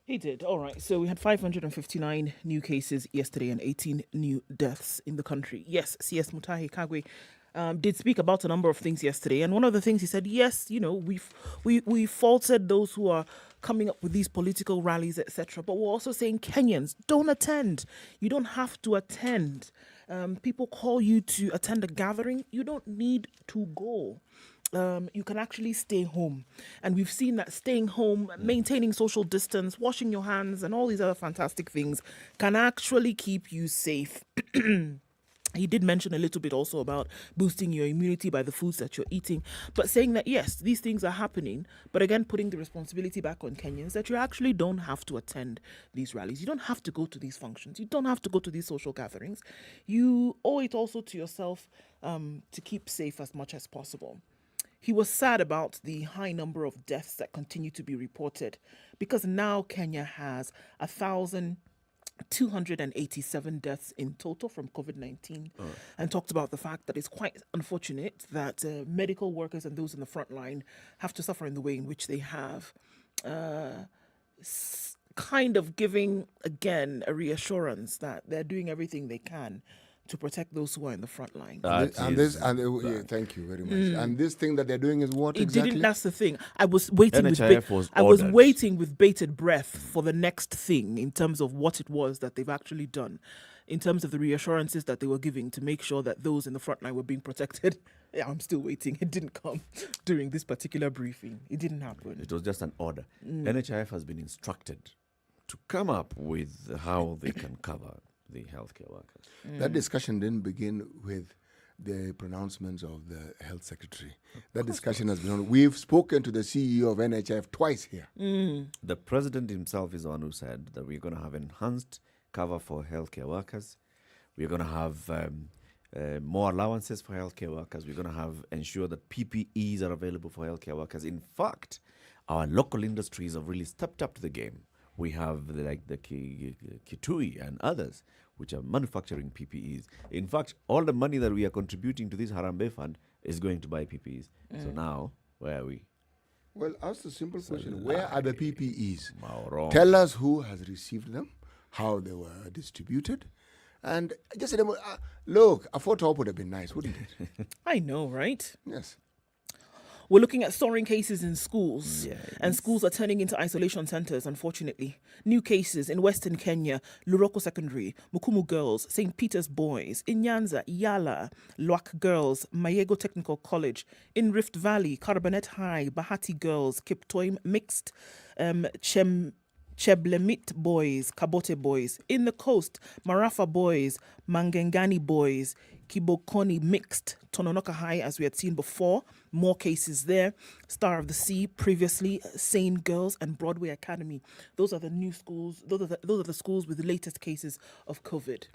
He did. All right. So we had 559 new cases yesterday and 18 new deaths in the country. Yes, CS Mutahi Kagwe did speak about a number of things yesterday, and one of the things he said, yes, we faulted those who are coming up with these political rallies, etc. But we're also saying Kenyans don't attend. You don't have to attend. People call you to attend a gathering. You don't need to go. You can actually stay home. And we've seen that staying home, maintaining social distance, washing your hands, and all these other fantastic things can actually keep you safe. He did mention a little bit also about boosting your immunity by the foods that you're eating, but saying that yes, these things are happening, but again, putting the responsibility back on Kenyans that you actually don't have to attend these rallies. You don't have to go to these functions. You don't have to go to these social gatherings. You owe it also to yourself to keep safe as much as possible. He was sad about the high number of deaths that continue to be reported because now Kenya has 1,287 deaths in total from COVID-19, and talked about the fact that it's quite unfortunate that medical workers and those in the front line have to suffer in the way in which they have. Kind of giving, again, a reassurance that they're doing everything they can to protect those who are in the front line. Thank you very much. And this thing that they're doing is what It exactly? didn't. That's the thing. I was waiting NHIF was I was ordered. waiting with bated breath for the next thing in terms of what it was that they've actually done, in terms of the reassurances that they were giving to make sure that those in the front line were being protected. Yeah, I'm still waiting. It didn't come during this particular briefing. It didn't happen. It was just an order. NHIF has been instructed to come up with how they can cover the healthcare workers. That discussion didn't begin with the pronouncements of the health secretary. That discussion has been on. We've spoken to the CEO of NHIF twice here. The president himself is the one who said that we're going to have enhanced cover for healthcare workers. We're going to have more allowances for healthcare workers. We're going to have ensure that PPEs are available for healthcare workers. In fact, our local industries have really stepped up to the game. We have the Kitui and others which are manufacturing PPEs. In fact, all the money that we are contributing to this Harambee Fund is going to buy PPEs. So now, where are we? Well, ask the simple question. Where are the PPEs? Mauro. Tell us who has received them, how they were distributed. And just look, a photo op would have been nice, wouldn't it? I know, right? Yes. We're looking at soaring cases in schools, and schools are turning into isolation centres, unfortunately. New cases in Western Kenya, Luroko Secondary, Mukumu Girls, St. Peter's Boys, in Nyanza, Yala, Lwak Girls, Mayego Technical College, in Rift Valley, Carbonet High, Bahati Girls, Kiptoim Mixed, Cheblemit Boys, Kabote Boys. In the coast, Marafa Boys, Mangengani Boys, Kibokoni Mixed, Tononoka High, as we had seen before. More cases there. Star of the Sea, previously, Sane Girls, and Broadway Academy. Those are the new schools. Those are the schools with the latest cases of COVID.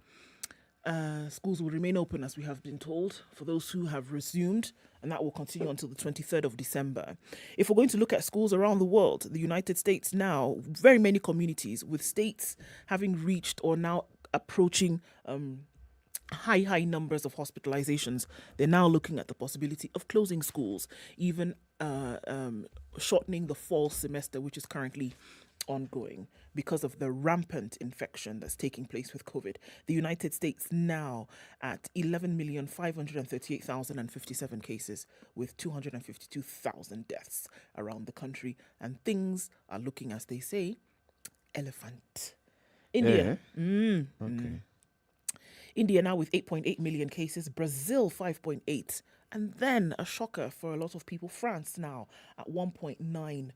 Schools will remain open, as we have been told, for those who have resumed, and that will continue until the 23rd of December. If we're going to look at schools around the world, the United States now, very many communities, with states having reached or now approaching high numbers of hospitalizations, they're now looking at the possibility of closing schools, even shortening the fall semester, which is currently ongoing because of the rampant infection that's taking place with COVID. The United States now at 11,538,057 cases with 252,000 deaths around the country. And things are looking, as they say, elephant. India. Okay. India now with 8.8 million cases, Brazil 5.8, and then a shocker for a lot of people, France now at 1.9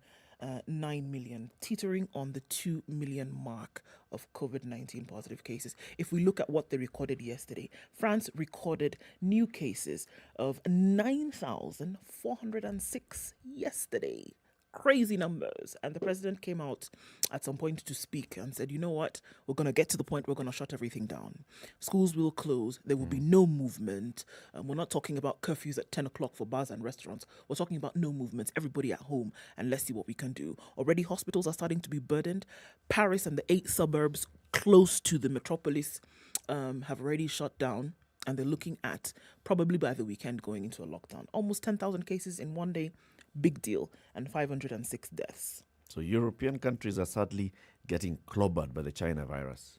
million, teetering on the 2 million mark of COVID-19 positive cases. If we look at what they recorded yesterday, France recorded new cases of 9,406 yesterday. Crazy numbers. And the president came out at some point to speak and said, you know what, we're going to get to the point we're going to shut everything down. Schools will close. There will be no movement. We're not talking about curfews at 10 o'clock for bars and restaurants. We're talking about no movements, everybody at home, and let's see what we can do. Already hospitals are starting to be burdened. Paris and the 8 suburbs close to the metropolis have already shut down. And they're looking at probably by the weekend going into a lockdown. Almost 10,000 cases in one day. Big deal. And 506 deaths. So European countries are sadly getting clobbered by the China virus.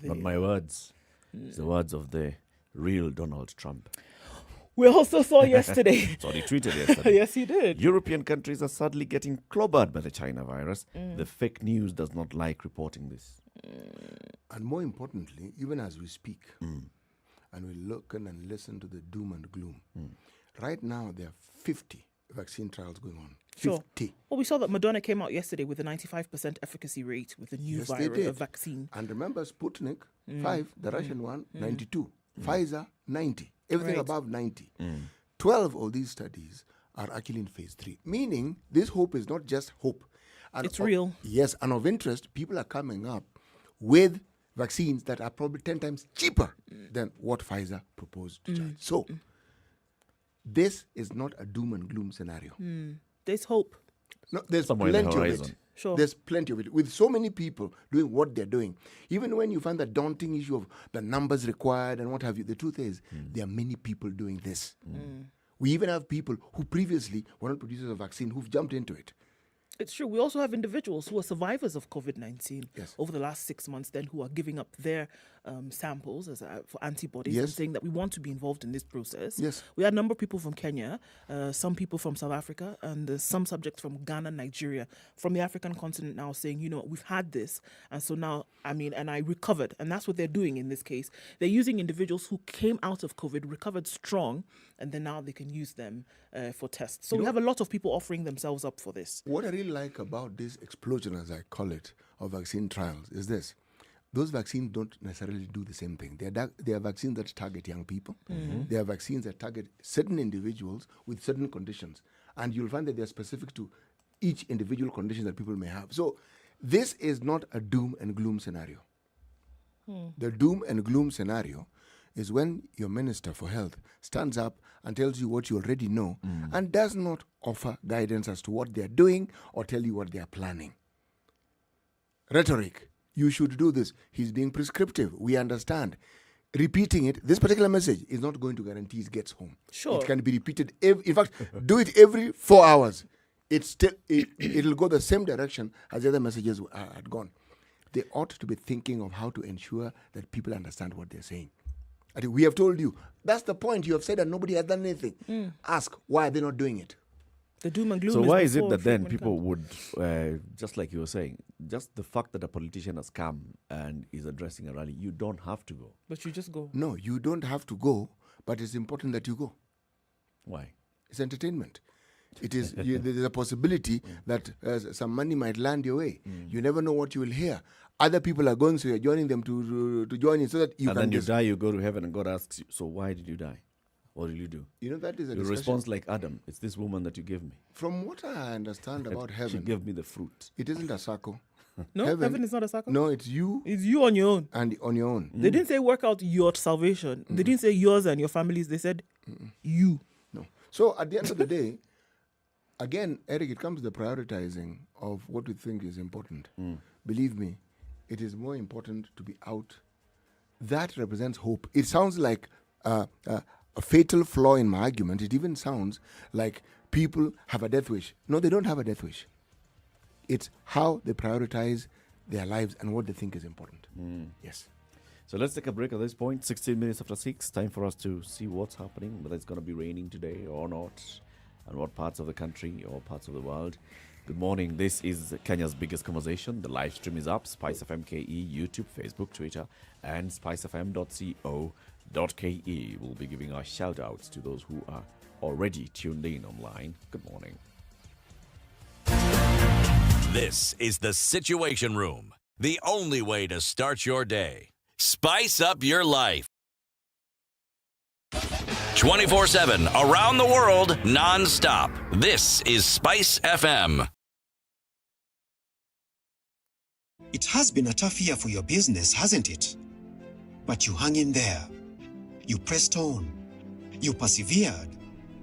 Not They my words. It's the words of the real Donald Trump. We also saw yesterday. So he tweeted yesterday. Yes, he did. European countries are sadly getting clobbered by the China virus. The fake news does not like reporting this. And more importantly, even as we speak, and we look and listen to the doom and gloom, right now there are 50 vaccine trials going on. Sure. 50. Well, we saw that Moderna came out yesterday with a 95% efficacy rate with the new Yes, they did. vaccine. And remember Sputnik 5, the Russian one, 92. Pfizer, 90. Everything Right. above 90. 12 of these studies are actually in phase 3, meaning this hope is not just hope. And It's real. Yes, and of interest, people are coming up with vaccines that are probably 10 times cheaper than what Pfizer proposed to charge. So, this is not a doom and gloom scenario. There's hope. No, there's Somewhere in the plenty of it. horizon. Sure. There's plenty of it. With so many people doing what they're doing, even when you find the daunting issue of the numbers required and what have you, the truth is there are many people doing this. We even have people who previously were not producers of vaccine who've jumped into it. It's true. We also have individuals who are survivors of COVID-19 Yes. over the last 6 months, then who are giving up their samples as for antibodies Yes. and saying that we want to be involved in this process. Yes. We had a number of people from Kenya, some people from South Africa, and some subjects from Ghana, Nigeria, from the African continent now saying, you know, we've had this. And so now, and I recovered. And that's what they're doing in this case. They're using individuals who came out of COVID, recovered strong, and then now they can use them for tests. So we have a lot of people offering themselves up for this. What I really like about this explosion, as I call it, of vaccine trials is this. Those vaccines don't necessarily do the same thing. They are vaccines that target young people. They are vaccines that target certain individuals with certain conditions. And you'll find that they're specific to each individual condition that people may have. So this is not a doom and gloom scenario. The doom and gloom scenario is when your Minister for Health stands up and tells you what you already know and does not offer guidance as to what they're doing or tell you what they're planning. Rhetoric. You should do this. He's being prescriptive. We understand. Repeating it, this particular message is not going to guarantee it gets home. Sure. It can be repeated. In fact, do it every 4 hours. It'll go the same direction as the other messages had gone. They ought to be thinking of how to ensure that people understand what they're saying. I think we have told you. That's the point. You have said that nobody has done anything. Ask, why are they not doing it? The doom and gloom. So why is it before that then treatment people comes. would, just like you were saying, just the fact that a politician has come and is addressing a rally, you don't have to go. But you just go. No, you don't have to go, but it's important that you go. Why? It's entertainment. It is. There's a possibility that some money might land your way. You never know what you will hear. Other people are going, so you're joining them to join in so that you And can then you die, you go to heaven, and God asks you, so why did you die? What did you do? You know, that is a You discussion. respond like Adam, it's this woman that you gave me. From what I understand about She heaven, gave me the fruit. it isn't a circle. No, heaven is not a circle. No, it's you It's you on your own. and on your own. They didn't say work out your salvation. They didn't say yours and your families. They said you. No. So at the end of the day, again, Eric, it comes to the prioritizing of what we think is important. Believe me, it is more important to be out. That represents hope. It sounds like a fatal flaw in my argument. It even sounds like people have a death wish. No, they don't have a death wish. It's how they prioritize their lives and what they think is important. Yes. So let's take a break at this point. 16 minutes after 6. Time for us to see what's happening, whether it's going to be raining today or not, and what parts of the country or parts of the world. Good morning. This is Kenya's biggest conversation. The live stream is up. Spice FM KE, YouTube, Facebook, Twitter, and spicefm.co.ke. We'll be giving our shout outs to those who are already tuned in online. Good morning. This is the Situation Room, the only way to start your day. Spice up your life. 24/7, around the world, non-stop. This is Spice FM. It has been a tough year for your business, hasn't it? But you hung in there. You pressed on. You persevered.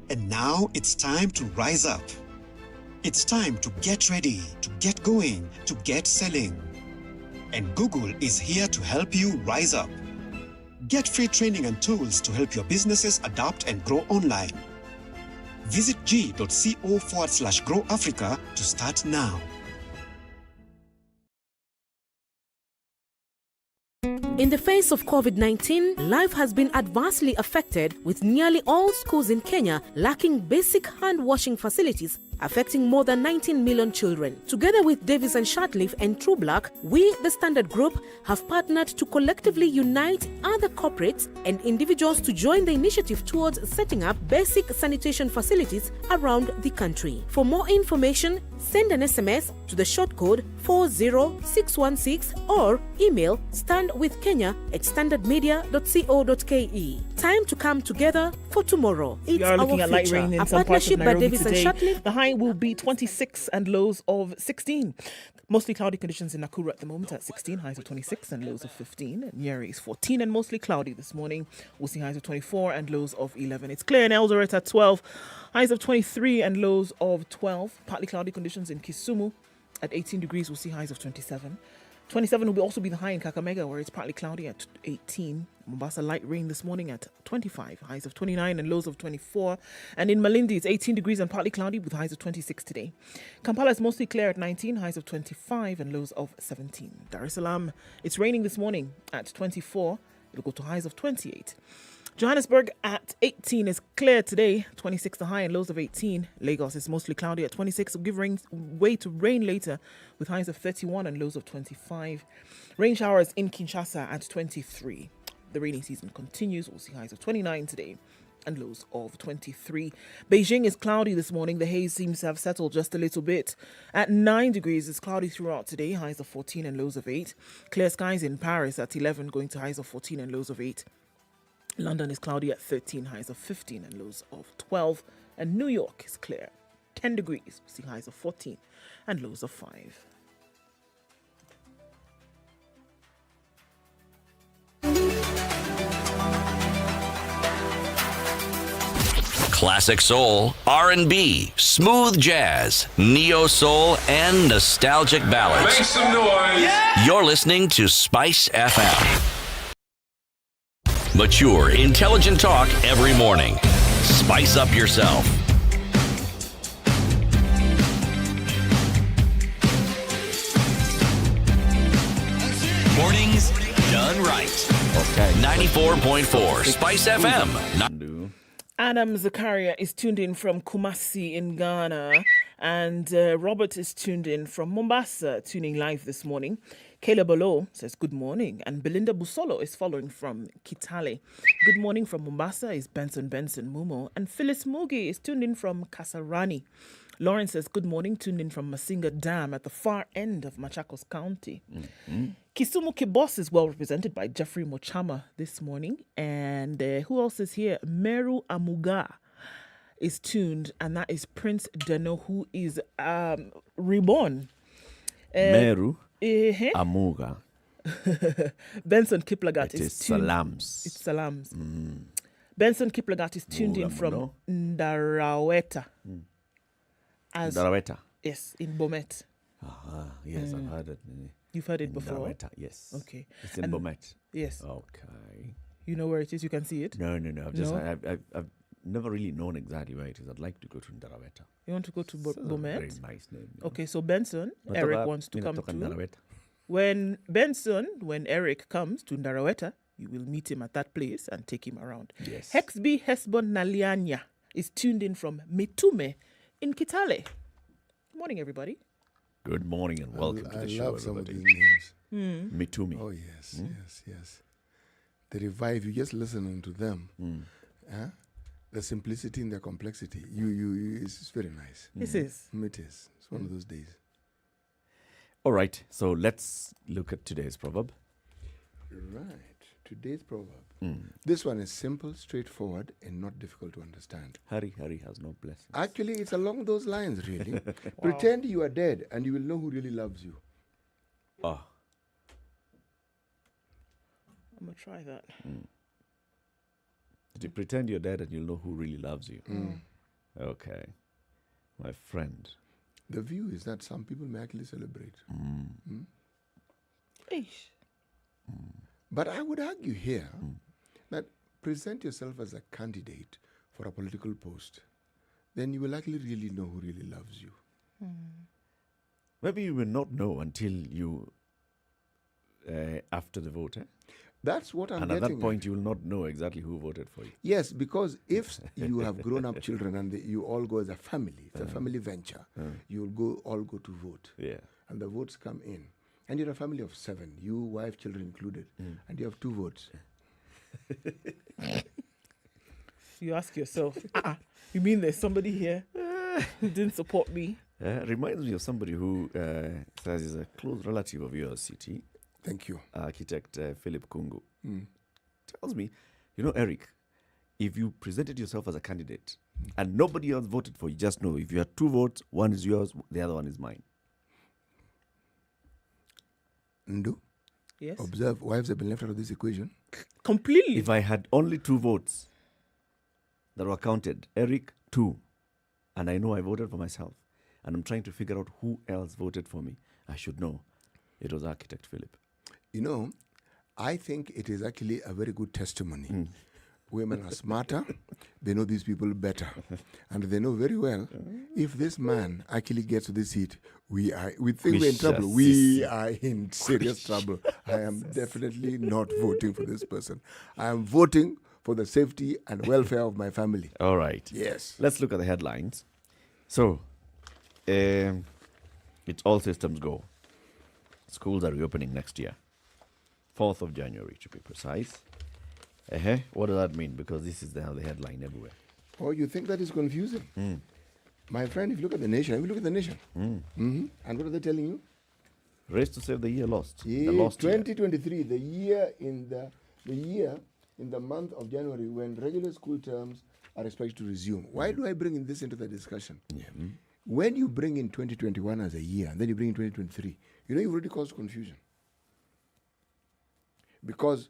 And now it's time to rise up. It's time to get ready, to get going, to get selling. And Google is here to help you rise up. Get free training and tools to help your businesses adapt and grow online. Visit g.co/Grow Africa to start now. In the face of COVID-19, life has been adversely affected, with nearly all schools in Kenya lacking basic hand-washing facilities, affecting more than 19 million children. Together with Davis and Shatleaf and True Black, we, the Standard Group, have partnered to collectively unite other corporates and individuals to join the initiative towards setting up basic sanitation facilities around the country. For more information, send an SMS to the short code 40616 or email standwithkenya@standardmedia.co.ke. Time to come together for tomorrow. It's We are looking our at light future. rain in A some parts of partnership by Nairobi Davis and today. Shatleaf. The high will be 26 and lows of 16. Mostly cloudy conditions in Nakuru at the moment at 16, highs of 26 and lows of 15. Nyeri is 14 and mostly cloudy this morning. We'll see highs of 24 and lows of 11. It's clear in Eldoret at 12, highs of 23 and lows of 12. Partly cloudy conditions in Kisumu at 18 degrees. We'll see highs of 27. 27 will also be the high in Kakamega, where it's partly cloudy at 18. Mombasa, light rain this morning at 25, highs of 29 and lows of 24. And in Malindi, it's 18 degrees and partly cloudy with highs of 26 today. Kampala is mostly clear at 19, highs of 25 and lows of 17. Dar es Salaam, it's raining this morning at 24. It'll go to highs of 28. Johannesburg at 18 is clear today, 26 the high and lows of 18. Lagos is mostly cloudy at 26, will give way to rain later with highs of 31 and lows of 25. Rain showers in Kinshasa at 23. The rainy season continues. We'll see highs of 29 today and lows of 23. Beijing is cloudy this morning. The haze seems to have settled just a little bit. At 9 degrees, it's cloudy throughout today, highs of 14 and lows of 8. Clear skies in Paris at 11, going to highs of 14 and lows of 8. London is cloudy at 13, highs of 15 and lows of 12. And New York is clear, 10 degrees, we see highs of 14 and lows of 5. Classic soul, R&B, smooth jazz, neo soul, and nostalgic ballads. Make some noise. Yeah. You're listening to Spice FM. Mature, intelligent talk every morning. Spice up yourself. Mornings done right. Okay. 94.4 Spice FM. Adam Zakaria is tuned in from Kumasi in Ghana, and Robert is tuned in from Mombasa, tuning live this morning. Caleb Olo says good morning, and Belinda Busolo is following from Kitale. Good morning from Mombasa is Benson Mumo, and Phyllis Mugi is tuned in from Kasarani. Lauren says good morning, tuned in from Masinga Dam at the far end of Machakos County. Mm-hmm. Kisumu Kibos is well represented by Jeffrey Mochama this morning. And who else is here? Meru Amuga is tuned, and that is Prince Deno, who is reborn. Meru Amuga. Benson Kiplagat is tuned. Salams. It's Salams. Benson Kiplagat is tuned in from Ndaraweta. Ndaraweta. Yes, in Bomet. Yes, I've heard it. You've heard it before? Ndaraweta, yes. Okay. It's in Bomet. Yes. Okay. You know where it is? You can see it? No. I've never really known exactly where it is. I'd like to go to Ndaraweta. You want to go to Bomet? Very nice name. Okay, so Benson, Eric wants to come to. Ndaraweta. When Eric comes to Ndaraweta, you will meet him at that place and take him around. Yes. Hexby Hesbon Nalianya is tuned in from Mitume in Kitale. Good morning, everybody. Good morning and welcome to the show, I love some of everybody. these names. Mitumi. Oh, yes. They revive you just listening to them. The simplicity and the complexity. It's very nice. This is. It is. It's one of those days. All right, so let's look at today's proverb. Right. Today's proverb. This one is simple, straightforward, and not difficult to understand. Hurry has no blessing. Actually, it's along those lines, really. Pretend you are dead, and you will know who really loves you. I'm going to try that. To pretend you're dead and you'll know who really loves you. Okay. My friend. The view is that some people may actually celebrate. But I would argue here that present yourself as a candidate for a political post, then you will actually really know who really loves you. Maybe you will not know until you, after the vote. That's what I'm And at getting that point, you will not know exactly who voted for you. Yes, because if you have grown-up children and you all go as a family, it's a family venture, you'll all go to vote. Yeah. And the votes come in. And you're a family of 7, you, wife, children included, and you have 2 votes. You ask yourself, you mean there's somebody here who didn't support me? Reminds me of somebody who says he's a close relative of yours, CT. Thank you. Architect Philip Kungu. Tells me, Eric, if you presented yourself as a candidate and nobody else voted for you, just know if you had 2 votes, one is yours, the other one is mine. Ndu? Yes. Observe, wives have been left out of this equation. Completely. If I had only 2 votes that were counted, Eric, 2, and I know I voted for myself, and I'm trying to figure out who else voted for me, I should know it was Architect Philip. I think it is actually a very good testimony. Women are smarter, they know these people better, and they know very well if this man actually gets to this seat, we think we're in trouble. We are in serious trouble. I am definitely not voting for this person. I am voting for the safety and welfare of my family. All right. Yes. Let's look at the headlines. So, it's all systems go. Schools are reopening next year. 4th of January, to be precise. What does that mean? Because this is the headline everywhere. Oh, you think that is confusing? My friend, if you look at the nation, and what are they telling you? Race to save the year lost. Yeah, The lost 2023, year. the year in the month of January when regular school terms are expected to resume. Why do I bring in this into the discussion? When you bring in 2021 as a year, and then you bring in 2023, you've already caused confusion. Because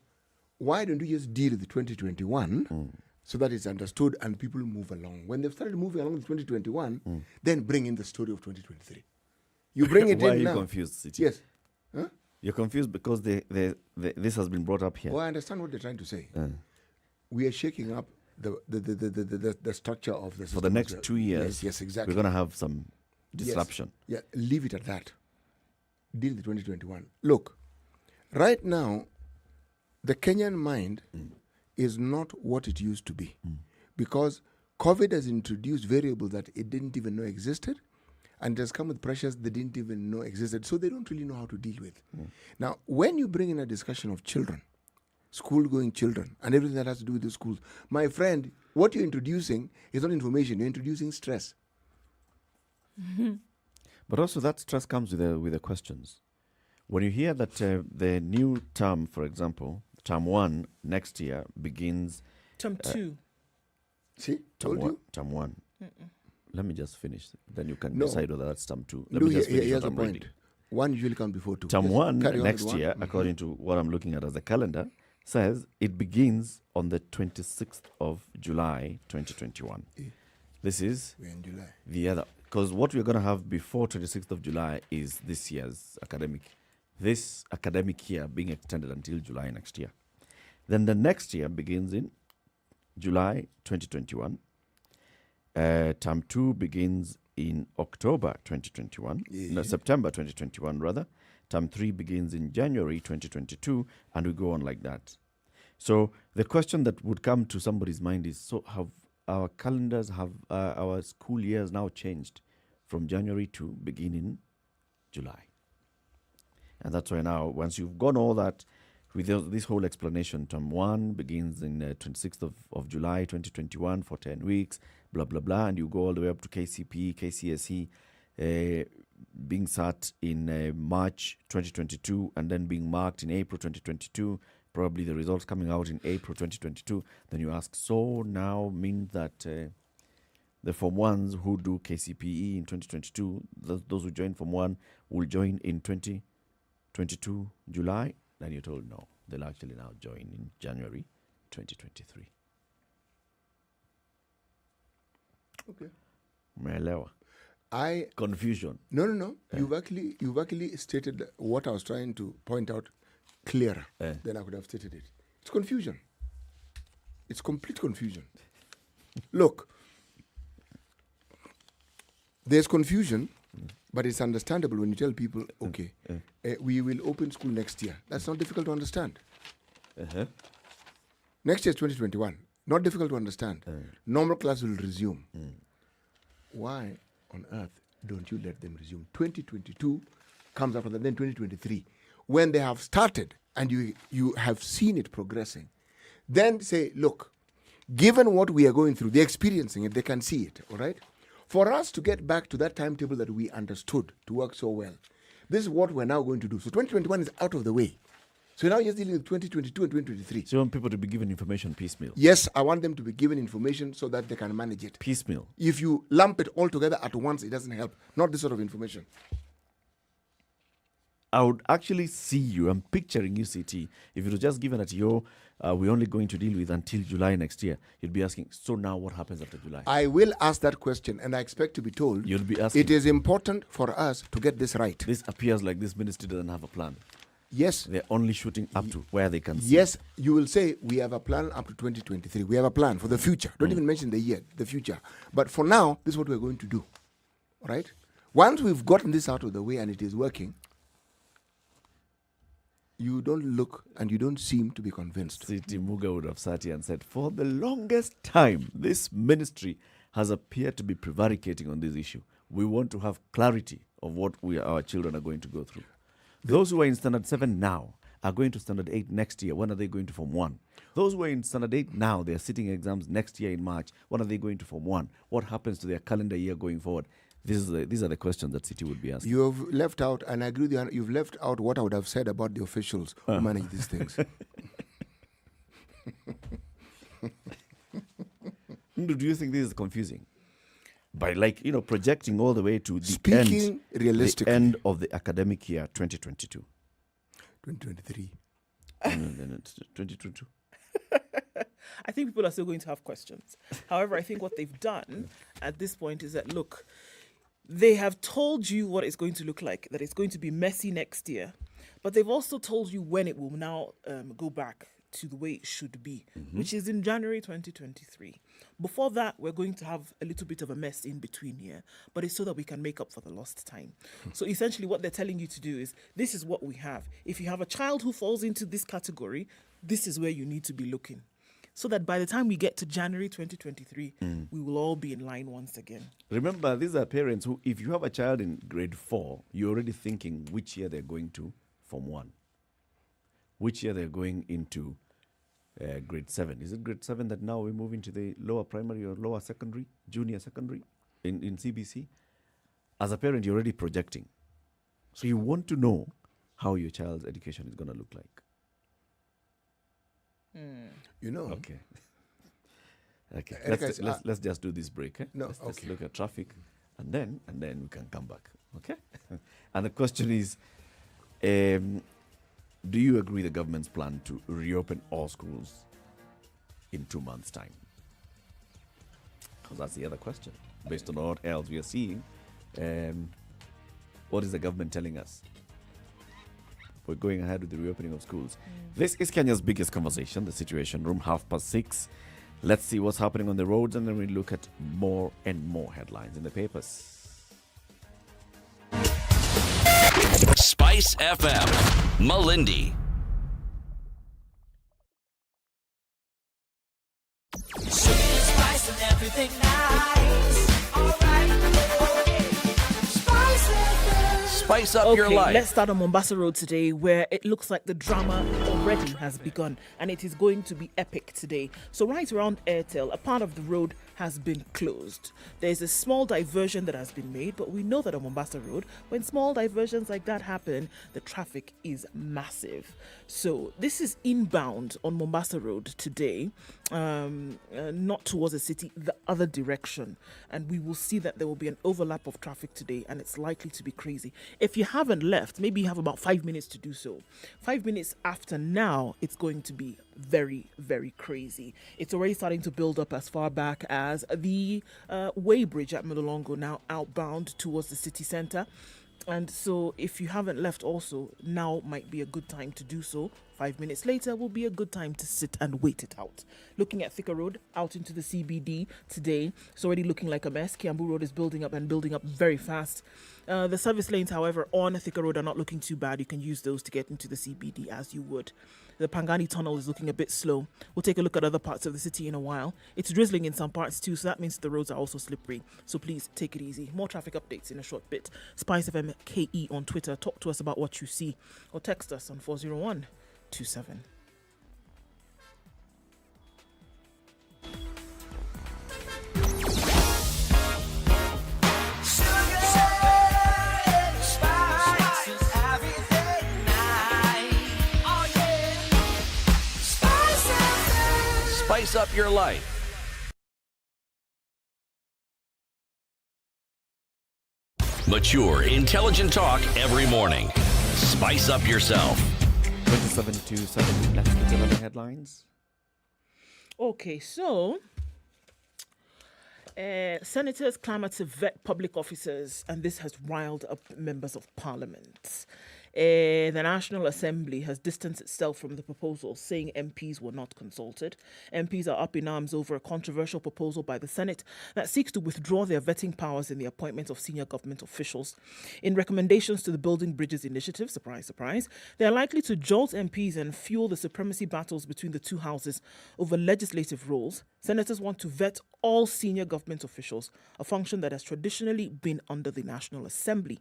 why don't you just deal with the 2021 so that it's understood and people move along? When they've started moving along with 2021, then bring in the story of 2023. You bring it Why in are you now. confused, City? Yes. Huh? You're confused because this has been brought up here. Well, I understand what they're trying to say. We are shaking up the structure of the system. For the next 2 years, yes, exactly. we're going to have some disruption. Yes. Yeah, leave it at that. Deal with 2021. Look, right now, the Kenyan mind is not what it used to be because COVID has introduced variables that it didn't even know existed, and it has come with pressures they didn't even know existed, so they don't really know how to deal with. Now, when you bring in a discussion of children, school-going children, and everything that has to do with the schools, my friend, what you're introducing is not information, you're introducing stress. But also that stress comes with the questions. When you hear that the new term, for example, term 1 next year begins... Term 2. See, told you. Term 1. Let me just finish. Then you can No. decide whether that's term 2. Let No, me just finish here's what the I'm point. reading. 1 usually comes before 2. Term Yes, 1 carry on next with year, according to what I'm looking at as the calendar, says it begins on the 26th of July 2021. This is We're in July. the other... Because what we're going to have before 26th of July is this year's this academic year being extended until July next year. Then the next year begins in July 2021. Term 2 begins in October 2021. No, September 2021 rather. Term 3 begins in January 2022, and we go on like that. So the question that would come to somebody's mind is, so have our calendars, have our school years now changed from January to beginning July? And that's why now, once you've gone all that, with this whole explanation, term 1 begins in 26th of July 2021 for 10 weeks, blah, blah, blah, and you go all the way up to KCPE, KCSE, being sat in March 2022 and then being marked in April 2022, probably the results coming out in April 2022. Then you ask, so now means that the Form 1s who do KCPE in 2022, those who join Form 1 will join in 2022 July? Then you're told no, they'll actually now join in January 2023. Okay. Umeelewa? Confusion. No. You've actually stated what I was trying to point out clearer than I could have stated it. It's confusion. It's complete confusion. Look, there's confusion, but it's understandable when you tell people, okay, we will open school next year. That's not difficult to understand. Uh-huh. Next year is 2021. Not difficult to understand. Normal class will resume. Why on earth don't you let them resume? 2022 comes after that, then 2023. When they have started and you have seen it progressing, then say, look, given what we are going through, they're experiencing it, they can see it, all right? For us to get back to that timetable that we understood to work so well, this is what we're now going to do. So 2021 is out of the way. So now you're just dealing with 2022 and 2023. So you want people to be given information piecemeal? Yes, I want them to be given information so that they can manage it. Piecemeal. If you lump it all together at once, it doesn't help. Not this sort of information. I would actually see you, I'm picturing you, CT, if it was just given at we're only going to deal with until July next year, you'd be asking, so now what happens after July? I will ask that question, and I expect to be told You'll be asking. it is important for us to get this right. This appears like this ministry doesn't have a plan. Yes. They're only shooting up to where they can see. Yes, you will say we have a plan up to 2023. We have a plan for the future. Don't even mention the year, the future. But for now, this is what we're going to do. All right? Once we've gotten this out of the way and it is working, you don't look and you don't seem to be convinced. City Muga would have sat here and said, for the longest time, this ministry has appeared to be prevaricating on this issue. We want to have clarity of what our children are going to go through. Those who are in Standard 7 now are going to Standard 8 next year. When are they going to Form 1? Those who are in Standard 8 now, they are sitting exams next year in March. When are they going to Form 1? What happens to their calendar year going forward? These are the questions that City would be asking. You have left out, and I agree with you, you've left out what I would have said about the officials who manage these things. Do you think this is confusing? By projecting all the way to the Speaking realistically. the end of the academic year 2022. 2023. 2022. I think people are still going to have questions. However, I think what they've done at this point is that, look, they have told you what it's going to look like, that it's going to be messy next year, but they've also told you when it will now go back to the way it should be, which is in January 2023. Before that, we're going to have a little bit of a mess in between here, but it's so that we can make up for the lost time. So essentially what they're telling you to do is, this is what we have. If you have a child who falls into this category, this is where you need to be looking. So that by the time we get to January 2023, we will all be in line once again. Remember, these are parents who, if you have a child in grade 4, you're already thinking which year they're going to Form 1. Which year they're going into grade 7. Is it grade 7 that now we move into the lower primary or lower secondary, junior secondary in CBC? As a parent, you're already projecting. So you want to know how your child's education is going to look like. You know. Okay. Okay. Erica, Let's just do this break. Eh? No, Let's okay. look at traffic, and then we can come back. Okay. And the question is, do you agree the government's plan to reopen all schools in 2 months' time? Because that's the other question. Based on what else we are seeing, what is the government telling us? We're going ahead with the reopening of schools. This is Kenya's biggest conversation, the Situation Room, 6:30. Let's see what's happening on the roads, and then we look at more and more headlines in the papers. Spice FM, Malindi. Spice and everything nice. All right. Okay. Spice FM. Spice up your life. Let's start on Mombasa Road today, where it looks like the drama already has begun, and it is going to be epic today. So right around Airtel, a part of the road has been closed. There's a small diversion that has been made, but we know that on Mombasa Road, when small diversions like that happen, the traffic is massive. So this is inbound on Mombasa Road today, not towards the city, the other direction. And we will see that there will be an overlap of traffic today, and it's likely to be crazy. If you haven't left, maybe you have about 5 minutes to do so. 5 minutes after now, it's going to be very, very crazy. It's already starting to build up as far back as the weighbridge at Milolongo, now outbound towards the city centre. And so if you haven't left also, now might be a good time to do so. 5 minutes later will be a good time to sit and wait it out. Looking at Thika Road out into the CBD today, it's already looking like a mess. Kiambu Road is building up and building up very fast. The service lanes, however, on Thika Road are not looking too bad. You can use those to get into the CBD as you would. The Pangani Tunnel is looking a bit slow. We'll take a look at other parts of the city in a while. It's drizzling in some parts too, so that means the roads are also slippery. So please take it easy. More traffic updates in a short bit. Spice FM KE on Twitter. Talk to us about what you see or text us on 40127. Spice up your life. Mature, intelligent talk every morning. Spice up yourself. 27 to 7. Let's get the headlines. Okay, so senators clamour to vet public officers, and this has riled up members of parliament. The National Assembly has distanced itself from the proposal, saying MPs were not consulted. MPs are up in arms over a controversial proposal by the Senate that seeks to withdraw their vetting powers in the appointment of senior government officials. In recommendations to the Building Bridges Initiative, surprise, surprise, they are likely to jolt MPs and fuel the supremacy battles between the two houses over legislative roles. Senators want to vet all senior government officials, a function that has traditionally been under the National Assembly.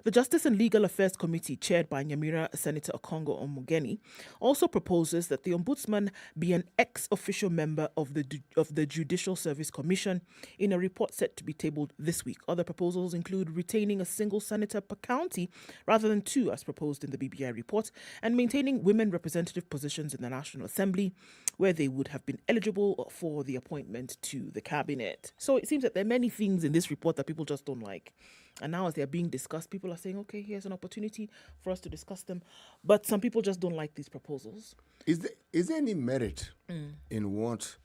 The Justice and Legal Affairs Committee, chaired by Nyamira Senator Okongo Omugeni, also proposes that the Ombudsman be an ex-official member of the Judicial Service Commission in a report set to be tabled this week. Other proposals include retaining a single senator per county rather than two, as proposed in the BBI report, and maintaining women representative positions in the National Assembly, where they would have been eligible for the appointment to the cabinet. So it seems that there are many things in this report that people just don't like. And now as they're being discussed, people are saying, okay, here's an opportunity for us to discuss them. But some people just don't like these proposals. Is there any merit in what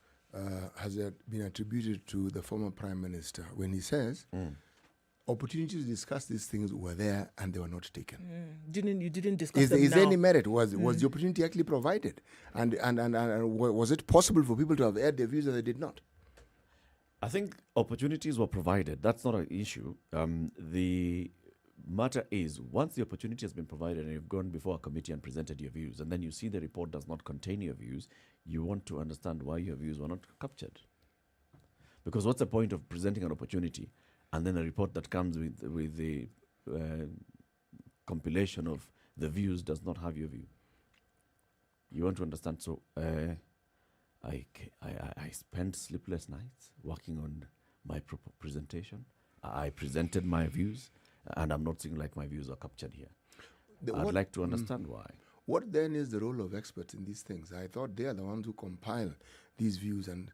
has been attributed to the former Prime Minister when he says opportunities to discuss these things were there and they were not taken? You didn't discuss Is them there now. any merit? Was the opportunity actually provided? And was it possible for people to have aired their views that they did not? I think opportunities were provided. That's not an issue. The matter is, once the opportunity has been provided and you've gone before a committee and presented your views, and then you see the report does not contain your views, you want to understand why your views were not captured. Because what's the point of presenting an opportunity and then a report that comes with the compilation of the views does not have your view? You want to understand. So I spent sleepless nights working on my presentation. I presented my views, and I'm not seeing like my views are captured here. I'd like to understand why. What then is the role of experts in these things? I thought they are the ones who compile these views and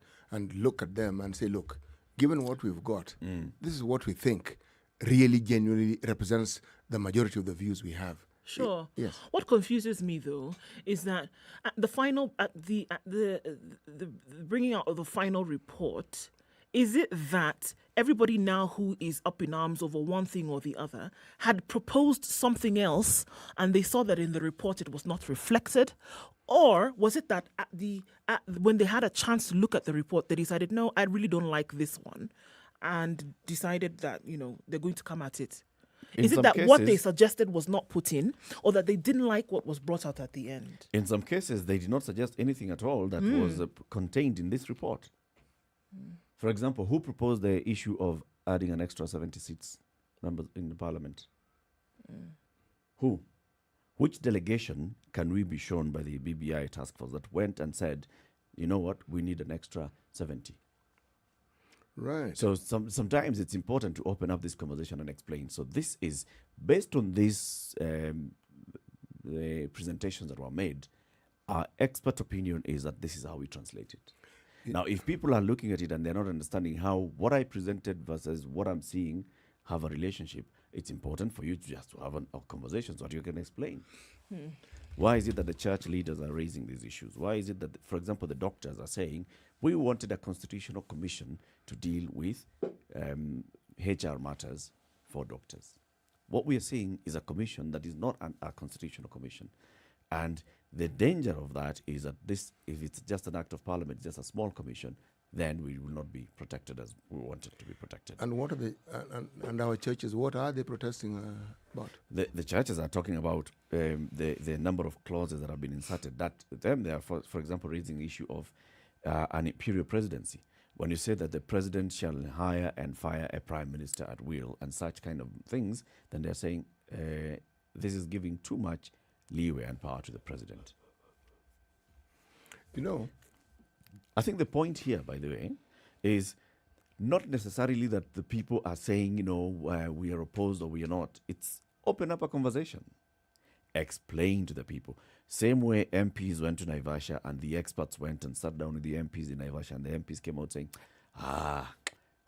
look at them and say, look, given what we've got, this is what we think really genuinely represents the majority of the views we have. Sure. Yes. What confuses me though is that at the bringing out of the final report, is it that everybody now who is up in arms over one thing or the other had proposed something else and they saw that in the report it was not reflected? Or was it that when they had a chance to look at the report, they decided, no, I really don't like this one, and decided that, they're going to come at it? Is it that what they suggested was not put in, or that they didn't like what was brought out at the end? In some cases, they did not suggest anything at all that was contained in this report. For example, who proposed the issue of adding an extra 70 seats numbers in the parliament? Who? Which delegation can we be shown by the BBI task force that went and said, you know what, we need an extra 70? Right. So sometimes it's important to open up this conversation and explain. So this is based on these the presentations that were made. Our expert opinion is that this is how we translate it. Now, if people are looking at it and they're not understanding how what I presented versus what I'm seeing have a relationship, it's important for you to just have a conversation so that you can explain. Why is it that the church leaders are raising these issues? Why is it that, for example, the doctors are saying, we wanted a constitutional commission to deal with HR matters for doctors? What we are seeing is a commission that is not a constitutional commission. And the danger of that is that this, if it's just an act of parliament, just a small commission, then we will not be protected as we wanted to be protected. And what are the and our churches? What are they protesting about? The churches are talking about the number of clauses that have been inserted. That them they are, for example, raising the issue of an imperial presidency. When you say that the president shall hire and fire a prime minister at will and such kind of things, then they're saying this is giving too much leeway and power to the president. You know, I think the point here, by the way, is not necessarily that the people are saying, we are opposed or we are not. It's open up a conversation. Explain to the people. Same way MPs went to Naivasha and the experts went and sat down with the MPs in Naivasha and the MPs came out saying,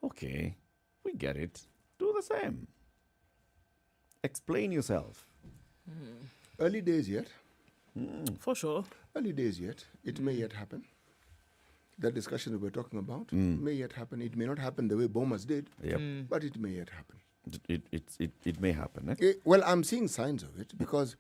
okay, we get it. Do the same. Explain yourself. early days yet. For sure. Early days yet. It may yet happen. That discussion that we're talking about may yet happen. It may not happen the way Bomas did, but it may yet happen. It may happen. Eh? Well, I'm seeing signs of it because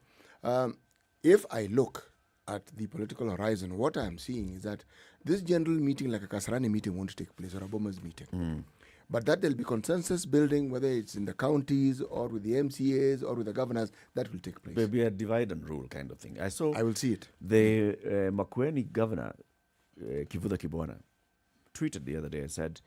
if I look at the political horizon, what I'm seeing is that this general meeting, like a Kasarani meeting, won't take place, or a Bomas meeting. But that there'll be consensus building, whether it's in the counties or with the MCAs or with the governors, that will take place. Maybe a divide and rule kind of thing. I will see it. The Makueni governor, Kivuda Kibwana, tweeted the other day and said,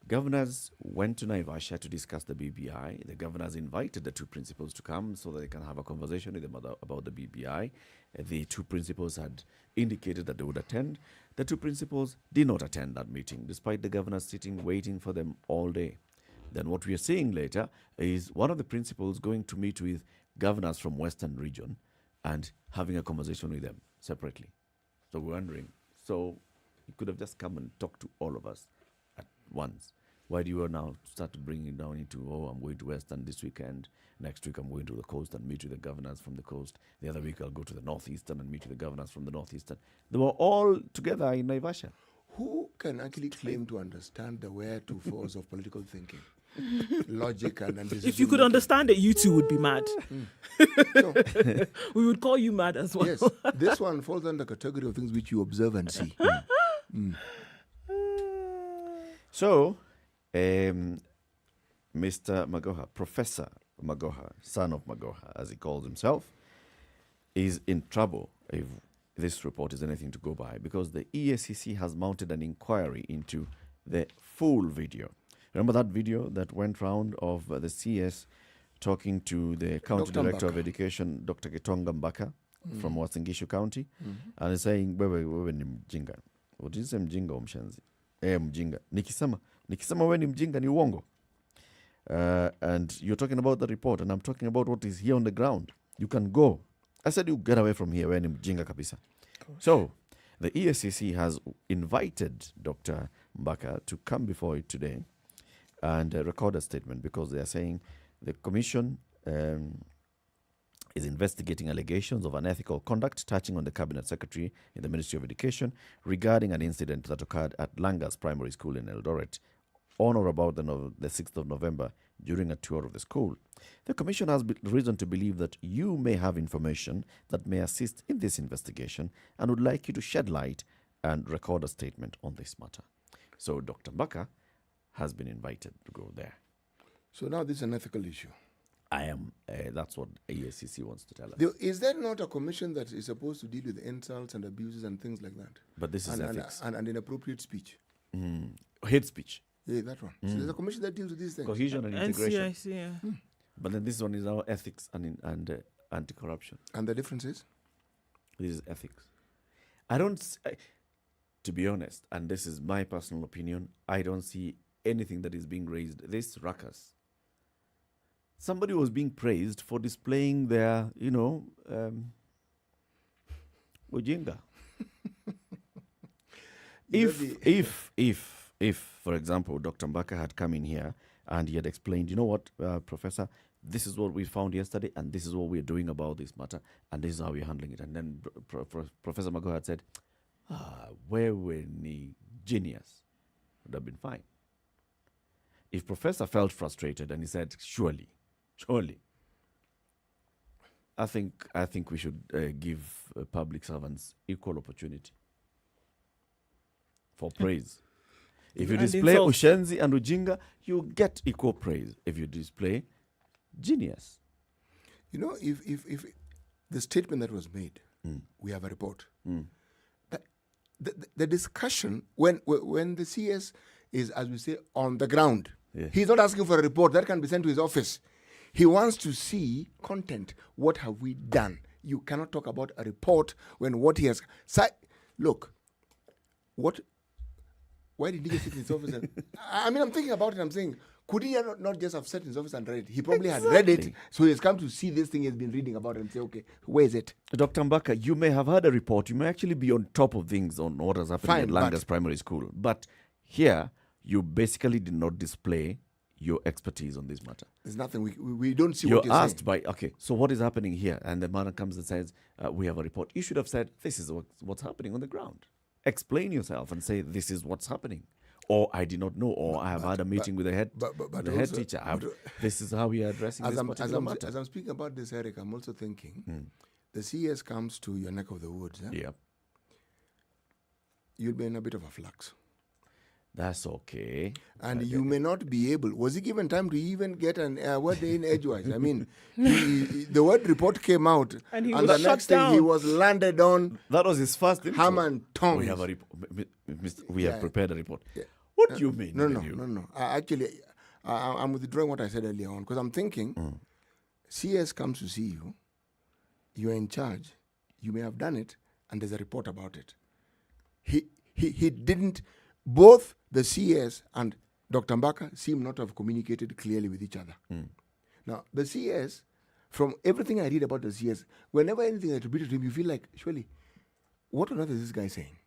governors went to Naivasha to discuss the BBI. The governors invited the two principals to come so that they can have a conversation with them about the BBI. The two principals had indicated that they would attend. The two principals did not attend that meeting, despite the governors sitting waiting for them all day. Then what we are seeing later is one of the principals going to meet with governors from Western region and having a conversation with them separately. So we're wondering, so you could have just come and talked to all of us at once. Why do you now start to bring it down into, I'm going to Western this weekend, next week I'm going to the coast and meet with the governors from the coast, the other week I'll go to the northeastern and meet with the governors from the northeastern. They were all together in Naivasha. Who can actually claim to understand the where-to-fores of political thinking? Logic and decision If you could understand it, you two would be mad. So, We would call you mad as well. yes, this one falls under the category of things which you observe and see. So, Mr. Magoha, Professor Magoha, son of Magoha, as he calls himself, is in trouble if this report is anything to go by, because the EACC has mounted an inquiry into the full video. Remember that video that went round of the CS talking to the County Dr. Director of Mbaka. Education, Dr. Gitonga Mbaka, from Uasin County, and he's saying, wewe ni mjinga. What is mjinga o mshenzi? Mjinga. Nikisema wewe ni mjinga ni uongo. And you're talking about the report, and I'm talking about what is here on the ground. You can go. I said, you get away from here, wewe ni mjinga kabisa. So, the EACC has invited Dr. Mbaka to come before it today and record a statement, because they are saying the commission is investigating allegations of unethical conduct touching on the cabinet secretary in the Ministry of Education regarding an incident that occurred at Langas Primary School in Eldoret on or about the 6th of November during a tour of the school. The commission has reason to believe that you may have information that may assist in this investigation and would like you to shed light and record a statement on this matter. So Dr. Mbaka has been invited to go there. So now this is an ethical issue. That's what ASCC wants to tell us. Is there not a commission that is supposed to deal with insults and abuses and things like that? But this is ethics. And inappropriate speech. Hate speech. Yeah, that one. So there's a commission that deals with these things. Cohesion and integration. NCIC, yeah. But then this one is our ethics and anti-corruption. And the difference is? This is ethics. To be honest, and this is my personal opinion, I don't see anything that is being raised. This ruckus. Somebody was being praised for displaying their, ujinga. If, for example, Dr. Mbaka had come in here and he had explained, Professor, this is what we found yesterday and this is what we're doing about this matter and this is how we're handling it. And then Professor Mago had said, where were ni genius? Would have been fine. If Professor felt frustrated and he said, surely, I think we should give public servants equal opportunity for praise. If you And display insults. ushenzi and ujinga, you get equal praise. If you display genius. You know, if the statement that was made, we have a report. That the discussion when the CS is, as we say, on the ground, he's not asking for a report that can be sent to his office. He wants to see content. What have we done? You cannot talk about a report when what he has. Look, what? Why did he just sit in his office? I mean, I'm thinking about it. I'm saying, could he not just have sat in his office and read it? He probably had read it, so he's come to see this thing he's been reading about and say, okay, where is it? Dr. Mbaka, you may have had a report. You may actually be on top of things on what has happened Fine, at but- Langas Primary School. But here, you basically did not display your expertise on this matter. There's nothing we don't see You're what you're asked saying. by, okay, so what is happening here? And the man comes and says, we have a report. You should have said, this is what's happening on the ground. Explain yourself and say, this is what's happening. Or I did not know, or I have had a meeting with the head, but the head also- teacher. but- This is how we are addressing As this I'm, particular matter. as I'm speaking about this, Eric, I'm also thinking the CS comes to your neck of the woods. Yeah, You'll be in a bit of a flux. that's okay. And you may not be able. Was he given time to even get an word in edgewise? I mean, the word report came out, And he the was shut next thing he down. was landed on That was his first intro. ham and tongs. We have a we have prepared a report. Yeah. What do you mean? No. you? Actually, I'm withdrawing what I said earlier on because I'm thinking CS comes to see you, you're in charge, you may have done it, and there's a report about it. He didn't. Both the CS and Dr. Mbaka seem not to have communicated clearly with each other. Now, the CS, from everything I read about the CS, whenever anything is attributed to him, you feel like, surely, what on earth is this guy saying?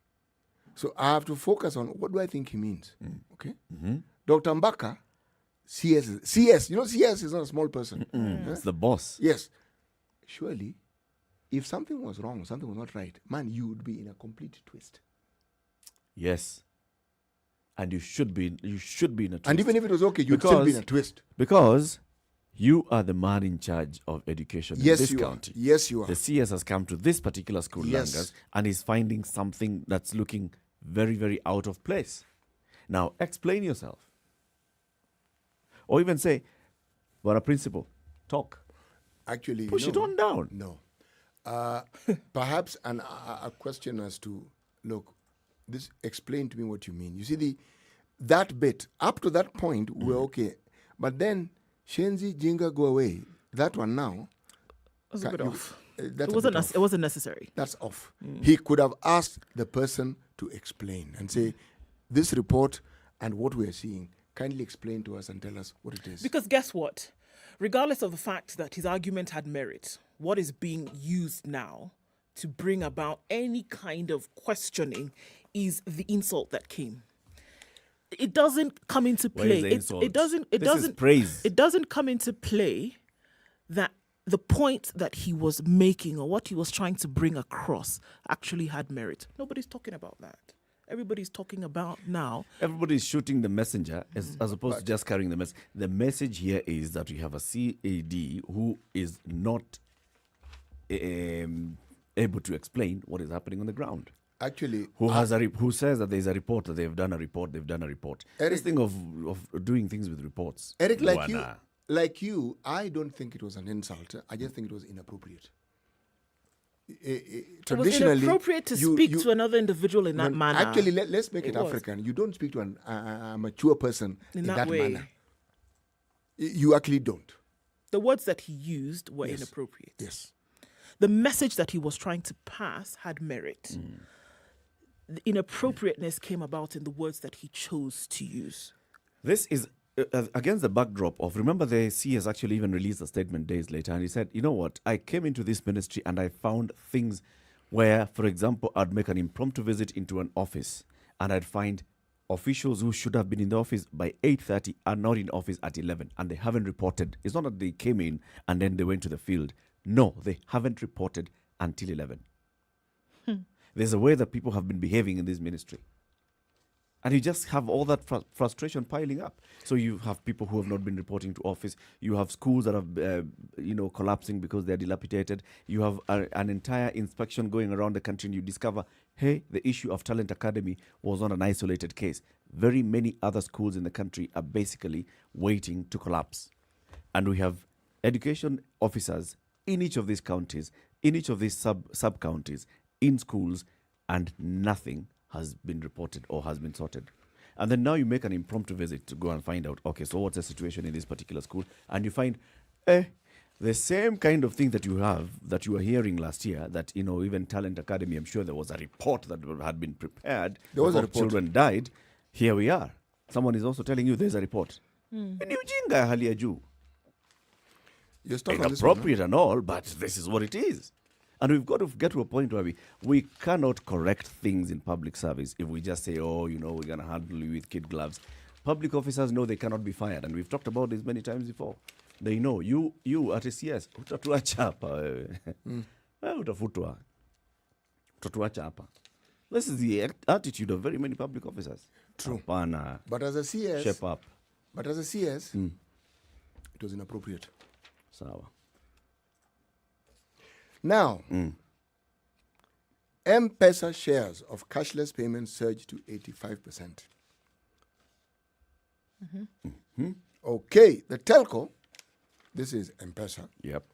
So I have to focus on what do I think he means. Okay? Dr. Mbaka, CS, you know, CS is not a small person. It's the boss. Yes. Surely, if something was wrong, something was not right, man, you would be in a complete twist. Yes. And you should be in a twist. And even if it was okay, you'd still be in a twist. Because you are the man in charge of education in Yes, this you county. are. Yes, you are. The CS has come to this particular school, Yes. Langas, and is finding something that's looking very, very out of place. Now, explain yourself. Or even say, well, a principal, talk. Actually, Push it on down. No. Perhaps a question as to, look, this explain to me what you mean. You see, that bit, up to that point, we're okay. But then, Shenzi, Jinga, go away. That one now. It was a bit off. That's It wasn't necessary. That's off. He could have asked the person to explain and say, this report and what we are seeing, kindly explain to us and tell us what it is. Because guess what? Regardless of the fact that his argument had merit, what is being used now to bring about any kind of questioning is the insult that came. It doesn't come into Where is play. the insult? It doesn't. It This is doesn't. praise. It doesn't come into play that the point that he was making or what he was trying to bring across actually had merit. Nobody's talking about that. Everybody's talking about now. Everybody's shooting the messenger as opposed to just carrying the message. The message here is that we have a CAD who is not able to explain what is happening on the ground. Actually, Who says that there's a report, that they've done a report. Eric- This thing of doing things with reports. Eric, Bwana. like you, I don't think it was an insult. I just think it was inappropriate. It was inappropriate to speak to another individual in that manner. Actually, let's make it, It was. African. You don't speak to a mature person in that way. manner. You actually don't. The words that he used were Yes. inappropriate. Yes. The message that he was trying to pass had merit. The inappropriateness came about in the words that he chose to use. This is against the backdrop of, remember, the CS actually even released a statement days later, and he said, you know what, I came into this ministry and I found things where, for example, I'd make an impromptu visit into an office and I'd find officials who should have been in the office by 8:30 are not in office at 11 and they haven't reported. It's not that they came in and then they went to the field. No, they haven't reported until 11. There's a way that people have been behaving in this ministry. And you just have all that frustration piling up. So you have people who have not been reporting to office. You have schools that have, collapsing because they're dilapidated. You have an entire inspection going around the country, and you discover, hey, the issue of Talent Academy was not an isolated case. Very many other schools in the country are basically waiting to collapse. And we have education officers in each of these counties, in each of these sub-counties, in schools, and nothing has been reported or has been sorted. And then now you make an impromptu visit to go and find out, okay, so what's the situation in this particular school? And you find, the same kind of thing that you were hearing last year, that, even Talent Academy, I'm sure there was a report that had been prepared. There was a before report. children died. Here we are. Someone is also telling you there's a report. Ni ujinga ya hali ya juu. You're stuck on this one, huh? Inappropriate and all, but this is what it is. And we've got to get to a point where we cannot correct things in public service if we just say, we're going to handle you with kid gloves. Public officers know they cannot be fired. And we've talked about this many times before. They know, you at a CS, utatuacha hapa wewe. Utafutwa. Utatuacha hapa. This is the attitude of very many public officers. True. Hapana. But as a CS, Shape up. it was inappropriate. Sawa. Now, M-Pesa shares of cashless payments surged to 85%. Okay, the telco, this is M-Pesa, Yep.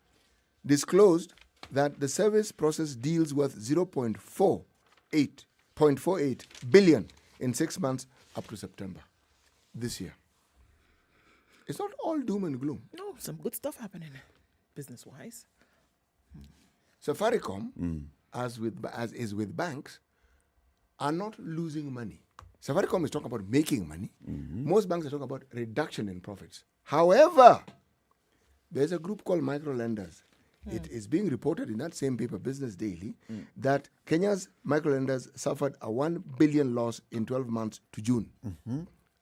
disclosed that the service processed deals worth 0.48 billion in 6 months up to September this year. It's not all doom and gloom. No, some good stuff happening business-wise. Safaricom, as is with banks, are not losing money. Safaricom is talking about making money. Most banks are talking about reduction in profits. However, there's a group called microlenders. It is being reported in that same paper, Business Daily, that Kenya's microlenders suffered a 1 billion loss in 12 months to June,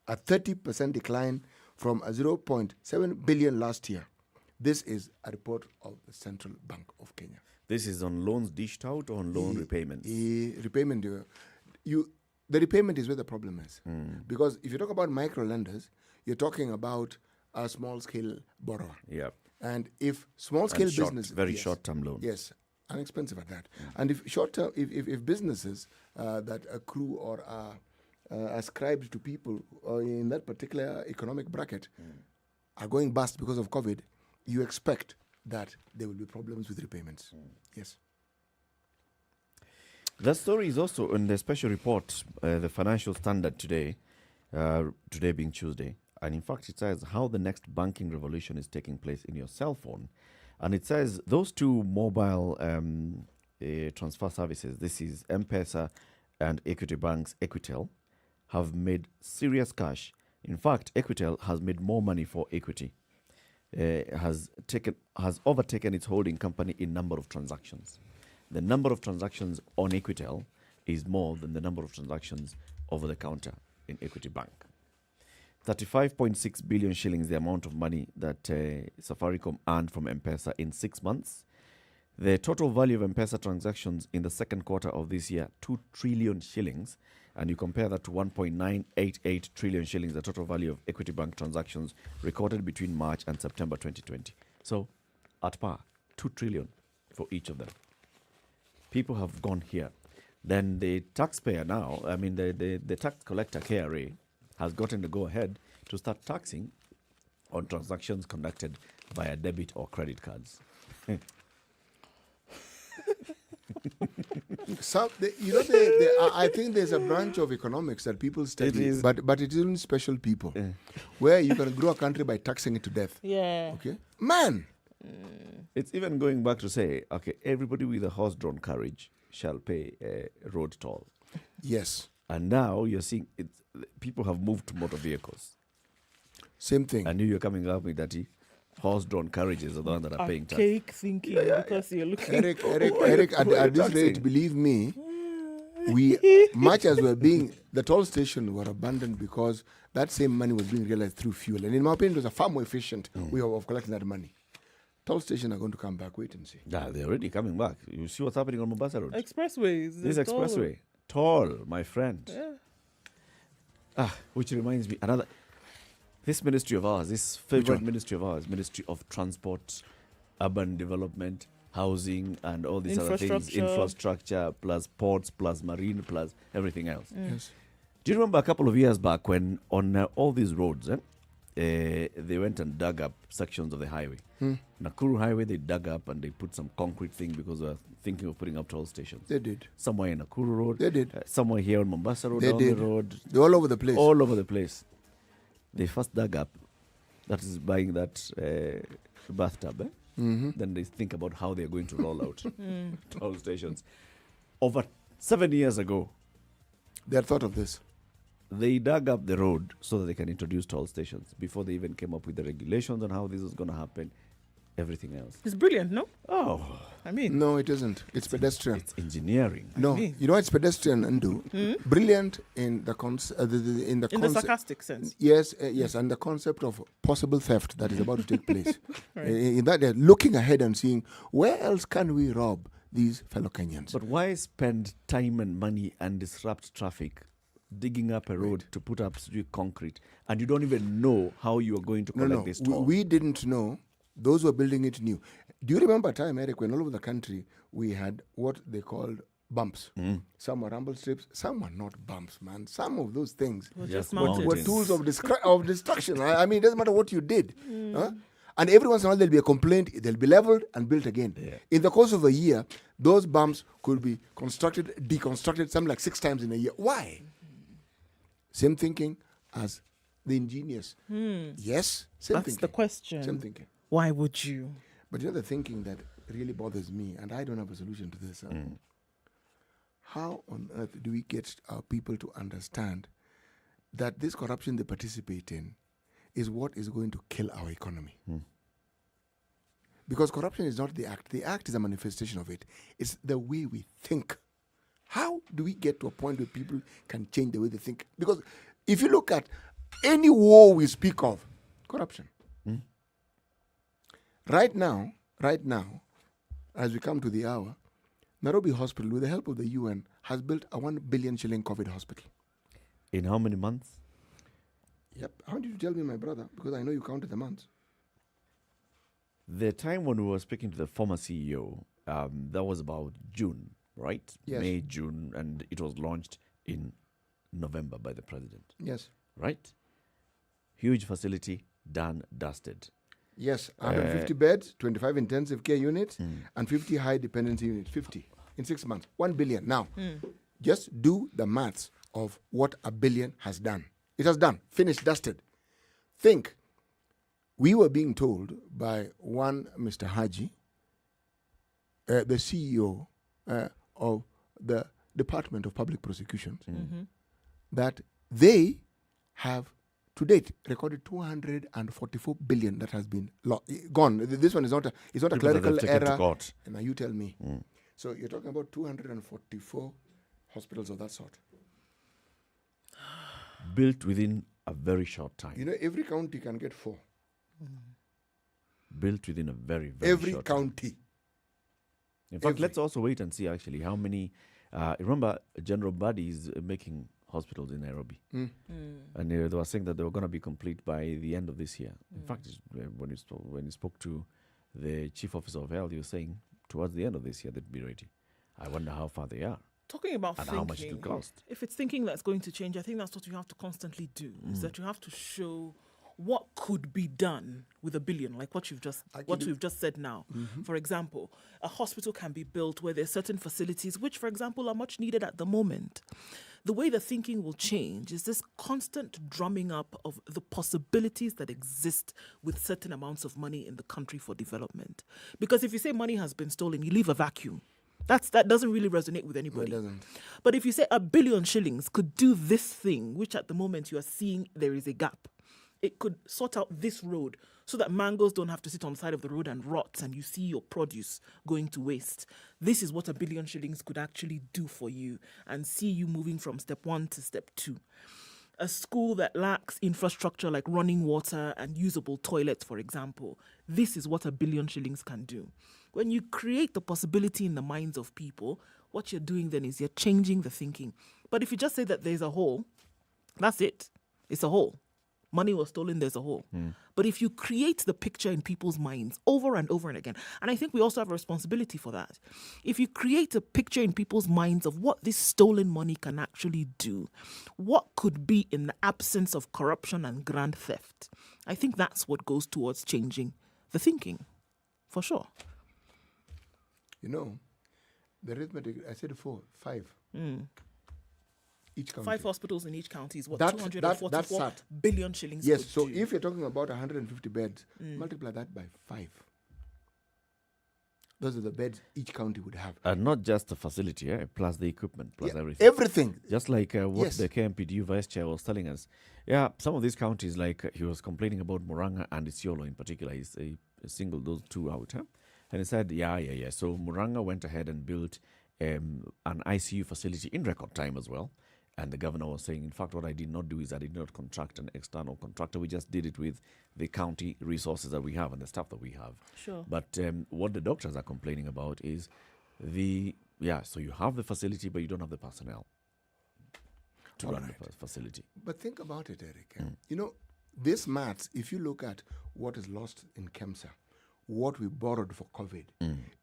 a 30% decline from a 0.7 billion last year. This is a report of the Central Bank of Kenya. This is on loans dished out or on loan repayments? Repayment, the repayment is where the problem is. Because if you talk about micro-lenders, you're talking about a small-scale borrower. Yeah. And if small-scale business... Very short-term loan. Yes, and expensive at that. And if short-term, if businesses that accrue or are ascribed to people in that particular economic bracket are going bust because of COVID, you expect that there will be problems with repayments. Yes. That story is also in the special report, the Financial Standard today being Tuesday. And in fact, it says how the next banking revolution is taking place in your cell phone. And it says those two mobile transfer services, this is M-Pesa and Equity Bank's Equitel, have made serious cash. In fact, Equitel has made more money for Equity. Has overtaken its holding company in number of transactions. The number of transactions on Equitel is more than the number of transactions over the counter in Equity Bank. 35.6 billion shillings, the amount of money that Safaricom earned from M-Pesa in 6 months. The total value of M-Pesa transactions in the second quarter of this year, 2 trillion shillings. And you compare that to 1.988 trillion shillings, the total value of Equity Bank transactions recorded between March and September 2020. So, at par, 2 trillion for each of them. People have gone here. Then the taxpayer now, the tax collector, KRA, has gotten the go-ahead to start taxing on transactions conducted via debit or credit cards. I think there's a branch of economics that people study, but it isn't special people, where you can grow a country by taxing it to death. Yeah. Okay, man. It's even going back to say, okay, everybody with a horse-drawn carriage shall pay a road toll. Yes. And now you're seeing people have moved to motor vehicles. Same thing. I knew you're coming up with that. Horse-drawn carriages are the ones that are paying tax. Archaic thinking because you're looking... Eric, at this rate, believe me, much as we're being... The toll stations were abandoned because that same money was being realized through fuel. And in my opinion, it was a far more efficient way of collecting that money. Toll stations are going to come back. Wait and see. Yeah, they're already coming back. You see what's happening on Mombasa Road? Expressways. This expressway. Toll, my friend. Yeah. Which reminds me, this ministry of ours, this favorite one? ministry of ours, Ministry of Transport, Urban Development, Housing, and all these other things, infrastructure, plus ports, plus marine, plus everything else. Yes. Do you remember a couple of years back when on all these roads, they went and dug up sections of the highway? Nakuru Highway, they dug up and they put some concrete thing because they were thinking of putting up toll stations. They did. Somewhere in Nakuru Road. They did. Somewhere here on Mombasa Road, They down did. the road. They're all over the place. All over the place. They first dug up, that is buying that bathtub. Then they think about how they're going to roll out toll stations. Over 7 years ago, They had thought of this. they dug up the road so that they can introduce toll stations before they even came up with the regulations on how this was going to happen, everything else. It's brilliant, no? Oh, I mean, No, it isn't. It's pedestrian. it's engineering. No, mean- you know it's pedestrian and do brilliant in the in the sarcastic sense. Yes, yes, and the concept of possible theft that is about to take place. In that, they're looking ahead and seeing where else can we rob these fellow Kenyans. But why spend time and money and disrupt traffic digging up a road to put up concrete, and you don't even know how you are going to collect this toll? We didn't know. Those who are building it knew. Do you remember a time, Eric, when all over the country we had what they called bumps? Some were rumble strips, some were not bumps, man. Some of those things Just Yes, mounted. were tools of destruction. I mean, it doesn't matter what you did. Huh? And every once in a while there'll be a complaint, they'll be leveled and built again. Yeah. In the course of a year, those bumps could be constructed, deconstructed, something like 6 times in a year. Why? Same thinking as the ingenious. Yes, same That's thinking. the question. Same thinking. Why would you? But you know the thinking that really bothers me, and I don't have a solution to this. How on earth do we get our people to understand that this corruption they participate in is what is going to kill our economy? Because corruption is not the act. The act is a manifestation of it. It's the way we think. How do we get to a point where people can change the way they think? Because if you look at any war we speak of, corruption. Right now, as we come to the hour, Nairobi Hospital, with the help of the UN, has built a 1 billion shilling COVID hospital. In how many months? Yep. How did you tell me, my brother? Because I know you counted the months. The time when we were speaking to the former CEO, that was about June, right? Yes. May, June, and it was launched in November by the president, Yes. right? Huge facility, done, dusted. Yes. 150 beds, 25 intensive care units, and 50 high dependency units. 50 in 6 months. 1 billion. Now, just do the maths of what a billion has done. It has done. Finished, dusted. Think. We were being told by one Mr. Haji, the CEO of the Department of Public Prosecutions, that they have to date recorded 244 billion that has been gone. This one is not a People that clerical they've taken to error. court. And now you tell me. So you're talking about 244 hospitals of that sort. Built within a very short time. You know, every county can get 4. Built within a very, very Every short time. county. In fact, every- let's also wait and see actually how many. Remember, General Badi is making hospitals in Nairobi. And they were saying that they were going to be complete by the end of this year. In fact, when he spoke to the chief officer of health, he was saying towards the end of this year they'd be ready. I wonder how far they are. Talking about And thinking, how much it will cost. if it's thinking that's going to change, I think that's what you have to constantly do. Is that you have to show what could be done with 1 billion, like what we've just said now. For example, a hospital can be built where there's certain facilities which, for example, are much needed at the moment. The way the thinking will change is this constant drumming up of the possibilities that exist with certain amounts of money in the country for development. Because if you say money has been stolen, you leave a vacuum. That doesn't really resonate with anybody. No, it doesn't. But if you say 1 billion shillings could do this thing, which at the moment you are seeing there is a gap, it could sort out this road so that mangoes don't have to sit on the side of the road and rot and you see your produce going to waste. This is what 1 billion shillings could actually do for you and see you moving from step 1 to step 2. A school that lacks infrastructure like running water and usable toilets, for example, this is what 1 billion shillings can do. When you create the possibility in the minds of people, what you're doing then is you're changing the thinking. But if you just say that there's a hole That's it. It's a hole. Money was stolen, there's a hole. But if you create the picture in people's minds over and over and again, and I think we also have a responsibility for that. If you create a picture in people's minds of what this stolen money can actually do, what could be in the absence of corruption and grand theft, I think that's what goes towards changing the thinking, for sure. You know, the arithmetic, I said 4, 5. Each county. 5 hospitals in each county is what, That- 244 that's sad. billion shillings. Yes, could so do. if you're talking about 150 beds, multiply that by 5. Those are the beds each county would have. And not just the facility, plus the equipment, plus Yeah, everything. everything. Just like what Yes. the KMPDU vice chair was telling us. Yeah, some of these counties, like he was complaining about Muranga and Isiolo in particular, is a singled those two out. Huh? And he said, yeah. So Muranga went ahead and built an ICU facility in record time as well. And the governor was saying, in fact, what I did not do is I did not contract an external contractor. We just did it with the county resources that we have and the staff that we have. Sure. But what the doctors are complaining about is so you have the facility, but you don't have the personnel to run the facility. But think about it, Eric. You know, this maths, if you look at what is lost in KEMSA, what we borrowed for COVID,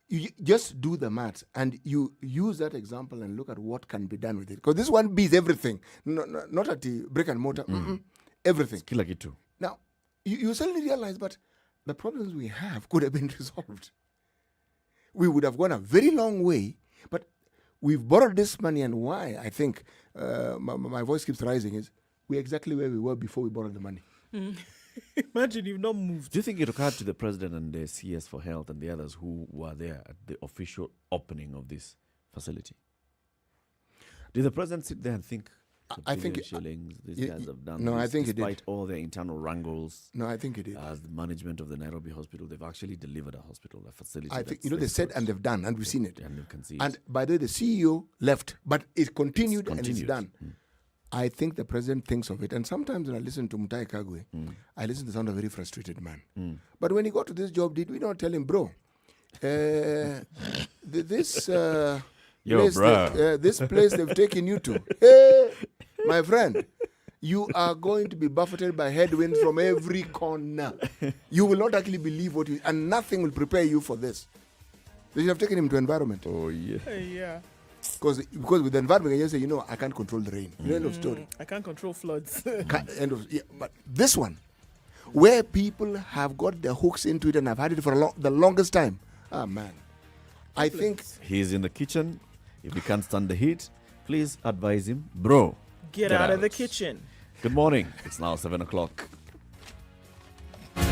you just do the maths and you use that example and look at what can be done with it. Because this one beats everything, not at the brick and mortar, everything. Kila kitu. Now, you suddenly realize, but the problems we have could have been resolved. We would have gone a very long way, but we've borrowed this money, and why I think my voice keeps rising is we're exactly where we were before we borrowed the money. Imagine you've not moved. Do you think it occurred to the president and the CS for Health and the others who were there at the official opening of this facility? Did the president sit there and think, I think shillings, these guys have done no, this, I think he did. despite all their internal wrangles? No, I think it is. As the management of the Nairobi hospital, they've actually delivered a hospital, a facility. I think, that's they said and they've done, and we've seen it. And you can see And it. by the way, the CEO left, but it continued, and it's continued. done. I think the president thinks of it. And sometimes when I listen to Mutahi Kagwe, I listen to sound a very frustrated man. But when he got to this job, did we not tell him, bro, this place, this place they've taken you to, hey, my friend, you are going to be buffeted by headwinds from every corner. You will not actually believe what you, and nothing will prepare you for this. They should have taken him to environment. Oh, yeah. Yeah. Because with the environment, you say, I can't control the rain. End of story. I can't control floods. But this one, where people have got their hooks into it and have had it for the longest time, man, I think He's in the kitchen. If he can't stand the heat, please advise him, bro. Get out of the kitchen. Good morning. It's now 7 o'clock. Sugar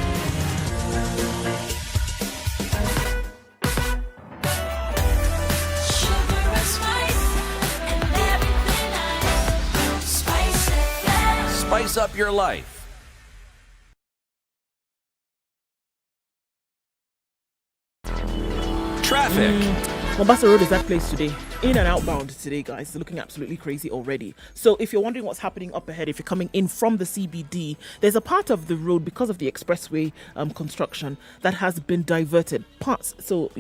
and spice and everything I spice it. Spice up your life. Traffic. Mombasa Road is that place today. In and outbound today, guys. It's looking absolutely crazy already. So if you're wondering what's happening up ahead, if you're coming in from the CBD, there's a part of the road because of the expressway construction that has been diverted. Parts, so,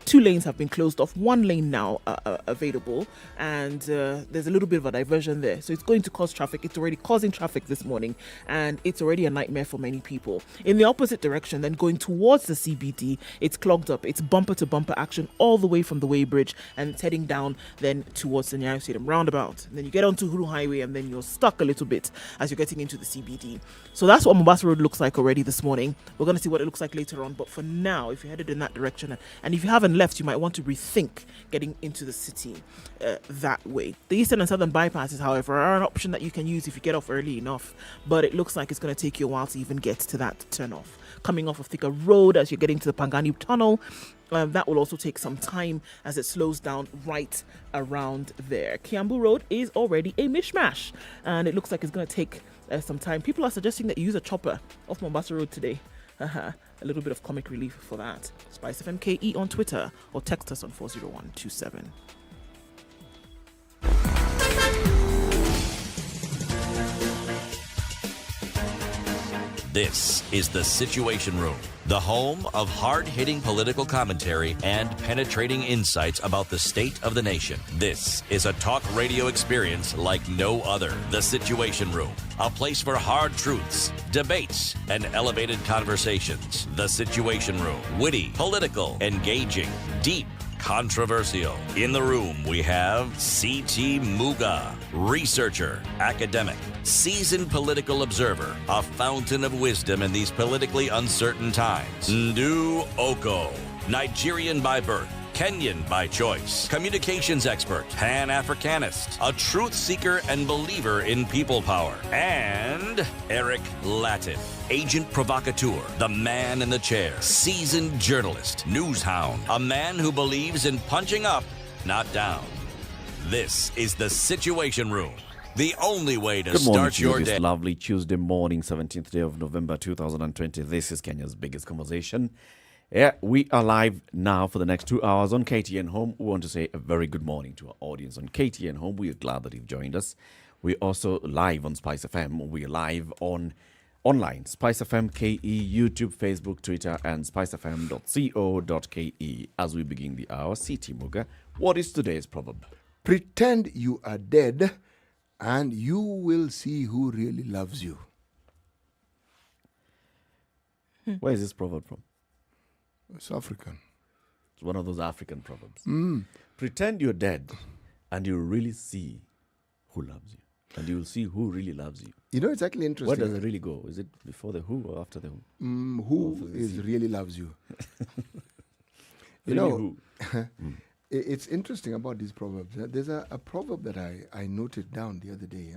2 lanes have been closed off. 1 lane now available. And there's a little bit of a diversion there. So it's going to cause traffic. It's already causing traffic this morning. And it's already a nightmare for many people. In the opposite direction, then going towards the CBD, it's clogged up. It's bumper-to-bumper action all the way from the Weybridge, and it's heading down then towards the Nyeri Stadium roundabout. And then you get onto Huru Highway, and then you're stuck a little bit as you're getting into the CBD. So that's what Mombasa Road looks like already this morning. We're going to see what it looks like later on. But for now, if you're headed in that direction, and if you haven't left, you might want to rethink getting into the city that way. The Eastern and Southern bypasses, however, are an option that you can use if you get off early enough. But it looks like it's going to take you a while to even get to that turn-off. Coming off of Thika Road as you're getting to the Pangani Tunnel, that will also take some time as it slows down right around there. Kiambu Road is already a mishmash, and it looks like it's going to take some time. People are suggesting that you use a chopper off Mombasa Road today. A little bit of comic relief for that. Spice FMKE on Twitter, or text us on 40127. This is The Situation Room, the home of hard-hitting political commentary and penetrating insights about the state of the nation. This is a talk radio experience like no other. The Situation Room, a place for hard truths, debates, and elevated conversations. The Situation Room, witty, political, engaging, deep, controversial. In the room, we have C.T. Muga, researcher, academic, seasoned political observer, a fountain of wisdom in these politically uncertain times. Ndu Oko, Nigerian by birth, Kenyan by choice, communications expert, Pan-Africanist, a truth seeker and believer in people power, and Eric Latin, agent provocateur, the man in the chair, seasoned journalist, news hound, a man who believes in punching up, not down. This is The Situation Room, the only way to Good morning start to you your this day. lovely Tuesday morning, 17th day of November 2020. This is Kenya's biggest conversation. Yeah, we are live now for the next 2 hours on KTN Home. We want to say a very good morning to our audience on KTN Home. We are glad that you've joined us. We're also live on Spice FM. We're live on online, Spice FM KE, YouTube, Facebook, Twitter, and spicefm.co.ke. As we begin the hour, CT Muga, what is today's proverb? Pretend you are dead, and you will see who really loves you. Where is this proverb from? It's African. It's one of those African proverbs. Pretend you're dead, and you'll really see who loves you. And you'll see who really loves you. You know, it's actually Where interesting. does it really go? Is it before the who or after the who? Who is really loves you? You Really know, who? it's interesting about these proverbs. There's a proverb that I noted down the other day,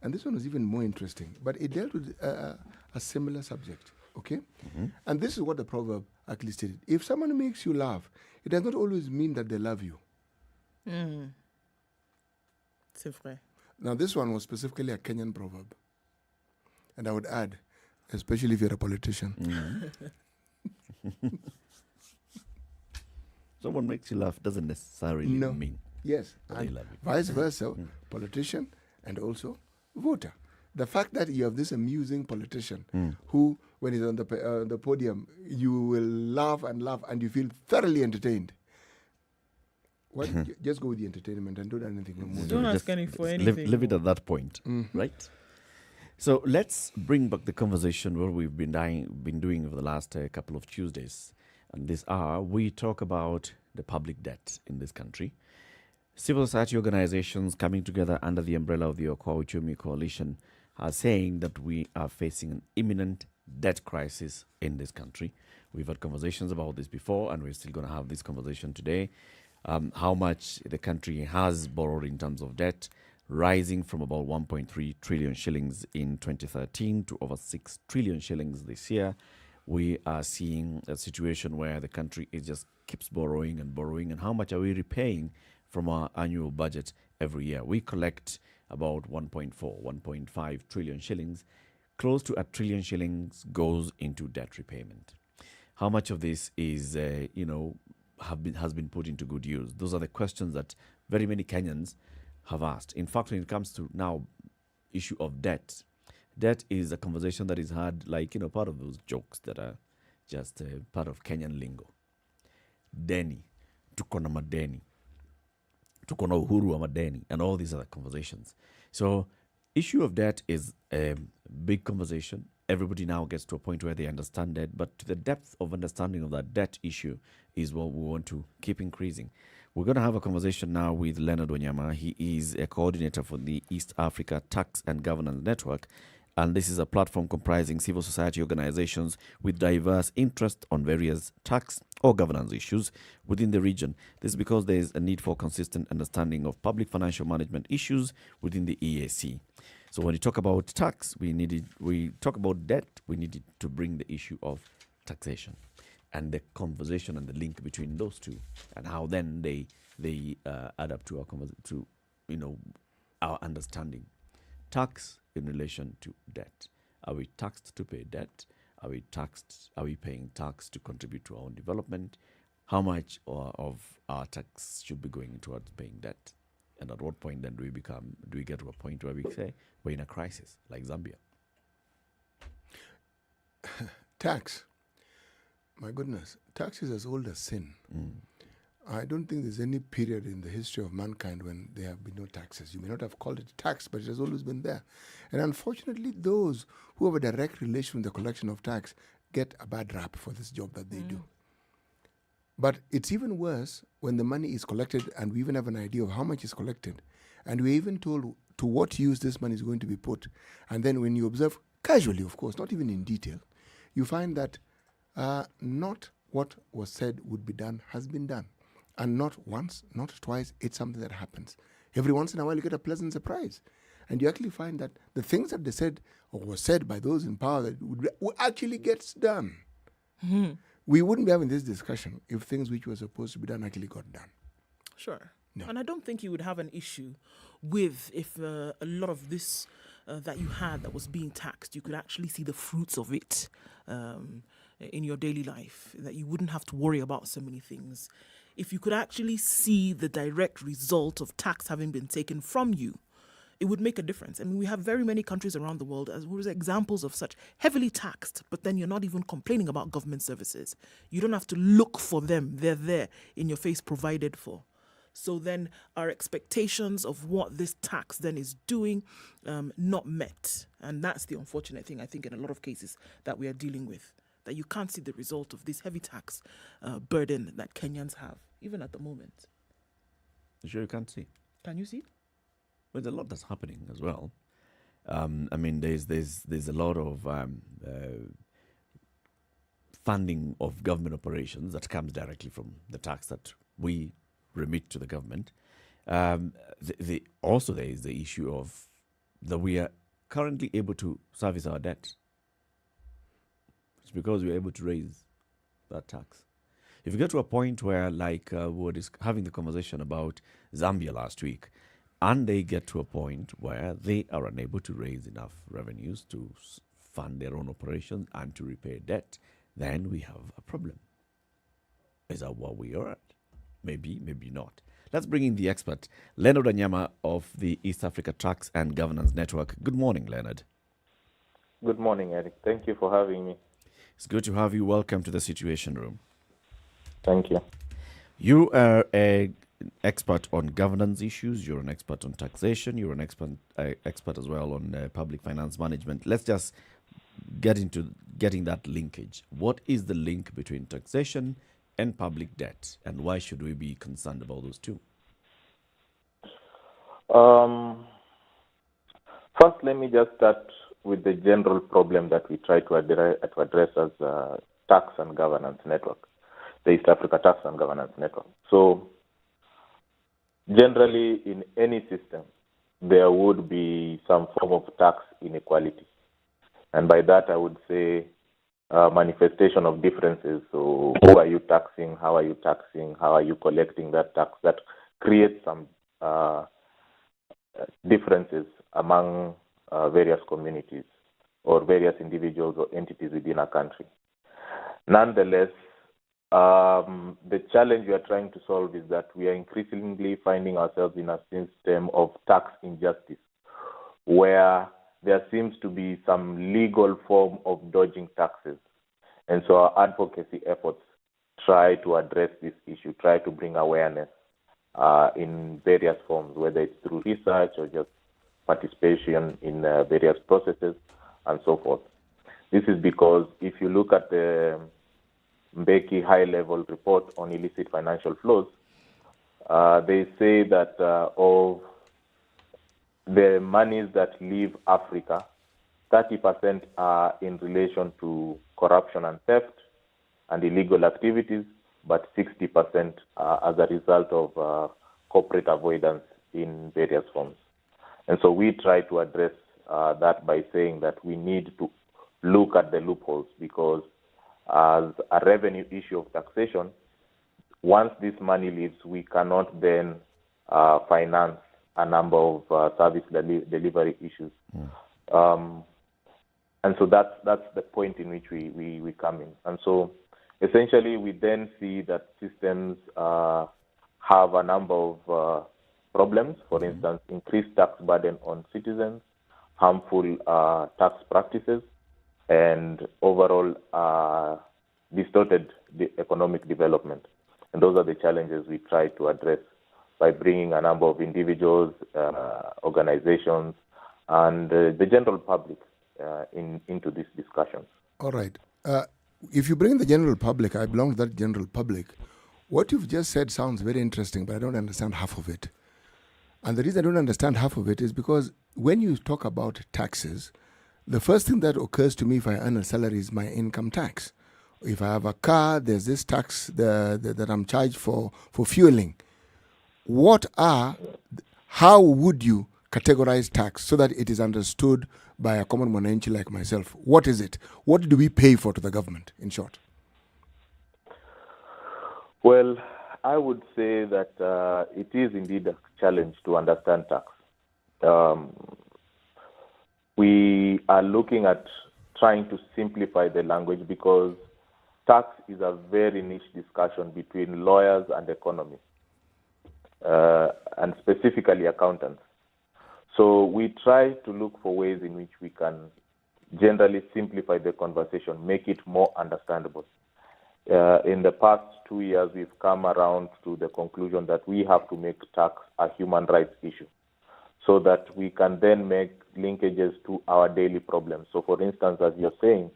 and this one was even more interesting, but it dealt with a similar subject, okay? And this is what the proverb actually stated. If someone makes you laugh, it does not always mean that they love you. C'est vrai. Now, this one was specifically a Kenyan proverb. And I would add, especially if you're a politician. Someone makes you laugh doesn't necessarily No. mean Yes, that they and love you. vice versa, politician and also voter. The fact that you have this amusing politician who, when he's on the podium, you will laugh and you feel thoroughly entertained. Just go with the entertainment and don't do anything more. Don't ask Just any for live anything. Live it at that point, right? So let's bring back the conversation what we've been doing over the last couple of Tuesdays. And this hour, we talk about the public debt in this country. Civil society organizations coming together under the umbrella of the Okoa Uchumi Coalition are saying that we are facing an imminent debt crisis in this country. We've had conversations about this before, and we're still going to have this conversation today. How much the country has borrowed in terms of debt, rising from about 1.3 trillion shillings in 2013 to over 6 trillion shillings this year. We are seeing a situation where the country just keeps borrowing, and how much are we repaying from our annual budget every year? We collect about 1.5 trillion shillings. Close to 1 trillion shillings goes into debt repayment. How much of this is, has been put into good use? Those are the questions that very many Kenyans have asked. In fact, when it comes to now issue of debt is a conversation that is had part of those jokes that are just part of Kenyan lingo. Deni, tuko na madeni, tuko na uhuru wa madeni, and all these other conversations. So issue of debt is a big conversation. Everybody now gets to a point where they understand debt, but the depth of understanding of that debt issue is what we want to keep increasing. We're going to have a conversation now with Leonard Wanyama. He is a coordinator for the East Africa Tax and Governance Network, and this is a platform comprising civil society organizations with diverse interest on various tax or governance issues within the region. This is because there is a need for consistent understanding of public financial management issues within the EAC. So when we talk about tax, we talk about debt, we need to bring the issue of taxation and the conversation and the link between those two, and how then they add up to our understanding. Tax in relation to debt. Are we taxed to pay debt? Are we paying tax to contribute to our own development? How much of our tax should be going towards paying debt? And at what point then do we get to a point where we say we're in a crisis like Zambia? Tax. My goodness, tax is as old as sin. I don't think there's any period in the history of mankind when there have been no taxes. You may not have called it tax, but it has always been there. And unfortunately, those who have a direct relation with the collection of tax get a bad rap for this job that they do. But it's even worse when the money is collected and we even have an idea of how much is collected. And we're even told to what use this money is going to be put. And then when you observe, casually of course, not even in detail, you find that not what was said would be done has been done. And not once, not twice, it's something that happens. Every once in a while you get a pleasant surprise. And you actually find that the things that they said or was said by those in power that would actually gets done. We wouldn't be having this discussion if things which were supposed to be done actually got done. Sure. No. And I don't think you would have an issue with if a lot of this that you had that was being taxed, you could actually see the fruits of it in your daily life, that you wouldn't have to worry about so many things. If you could actually see the direct result of tax having been taken from you, it would make a difference. I mean, we have very many countries around the world as examples of such heavily taxed, but then you're not even complaining about government services. You don't have to look for them. They're there in your face, provided for. So then our expectations of what this tax then is doing, not met. And that's the unfortunate thing, I think, in a lot of cases that we are dealing with, that you can't see the result of this heavy tax burden that Kenyans have, even at the moment. You sure you can't see? Can you see? Well, there's a lot that's happening as well. I mean, there's a lot of funding of government operations that comes directly from the tax that we remit to the government. Also, there is the issue of that we are currently able to service our debt. It's because we're able to raise that tax. If you get to a point where, like we were having the conversation about Zambia last week, and they get to a point where they are unable to raise enough revenues to fund their own operations and to repay debt, then we have a problem. Is that what we are at? Maybe, maybe not. Let's bring in the expert, Leonard Anyama of the East Africa Tax and Governance Network. Good morning, Leonard. Good morning, Eric. Thank you for having me. It's good to have you. Welcome to the Situation Room. Thank you. You are an expert on governance issues. You're an expert on taxation. You're an expert as well on public finance management. Let's just get into getting that linkage. What is the link between taxation and public debt, and why should we be concerned about those two? First, let me just start with the general problem that we try to address as a tax and governance network, the East Africa Tax and Governance Network. So, generally, in any system, there would be some form of tax inequality. And by that, I would say manifestation of differences. So who are you taxing? How are you taxing? How are you collecting that tax? That creates some differences among various communities or various individuals or entities within a country. Nonetheless, the challenge we are trying to solve is that we are increasingly finding ourselves in a system of tax injustice, where there seems to be some legal form of dodging taxes. And so our advocacy efforts try to address this issue, try to bring awareness in various forms, whether it's through research or just participation in various processes and so forth. This is because if you look at the Mbeki high-level report on illicit financial flows, they say that of the monies that leave Africa, 30% are in relation to corruption and theft and illegal activities, but 60% as a result of corporate avoidance in various forms. And so we try to address that by saying that we need to look at the loopholes, because as a revenue issue of taxation, once this money leaves, we cannot then finance a number of service delivery issues. And so that's the point in which we come in. And so essentially we then see that systems have a number of problems. For instance, increased tax burden on citizens, harmful tax practices, and overall distorted the economic development. And those are the challenges we try to address by bringing a number of individuals, organizations, and the general public into these discussions. All right. If you bring the general public, I belong to that general public. What you've just said sounds very interesting, but I don't understand half of it. And the reason I don't understand half of it is because when you talk about taxes, the first thing that occurs to me if I earn a salary is my income tax. If I have a car, there's this tax that I'm charged for fueling. How would you categorize tax so that it is understood by a common mwananchi like myself? What is it? What do we pay for to the government, in short? Well, I would say that it is indeed a challenge to understand tax. We are looking at trying to simplify the language because tax is a very niche discussion between lawyers and economists, and specifically accountants. So we try to look for ways in which we can generally simplify the conversation, make it more understandable. In the past 2 years, we've come around to the conclusion that we have to make tax a human rights issue so that we can then make linkages to our daily problems. So for instance, as you're saying,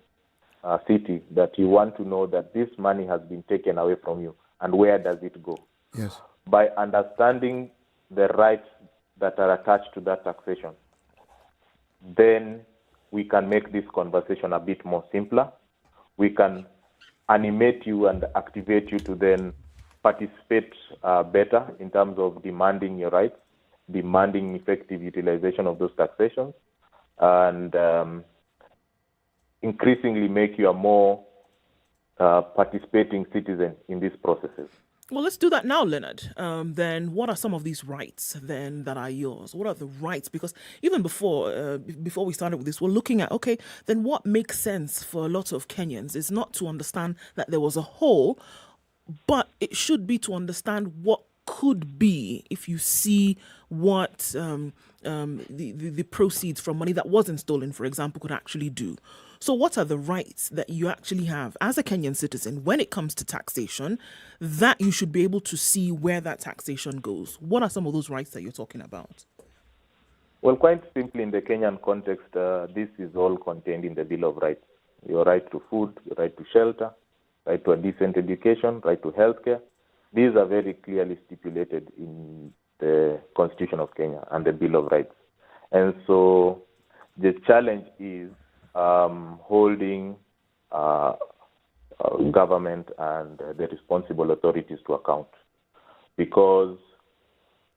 City, that you want to know that this money has been taken away from you and where does it go? Yes. By understanding the rights that are attached to that taxation, then we can make this conversation a bit more simpler. We can animate you and activate you to then participate better in terms of demanding your rights, demanding effective utilization of those taxations, and increasingly make you a more participating citizen in these processes. Well, let's do that now, Leonard. Then what are some of these rights then that are yours? What are the rights? Because even before we started with this, we're looking at, okay, then what makes sense for a lot of Kenyans is not to understand that there was a hole, but it should be to understand what could be if you see what the proceeds from money that wasn't stolen, for example, could actually do. So what are the rights that you actually have as a Kenyan citizen when it comes to taxation that you should be able to see where that taxation goes? What are some of those rights that you're talking about? Well, quite simply, in the Kenyan context, this is all contained in the Bill of Rights. Your right to food, your right to shelter, right to a decent education, right to healthcare. These are very clearly stipulated in the Constitution of Kenya and the Bill of Rights. And so the challenge is holding government and the responsible authorities to account. Because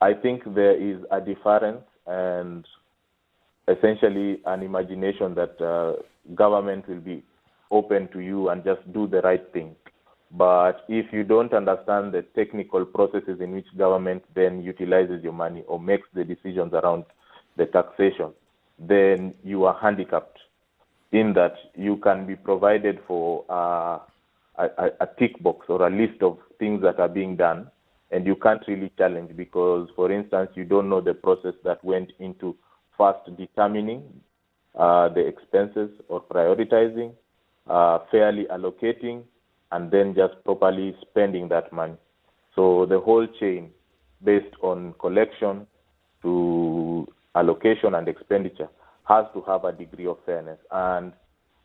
I think there is a difference and essentially an imagination that government will be open to you and just do the right thing. But if you don't understand the technical processes in which government then utilizes your money or makes the decisions around the taxation, then you are handicapped in that you can be provided for a tick box or a list of things that are being done, and you can't really challenge because, for instance, you don't know the process that went into first determining the expenses or prioritizing, fairly allocating, and then just properly spending that money. So the whole chain, based on collection to allocation and expenditure, has to have a degree of fairness. And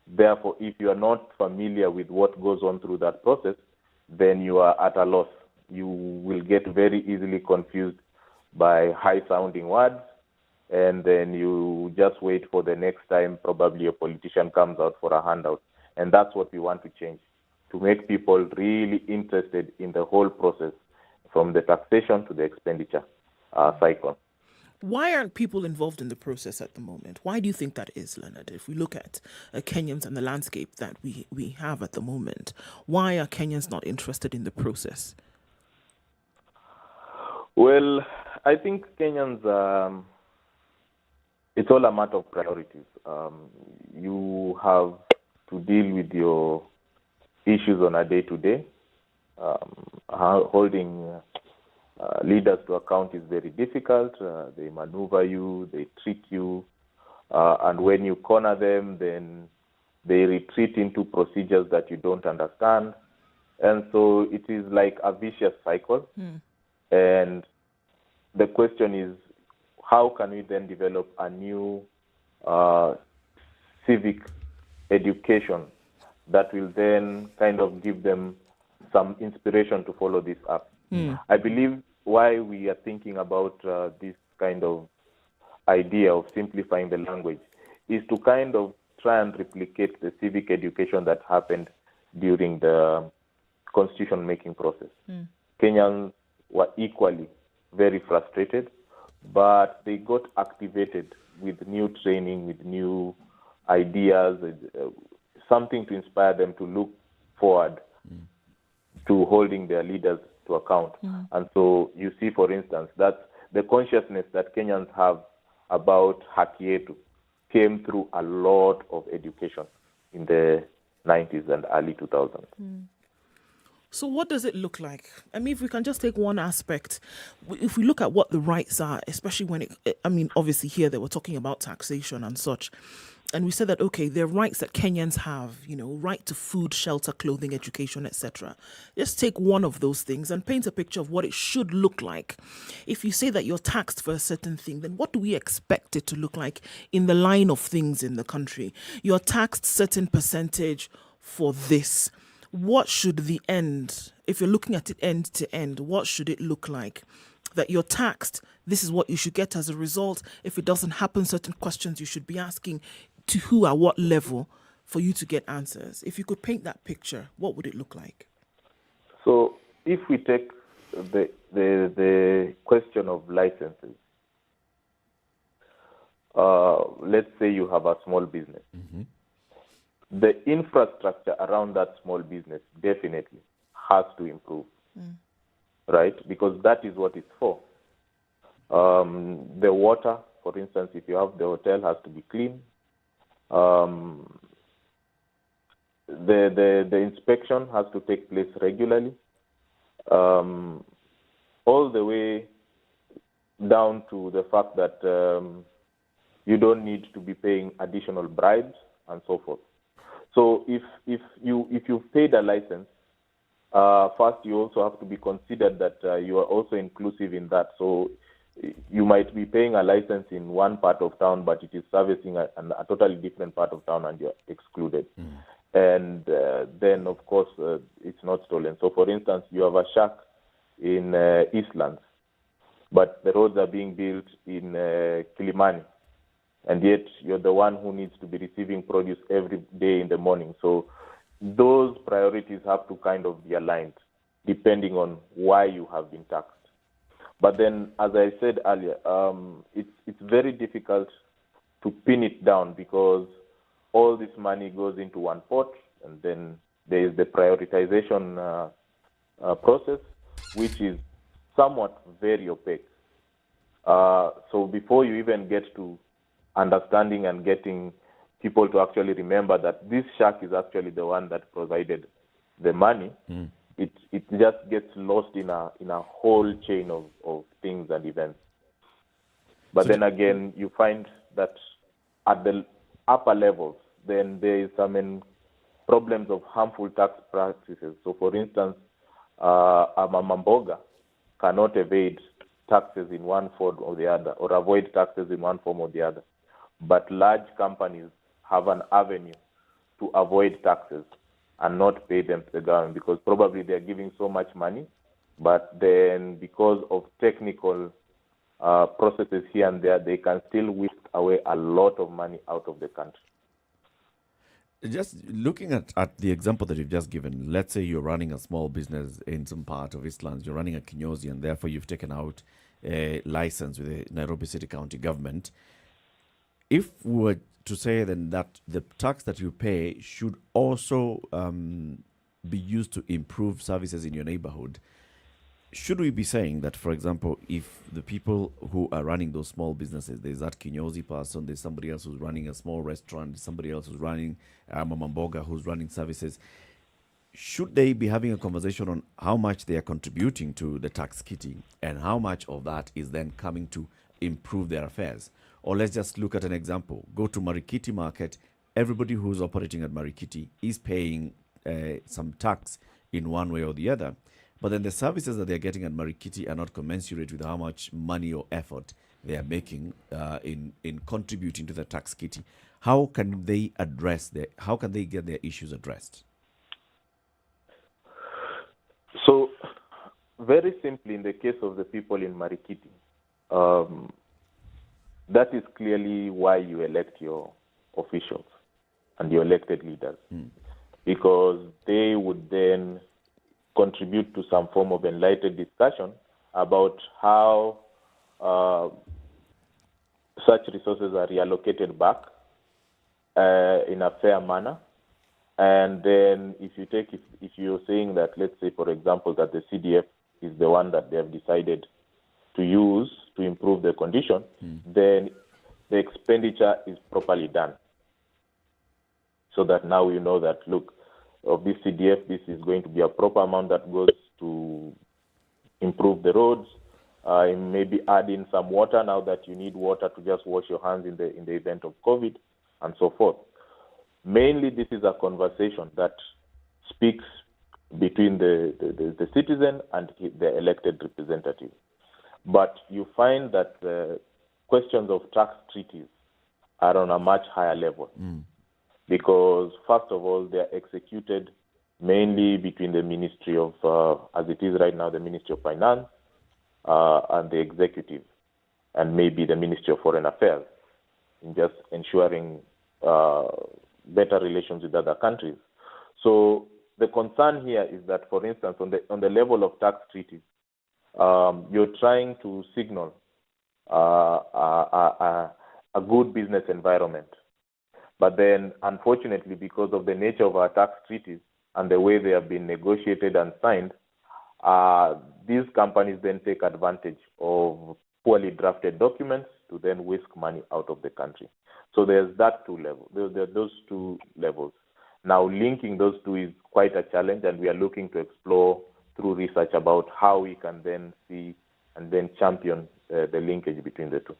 therefore, if you are not familiar with what goes on through that process, then you are at a loss. You will get very easily confused by high-sounding words, and then you just wait for the next time probably a politician comes out for a handout. And that's what we want to change, to make people really interested in the whole process, from the taxation to the expenditure cycle. Why aren't people involved in the process at the moment? Why do you think that is, Leonard? If we look at Kenyans and the landscape that we have at the moment, why are Kenyans not interested in the process? Well, I think Kenyans, it's all a matter of priorities. You have to deal with your issues on a day-to-day. Holding leaders to account is very difficult. They maneuver you, they trick you, and when you corner them, then they retreat into procedures that you don't understand. And so it is like a vicious cycle. And the question is, how can we then develop a new civic education that will then kind of give them some inspiration to follow this up? I believe why we are thinking about this kind of idea of simplifying the language is to kind of try and replicate the civic education that happened during the constitution making process. Kenyans were equally very frustrated, but they got activated with new training, with new ideas, something to inspire them to look forward to holding their leaders to account. And so you see, for instance, that the consciousness that Kenyans have about haki yetu came through a lot of education in the 90s and early 2000s. So what does it look like? I mean, if we can just take one aspect, if we look at what the rights are, especially when obviously here they were talking about taxation and such, and we said that, okay, there are rights that Kenyans have, right to food, shelter, clothing, education, etc. Just take one of those things and paint a picture of what it should look like. If you say that you're taxed for a certain thing, then what do we expect it to look like in the line of things in the country? You're taxed certain percentage for this. What should the end, if you're looking at it end to end, what should it look like? That you're taxed, this is what you should get as a result. If it doesn't happen, certain questions you should be asking to who at what level for you to get answers. If you could paint that picture, what would it look like? So if we take the question of licenses, let's say you have a small business. The infrastructure around that small business definitely has to improve, right? Because that is what it's for. The water, for instance, if you have the hotel, has to be clean. The inspection has to take place regularly, all the way down to the fact that you don't need to be paying additional bribes and so forth. So if you've paid a license, first you also have to be considered that you are also inclusive in that. So you might be paying a license in one part of town, but it is servicing a totally different part of town, and you're excluded. And then, of course, it's not stolen. So, for instance, you have a shack in Eastlands, but the roads are being built in Kilimani, and yet you're the one who needs to be receiving produce every day in the morning. So those priorities have to kind of be aligned depending on why you have been taxed. But then, as I said earlier, it's very difficult to pin it down because all this money goes into one pot, and then there is the prioritization process, which is somewhat very opaque. So before you even get to understanding and getting people to actually remember that this shack is actually the one that provided the money, it just gets lost in a whole chain of things and events. But so then again, you find that at the upper levels, then there is some problems of harmful tax practices. So, for instance, a mamamboga cannot evade taxes in one form or the other, or avoid taxes in one form or the other. But large companies have an avenue to avoid taxes and not pay them to the government because probably they're giving so much money, but then because of technical processes here and there, they can still whisk away a lot of money out of the country. Just looking at the example that you've just given, let's say you're running a small business in some part of Eastlands, you're running a kinyozi, and therefore you've taken out a license with the Nairobi City County government. If we were to say then that the tax that you pay should also be used to improve services in your neighborhood, should we be saying that, for example, if the people who are running those small businesses, there's that kinyozi person, there's somebody else who's running a small restaurant, there's somebody else who's running a mamamboga who's running services, should they be having a conversation on how much they are contributing to the tax kitty and how much of that is then coming to improve their affairs? Or let's just look at an example. Go to Marikiti Market, everybody who's operating at Marikiti is paying some tax in one way or the other. But then the services that they're getting at Marikiti are not commensurate with how much money or effort they are making in contributing to the tax kitty. How can they get their issues addressed? So, very simply, in the case of the people in Marikiti, that is clearly why you elect your officials and your elected leaders, because they would then contribute to some form of enlightened discussion about how such resources are reallocated back in a fair manner. And then if you're saying that, let's say, for example, that the CDF is the one that they have decided to use to improve the condition, then the expenditure is properly done. So that now you know that, look, of this CDF, this is going to be a proper amount that goes to improve the roads, maybe add in some water now that you need water to just wash your hands in the event of COVID, and so forth. Mainly, this is a conversation that speaks between the citizen and the elected representative. But you find that the questions of tax treaties are on a much higher level. Because, first of all, they are executed mainly between the Ministry of, as it is right now, the Ministry of Finance and the Executive, and maybe the Ministry of Foreign Affairs, in just ensuring better relations with other countries. So the concern here is that, for instance, on the level of tax treaties, you're trying to signal a good business environment. But then, unfortunately, because of the nature of our tax treaties and the way they have been negotiated and signed, these companies then take advantage of poorly drafted documents to then whisk money out of the country. So there's that those two levels. Now, linking those two is quite a challenge, and we are looking to explore through research about how we can then see and then champion the linkage between the two.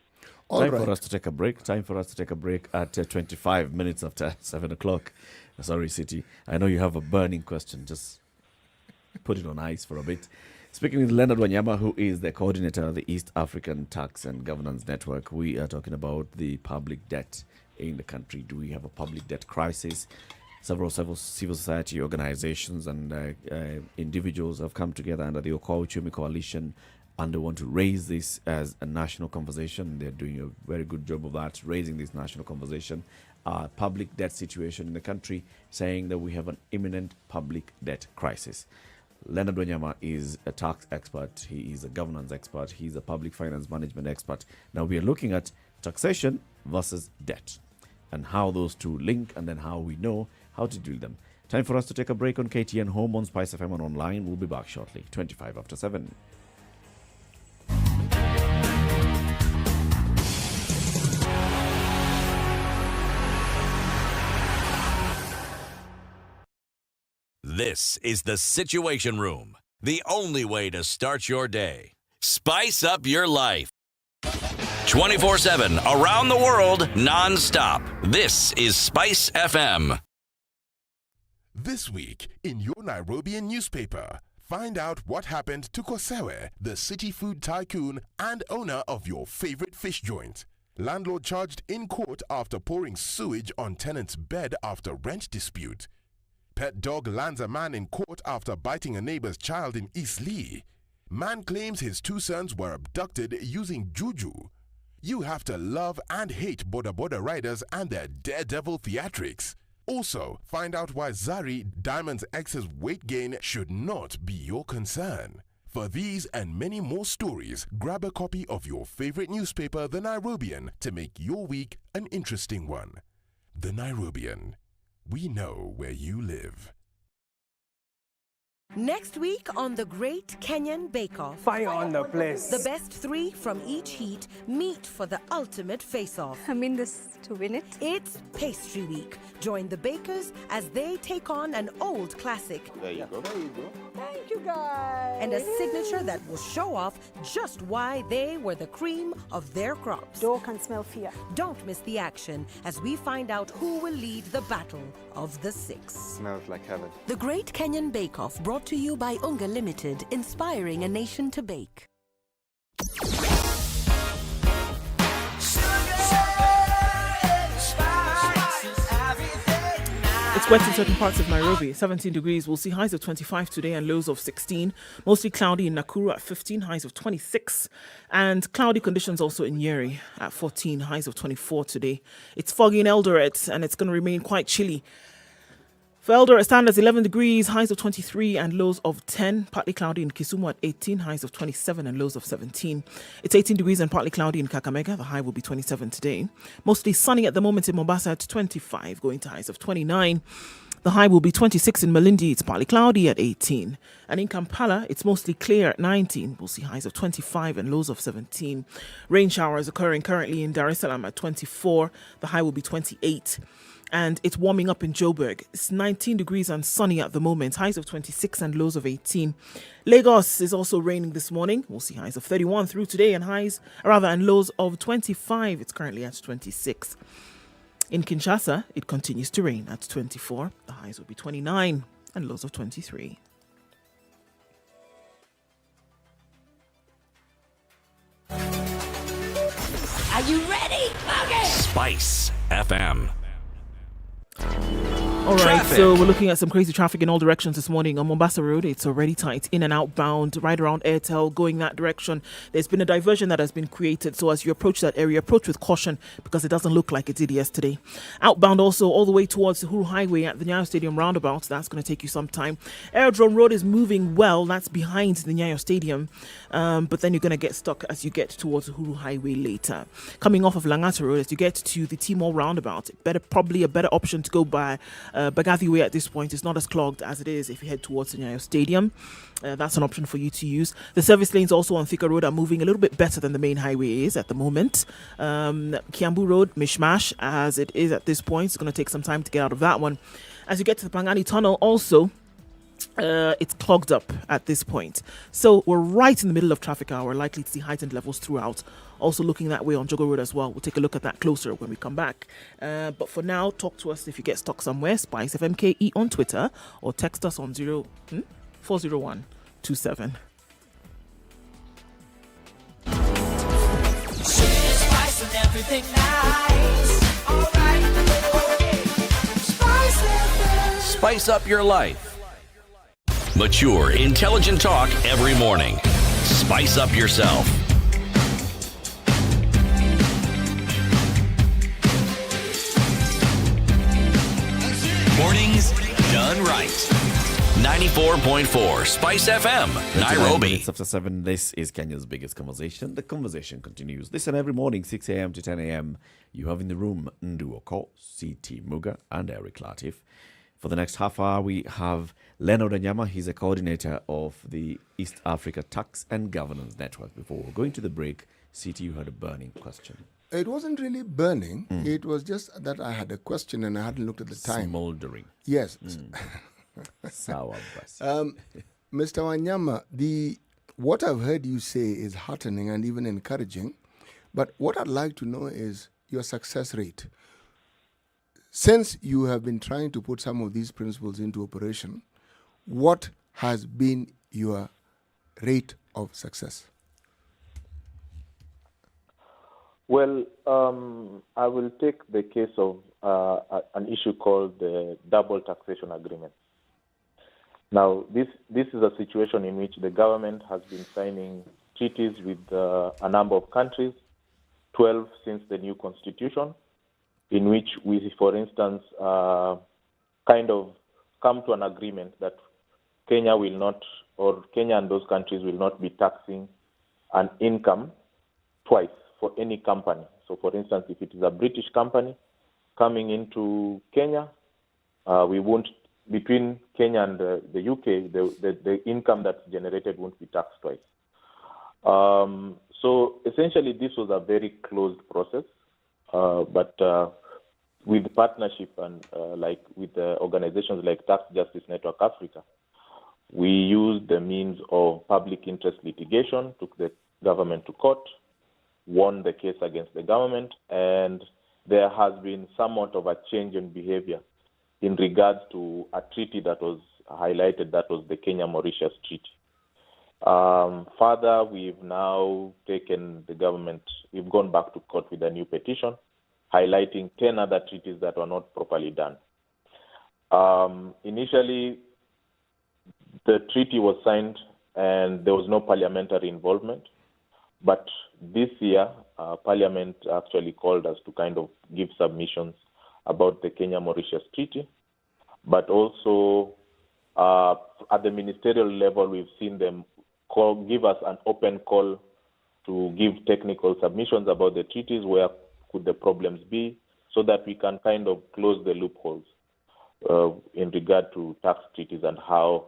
Time for us to take a break. At 25 minutes after 7 o'clock. Sorry, City. I know you have a burning question. Just put it on ice for a bit. Speaking with Leonard Wanyama, who is the coordinator of the East African Tax and Governance Network, we are talking about the public debt in the country. Do we have a public debt crisis? Several civil society organizations and individuals have come together under the Okoa Uchumi Coalition, and they want to raise this as a national conversation. They're doing a very good job of that, raising this national conversation. Public debt situation in the country, saying that we have an imminent public debt crisis. Leonard Wanyama is a tax expert. He is a governance expert. He's a public finance management expert. Now we are looking at taxation versus debt and how those two link, and then how we know how to deal them. Time for us to take a break on KTN Home, on Spice FM and online. We'll be back shortly, 25 after 7. This is the Situation Room, the only way to start your day. Spice up your life. 24/7, around the world, non-stop. This is Spice FM. This week in your Nairobian newspaper, find out what happened to Kosewe, the city food tycoon and owner of your favorite fish joint. Landlord charged in court after pouring sewage on tenant's bed after rent dispute. Pet dog lands a man in court after biting a neighbor's child in East Lee. Man claims his 2 sons were abducted using juju. You have to love and hate boda riders and their daredevil theatrics. Also, find out why Zari, Diamond's ex's weight gain, should not be your concern. For these and many more stories, grab a copy of your favorite newspaper, The Nairobian, to make your week an interesting one. The Nairobian. We know where you live. Next week on the Great Kenyan Bake Off. Fire on the place. The best 3 from each heat meet for the ultimate face-off. I'm in this to win it. It's Pastry Week. Join the bakers as they take on an old classic. There you go. Thank you, guys. And a signature that will show off just why they were the cream of their crops. Dough can smell fear. Don't miss the action as we find out who will lead the battle of the 6. Smells like heaven. The Great Kenyan Bake Off, brought to you by Unga Limited, inspiring a nation to bake. It's wet in certain parts of Nairobi, 17 degrees. We'll see highs of 25 today and lows of 16. Mostly cloudy in Nakuru at 15, highs of 26. And cloudy conditions also in Nyeri at 14, highs of 24 today. It's foggy in Eldoret and it's going to remain quite chilly. For Eldoret standards, 11 degrees, highs of 23 and lows of 10. Partly cloudy in Kisumu at 18, highs of 27 and lows of 17. It's 18 degrees and partly cloudy in Kakamega. The high will be 27 today. Mostly sunny at the moment in Mombasa at 25, going to highs of 29. The high will be 26 in Malindi. It's partly cloudy at 18. And in Kampala, it's mostly clear at 19. We'll see highs of 25 and lows of 17. Rain showers occurring currently in Dar es Salaam at 24. The high will be 28. And it's warming up in Joburg. It's 19 degrees and sunny at the moment. Highs of 26 and lows of 18. Lagos is also raining this morning. We'll see highs of 31 through today and lows of 25. It's currently at 26. In Kinshasa, it continues to rain at 24. The highs will be 29 and lows of 23. Are you ready? Okay. Spice FM. All right, Traffic. so we're looking at some crazy traffic in all directions this morning. On Mombasa Road, it's already tight in and outbound, right around Airtel, going that direction. There's been a diversion that has been created, so as you approach that area, approach with caution because it doesn't look like it did yesterday. Outbound also all the way towards the Huru Highway at the Nyayo Stadium roundabout. That's going to take you some time. Aerodrome Road is moving well. That's behind the Nyayo Stadium, but then you're going to get stuck as you get towards the Huru Highway later. Coming off of Langata Road, as you get to the Timor roundabout, probably a better option to go by Bagathi Way at this point. Is not as clogged as it is if you head towards the Nyayo Stadium. That's an option for you to use. The service lanes also on Thika Road are moving a little bit better than the main highway is at the moment. Kiambu Road, mishmash as it is at this point. It's going to take some time to get out of that one. As you get to the Pangani Tunnel also, it's clogged up at this point. So we're right in the middle of traffic hour, likely to see heightened levels throughout. Also looking that way on Jogo Road as well. We'll take a look at that closer when we come back. But for now, talk to us if you get stuck somewhere. Spice FMKE on Twitter or text us on 40127. Spice and everything nice. All right. Okay. Spice FM. Spice up your life. Mature, intelligent talk every morning. Spice up yourself. Mornings done right. 94.4 Spice FM, 29 Nairobi. minutes after 7, this is Kenya's biggest conversation. The conversation continues. Listen every morning, 6 a.m. to 10 a.m. You have in the room Ndu Oko, CT Muga, and Eric Latif. For the next half hour, we have Leonard Anyama. He's a coordinator of the East Africa Tax and Governance Network. Before we're going to the break, CT, you had a burning question. It wasn't really burning. It was just that I had a question and I hadn't looked at the time. Smoldering. Yes. Sour bus. Mr. Wanyama, what I've heard you say is heartening and even encouraging. But what I'd like to know is your success rate. Since you have been trying to put some of these principles into operation, what has been your rate of success? Well, I will take the case of an issue called the double taxation agreement. Now, this is a situation in which the government has been signing treaties with a number of countries, 12 since the new constitution, in which we, for instance, kind of come to an agreement that Kenya will not, or Kenya and those countries will not be taxing an income twice for any company. So, for instance, if it is a British company coming into Kenya, we won't between Kenya and the UK, the income that's generated won't be taxed twice. So essentially, this was a very closed process, but with partnership and like with organizations like Tax Justice Network Africa, we used the means of public interest litigation, took the government to court, won the case against the government, and there has been somewhat of a change in behavior in regards to a treaty that was highlighted, that was the Kenya-Mauritius Treaty. Further, we've now taken the government, we've gone back to court with a new petition, highlighting 10 other treaties that were not properly done. Initially, the treaty was signed and there was no parliamentary involvement. But this year, Parliament actually called us to kind of give submissions about the Kenya-Mauritius Treaty. But also, at the ministerial level, we've seen them give us an open call to give technical submissions about the treaties, where could the problems be, so that we can kind of close the loopholes in regard to tax treaties and how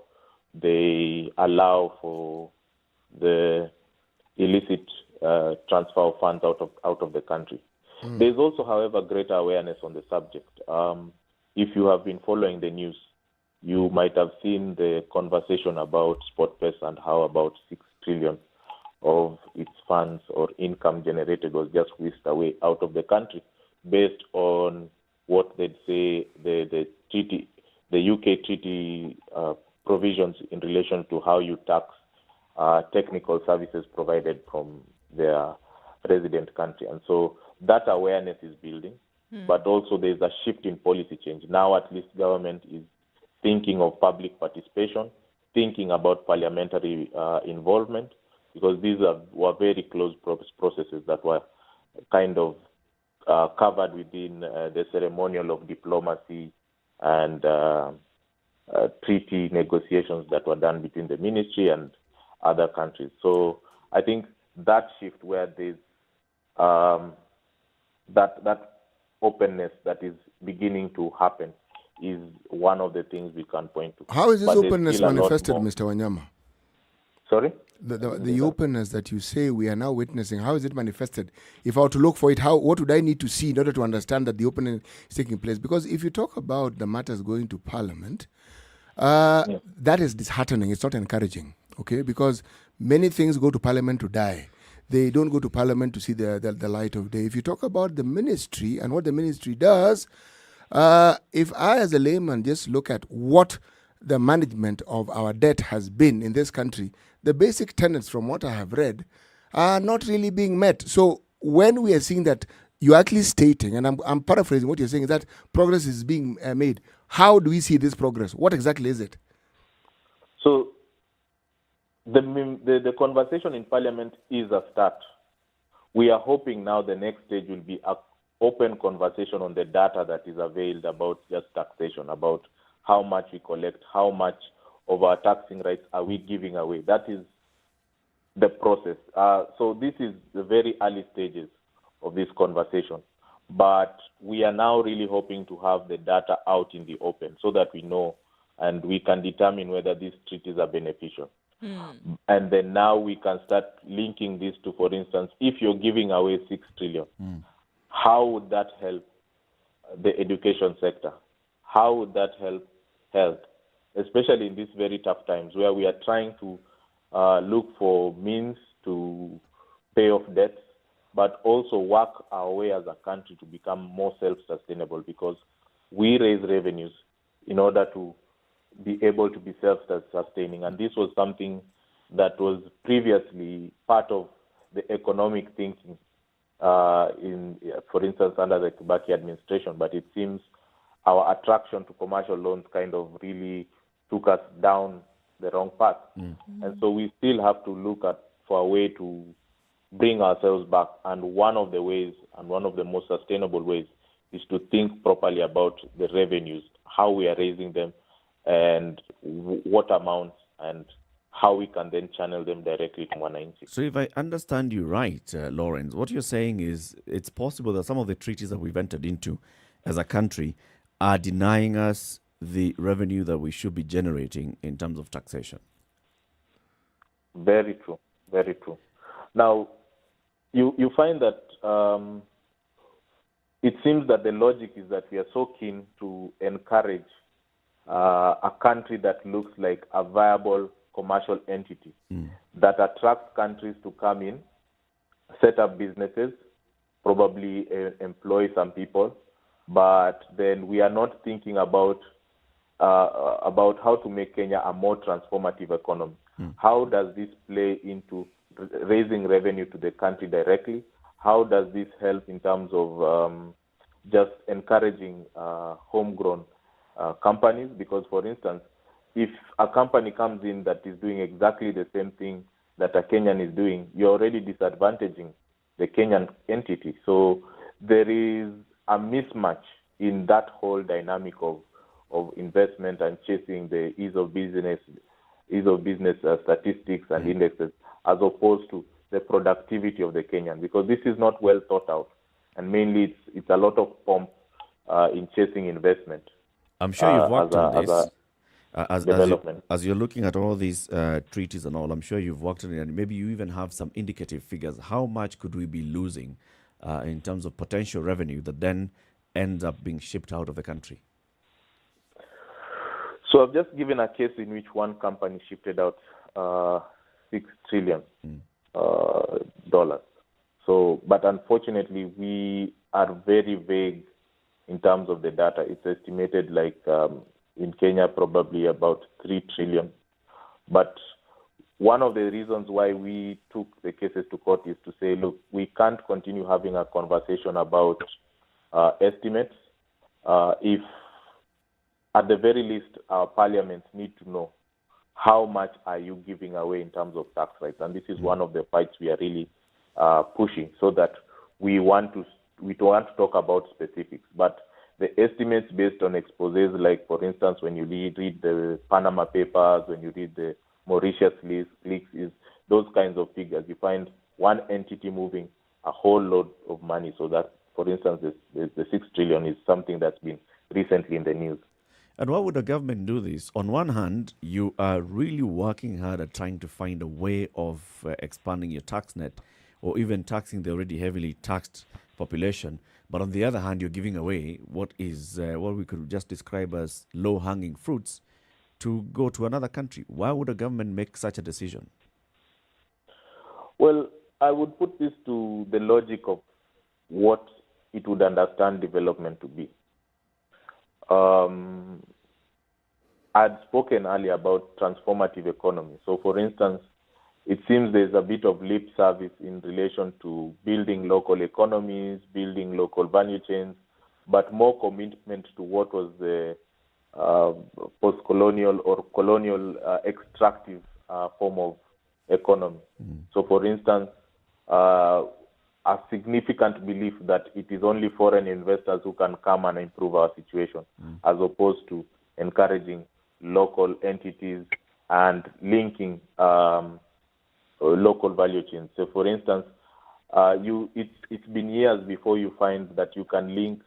they allow for the illicit transfer of funds out of the country. There's also, however, greater awareness on the subject. If you have been following the news, you might have seen the conversation about SportPesa and how about 6 trillion of its funds or income generated was just whisked away out of the country based on what they'd say the treaty, the UK treaty provisions in relation to how you tax technical services provided from their resident country. And so that awareness is building, but also there's a shift in policy change. Now at least government is thinking of public participation, thinking about parliamentary involvement, because these were very close processes that were kind of covered within the ceremonial of diplomacy and treaty negotiations that were done between the ministry and other countries. So I think that shift where there's that openness that is beginning to happen is one of the things we can point to. How is this But there's openness still a lot manifested, more. Mr. Wanyama? Sorry? The openness that you say we are now witnessing, how is it manifested? If I were to look for it, what would I need to see in order to understand that the openness is taking place? Because if you talk about the matters going to Parliament, that is disheartening. It's not encouraging, okay? Because many things go to Parliament to die. They don't go to Parliament to see the light of day. If you talk about the ministry and what the ministry does, if I as a layman just look at what the management of our debt has been in this country, the basic tenets from what I have read are not really being met. So when we are seeing that you're actually stating, and I'm paraphrasing what you're saying, is that progress is being made. How do we see this progress? What exactly is it? So the conversation in Parliament is a start. We are hoping now the next stage will be an open conversation on the data that is availed about just taxation, about how much we collect, how much of our taxing rights are we giving away. That is the process. So this is the very early stages of this conversation. But we are now really hoping to have the data out in the open so that we know and we can determine whether these treaties are beneficial. And then now we can start linking this to, for instance, if you're giving away 6 trillion, how would that help the education sector? How would that help health, especially in these very tough times where we are trying to look for means to pay off debts, but also work our way as a country to become more self-sustainable, because we raise revenues in order to be able to be self-sustaining. And this was something that was previously part of the economic thinking for instance, under the Kibaki administration, but it seems our attraction to commercial loans kind of really took us down the wrong path. And so we still have to look for a way to bring ourselves back. And one of the ways, and one of the most sustainable ways, is to think properly about the revenues, how we are raising them, and what amounts, and how we can then channel them directly to Mwananchi. So if I understand you right, Lawrence, what you're saying is it's possible that some of the treaties that we've entered into as a country are denying us the revenue that we should be generating in terms of taxation. Very true. Very true. Now, you find that it seems that the logic is that we are so keen to encourage a country that looks like a viable commercial entity that attracts countries to come in, set up businesses, probably employ some people, but then we are not thinking about how to make Kenya a more transformative economy. How does this play into raising revenue to the country directly? How does this help in terms of just encouraging homegrown companies? Because, for instance, if a company comes in that is doing exactly the same thing that a Kenyan is doing, you're already disadvantaging the Kenyan entity. So there is a mismatch in that whole dynamic of investment and chasing the ease of business statistics and indexes, as opposed to the productivity of the Kenyan, because this is not well thought out, and mainly it's a lot of pomp in chasing investment. I'm sure you've worked on this. Development. As you're looking at all these treaties and all, I'm sure you've worked on it, and maybe you even have some indicative figures. How much could we be losing in terms of potential revenue that then ends up being shipped out of the country? So I've just given a case in which one company shifted out $6 trillion dollars. So, but unfortunately, we are very vague in terms of the data. It's estimated like in Kenya probably about 3 trillion. But one of the reasons why we took the cases to court is to say, look, we can't continue having a conversation about estimates if at the very least, our parliaments need to know how much are you giving away in terms of tax rights. And this is one of the fights we are really pushing, so that we don't want to talk about specifics. But the estimates based on exposés, like, for instance, when you read the Panama Papers, when you read the Mauritius leaks, is those kinds of figures. You find one entity moving a whole load of money. So that, for instance, the 6 trillion is something that's been recently in the news. And why would the government do this? On one hand, you are really working hard at trying to find a way of expanding your tax net, or even taxing the already heavily taxed population. But on the other hand, you're giving away what we could just describe as low-hanging fruits to go to another country. Why would a government make such a decision? Well, I would put this to the logic of what it would understand development to be. I'd spoken earlier about transformative economy. So, for instance, it seems there's a bit of lip service in relation to building local economies, building local value chains, but more commitment to what was the post-colonial or colonial extractive form of economy. So, for instance, a significant belief that it is only foreign investors who can come and improve our situation, as opposed to encouraging local entities and linking local value chains. So, for instance, it's been years before you find that you can link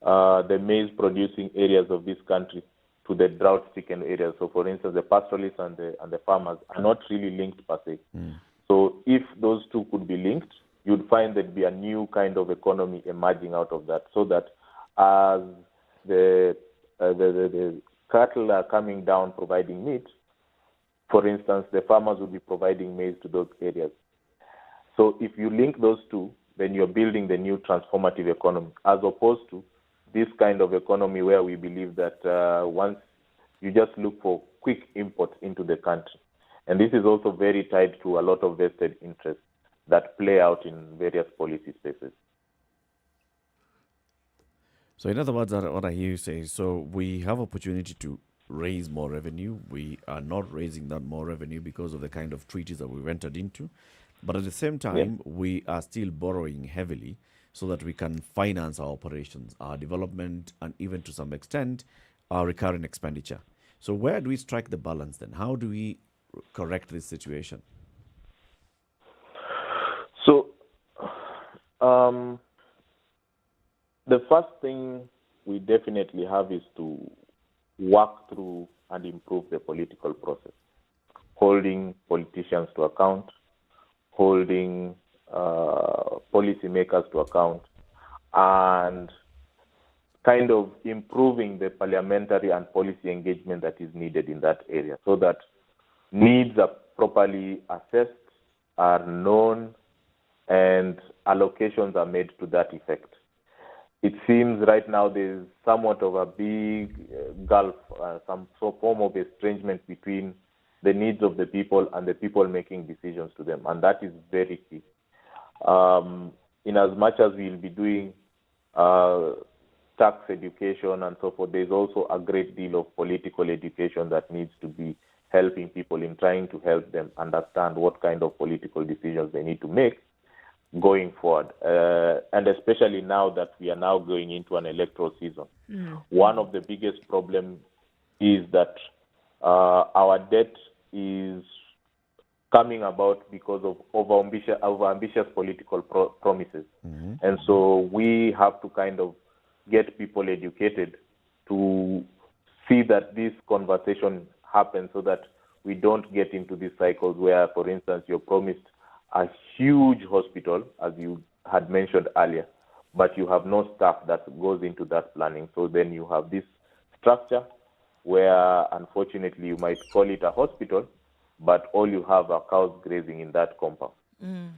the maize-producing areas of this country to the drought-stricken areas. So, for instance, the pastoralists and the farmers are not really linked per se. So, if those two could be linked, you'd find there'd be a new kind of economy emerging out of that, so that as the cattle are coming down providing meat, for instance, the farmers will be providing maize to those areas. So if you link those two, then you're building the new transformative economy, as opposed to this kind of economy where we believe that once you just look for quick imports into the country. And this is also very tied to a lot of vested interests that play out in various policy spaces. So in other words, what I hear you say, so we have opportunity to raise more revenue. We are not raising that more revenue because of the kind of treaties that we've entered into. But at the same time, we are still borrowing heavily so that we can finance our operations, our development, and even to some extent, our recurring expenditure. So where do we strike the balance then? How do we correct this situation? So, the first thing we definitely have is to work through and improve the political process, holding politicians to account, holding policymakers to account, and kind of improving the parliamentary and policy engagement that is needed in that area so that needs are properly assessed, are known, and allocations are made to that effect. It seems right now there's somewhat of a big gulf, some form of estrangement between the needs of the people and the people making decisions to them, and that is very key. In as much as we'll be doing tax education and so forth, there's also a great deal of political education that needs to be helping people in trying to help them understand what kind of political decisions they need to make going forward. And especially now that we are now going into an electoral season. One of the biggest problems is that our debt is coming about because of overambitious political promises. And so we have to kind of get people educated to see that this conversation happens so that we don't get into these cycles where, for instance, you're promised a huge hospital, as you had mentioned earlier, but you have no staff that goes into that planning. So then you have this structure where, unfortunately, you might call it a hospital, but all you have are cows grazing in that compound.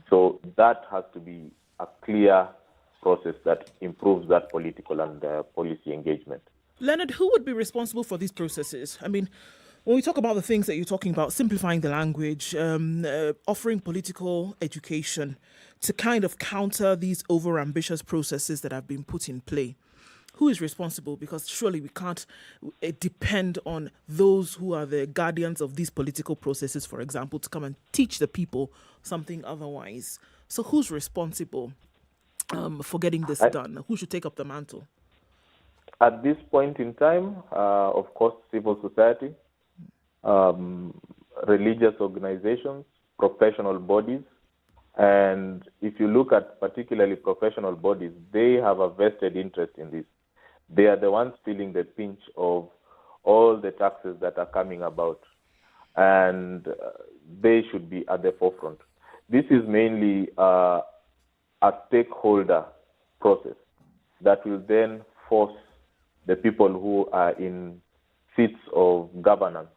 So that has to be a clear process that improves that political and policy engagement. Leonard, who would be responsible for these processes? I mean, when we talk about the things that you're talking about, simplifying the language, offering political education to kind of counter these overambitious processes that have been put in play, who is responsible? Because surely we can't depend on those who are the guardians of these political processes, for example, to come and teach the people something otherwise. So who's responsible for getting this done? Who should take up the mantle? At this point in time, of course, civil society, religious organizations, professional bodies. And if you look at particularly professional bodies, they have a vested interest in this. They are the ones feeling the pinch of all the taxes that are coming about, and they should be at the forefront. This is mainly a stakeholder process that will then force the people who are in seats of governance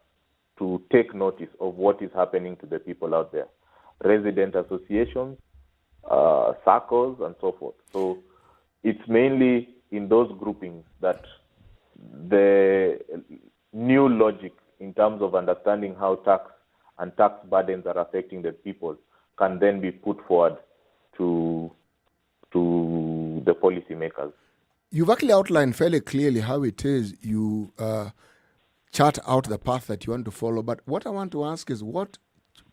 to take notice of what is happening to the people out there. Resident associations, circles, and so forth. So it's mainly in those groupings that the new logic in terms of understanding how tax and tax burdens are affecting the people can then be put forward to the policymakers. You've actually outlined fairly clearly how it is you chart out the path that you want to follow. But what I want to ask is, what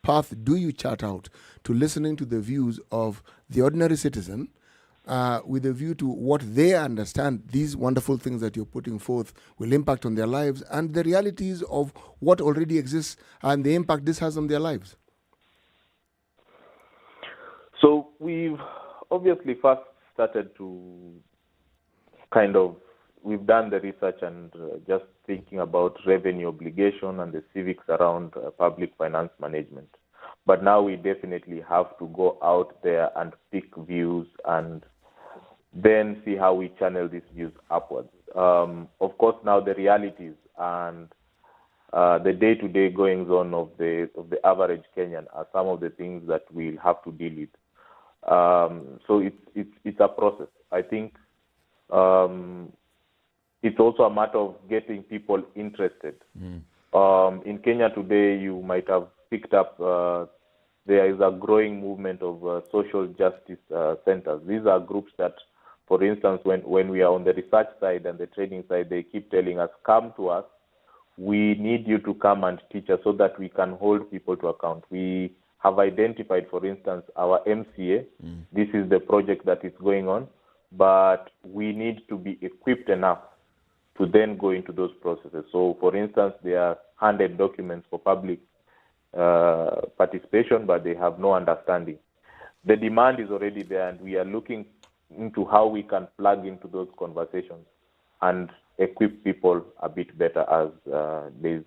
path do you chart out to listening to the views of the ordinary citizen with a view to what they understand these wonderful things that you're putting forth will impact on their lives and the realities of what already exists and the impact this has on their lives? So we've obviously first started to we've done the research and just thinking about revenue obligation and the civics around public finance management. But now we definitely have to go out there and pick views and then see how we channel these views upwards. Of course, now the realities and the day-to-day goings-on of the average Kenyan are some of the things that we'll have to deal with. So it's a process. I think it's also a matter of getting people interested. In Kenya today, you might have picked up there is a growing movement of social justice centers. These are groups that, for instance, when we are on the research side and the training side, they keep telling us, come to us. We need you to come and teach us so that we can hold people to account. We have identified, for instance, our MCA. This is the project that is going on, but we need to be equipped enough to then go into those processes. So, for instance, they are handed documents for public participation, but they have no understanding. The demand is already there, and we are looking into how we can plug into those conversations. and equip people a bit better as days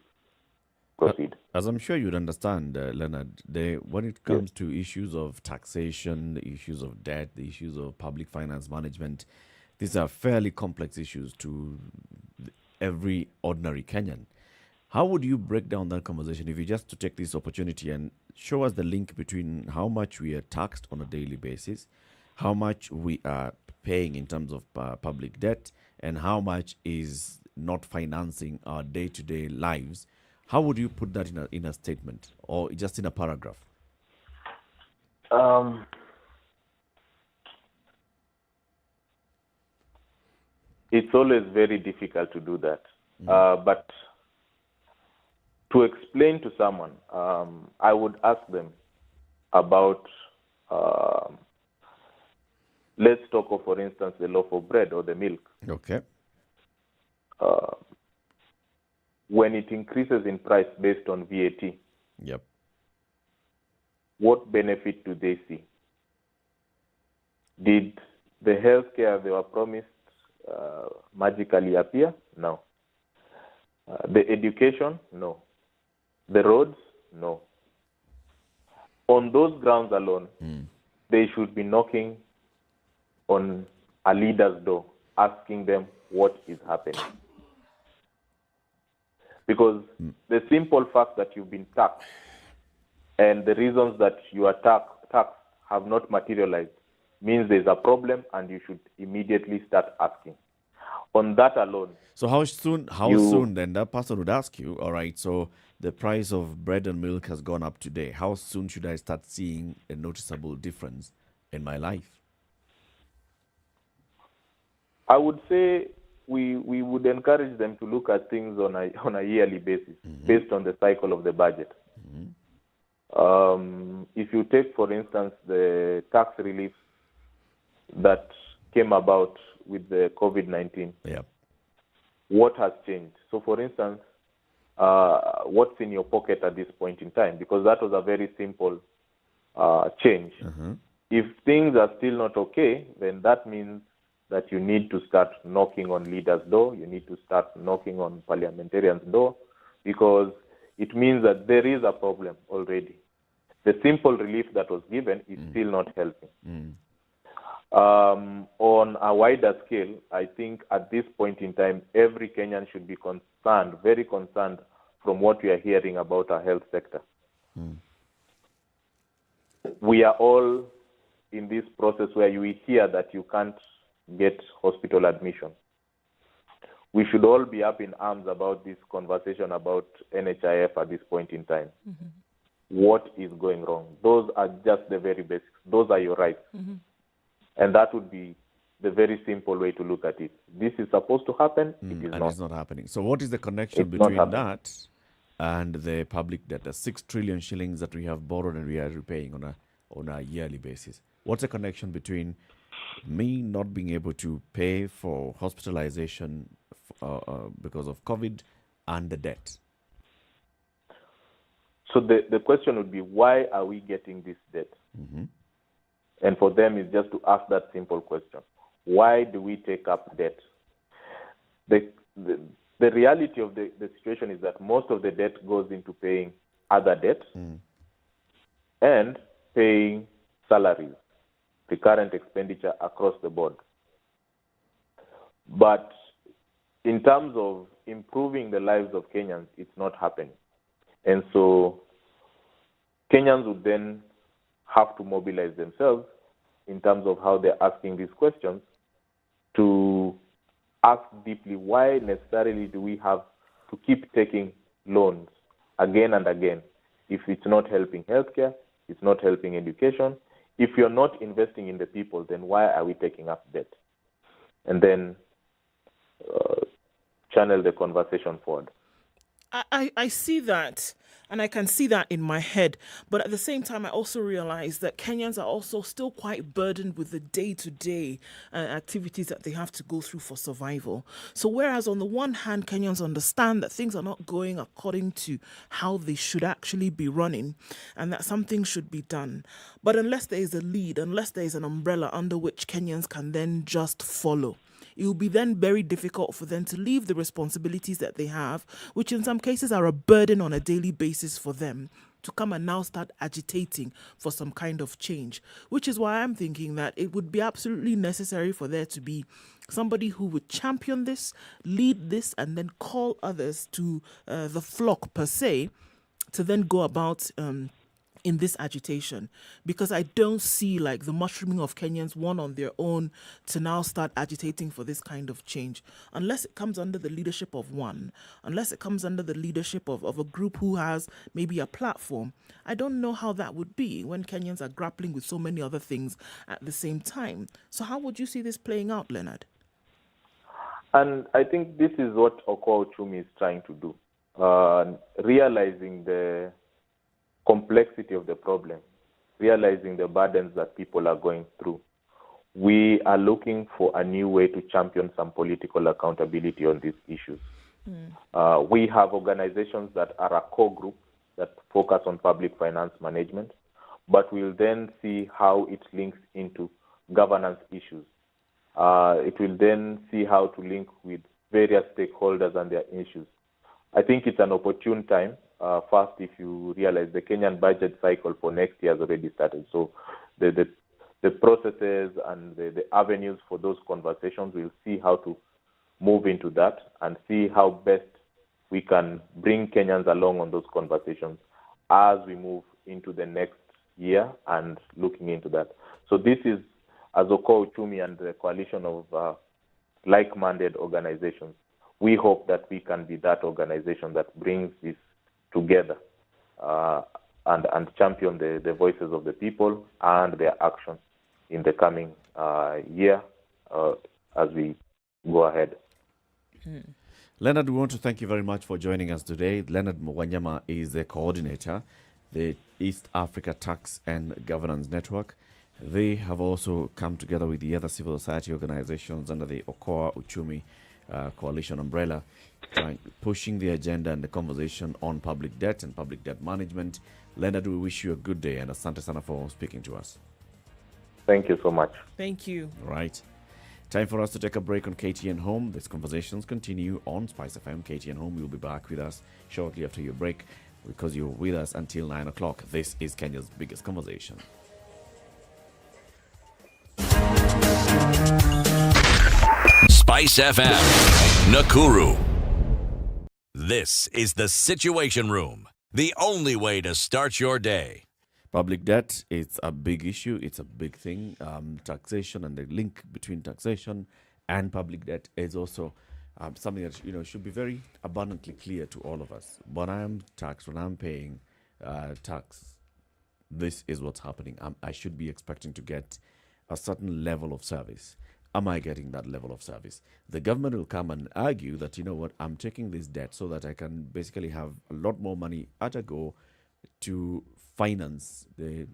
proceed. As I'm sure you'd understand, Leonard, when it comes to issues of taxation, the issues of debt, the issues of public finance management, these are fairly complex issues to every ordinary Kenyan. How would you break down that conversation if you just to take this opportunity and show us the link between how much we are taxed on a daily basis, how much we are paying in terms of public debt, and how much is not financing our day-to-day lives? How would you put that in a statement or just in a paragraph? It's always very difficult to do that. But to explain to someone, I would ask them about, let's talk of, for instance, the loaf of bread or the milk. Okay. When it increases in price based on VAT, Yep. what benefit do they see? Did the healthcare they were promised magically appear? No. The education? No. The roads? No. On those grounds alone, they should be knocking on a leader's door, asking them what is happening. Because the simple fact that you've been taxed and the reasons that you are taxed have not materialized means there's a problem and you should immediately start asking. On that alone. So how soon then that person would ask you, all right, so the price of bread and milk has gone up today. How soon should I start seeing a noticeable difference in my life? I would say we would encourage them to look at things on a yearly basis, based on the cycle of the budget. If you take, for instance, the tax relief that came about with the COVID-19, what has changed? So, for instance, what's in your pocket at this point in time? Because that was a very simple change. If things are still not okay, then that means that you need to start knocking on leaders' door, you need to start knocking on parliamentarians' door, because it means that there is a problem already. The simple relief that was given is still not helping. On a wider scale, I think at this point in time, every Kenyan should be concerned, very concerned, from what we are hearing about our health sector. We are all in this process where we hear that you can't get hospital admission. We should all be up in arms about this conversation about NHIF at this point in time. What is going wrong? Those are just the very basics. Those are your rights. And that would be the very simple way to look at it. This is supposed to happen, it is and not. it's not happening. So what is the connection between that and the public debt, the 6 trillion shillings that we have borrowed and we are repaying on a yearly basis? What's the connection between me not being able to pay for hospitalization because of COVID and the debt? So the question would be, why are we getting this debt? And for them, it's just to ask that simple question. Why do we take up debt? The reality of the situation is that most of the debt goes into paying other debt and paying salaries, recurrent expenditure across the board. But in terms of improving the lives of Kenyans, it's not happening. And so Kenyans would then have to mobilize themselves in terms of how they're asking these questions to ask deeply, why necessarily do we have to keep taking loans again and again if it's not helping healthcare, it's not helping education? If you're not investing in the people, then why are we taking up debt? And then channel the conversation forward. I see that, and I can see that in my head. But at the same time, I also realize that Kenyans are also still quite burdened with the day-to-day activities that they have to go through for survival. So whereas on the one hand, Kenyans understand that things are not going according to how they should actually be running and that something should be done. But unless there is a lead, unless there is an umbrella under which Kenyans can then just follow, it will be then very difficult for them to leave the responsibilities that they have, which in some cases are a burden on a daily basis for them, to come and now start agitating for some kind of change. Which is why I'm thinking that it would be absolutely necessary for there to be somebody who would champion this, lead this, and then call others to the flock per se, to then go about in this agitation, because I don't see like the mushrooming of Kenyans one on their own to now start agitating for this kind of change, unless it comes under the leadership of one, unless it comes under the leadership of a group who has maybe a platform. I don't know how that would be when Kenyans are grappling with so many other things at the same time. So how would you see this playing out, Leonard? And I think this is what Okoa Ochumi is trying to do, realizing the complexity of the problem, realizing the burdens that people are going through. We are looking for a new way to champion some political accountability on these issues. We have organizations that are a core group that focus on public finance management, but we'll then see how it links into governance issues. It will then see how to link with various stakeholders and their issues. I think it's an opportune time. First, if you realize the Kenyan budget cycle for next year has already started. So the processes and the avenues for those conversations, we'll see how to move into that and see how best we can bring Kenyans along on those conversations as we move into the next year and looking into that. So this is, as Okoa Ochumi and the coalition of like-minded organizations, we hope that we can be that organization that brings this together and champion the voices of the people and their actions in the coming year as we go ahead. Leonard, we want to thank you very much for joining us today. Leonard Mwanyama is the coordinator, the East Africa Tax and Governance Network. They have also come together with the other civil society organizations under the Okoa Ochumi coalition umbrella, pushing the agenda and the conversation on public debt and public debt management. Leonard, we wish you a good day, and asante sana for speaking to us. Thank you so much. Thank you. Right. Time for us to take a break on KTN Home. These conversations continue on Spice FM. KTN Home will be back with us shortly after your break, because you're with us until 9 o'clock. This is Kenya's biggest conversation. Spice FM, Nakuru. This is the Situation Room, the only way to start your day. Public debt, it's a big issue. It's a big thing. Taxation and the link between taxation and public debt is also something that should be very abundantly clear to all of us. When I'm taxed, when I'm paying tax, this is what's happening. I should be expecting to get a certain level of service. Am I getting that level of service? The government will come and argue that, I'm taking this debt so that I can basically have a lot more money at a go to finance the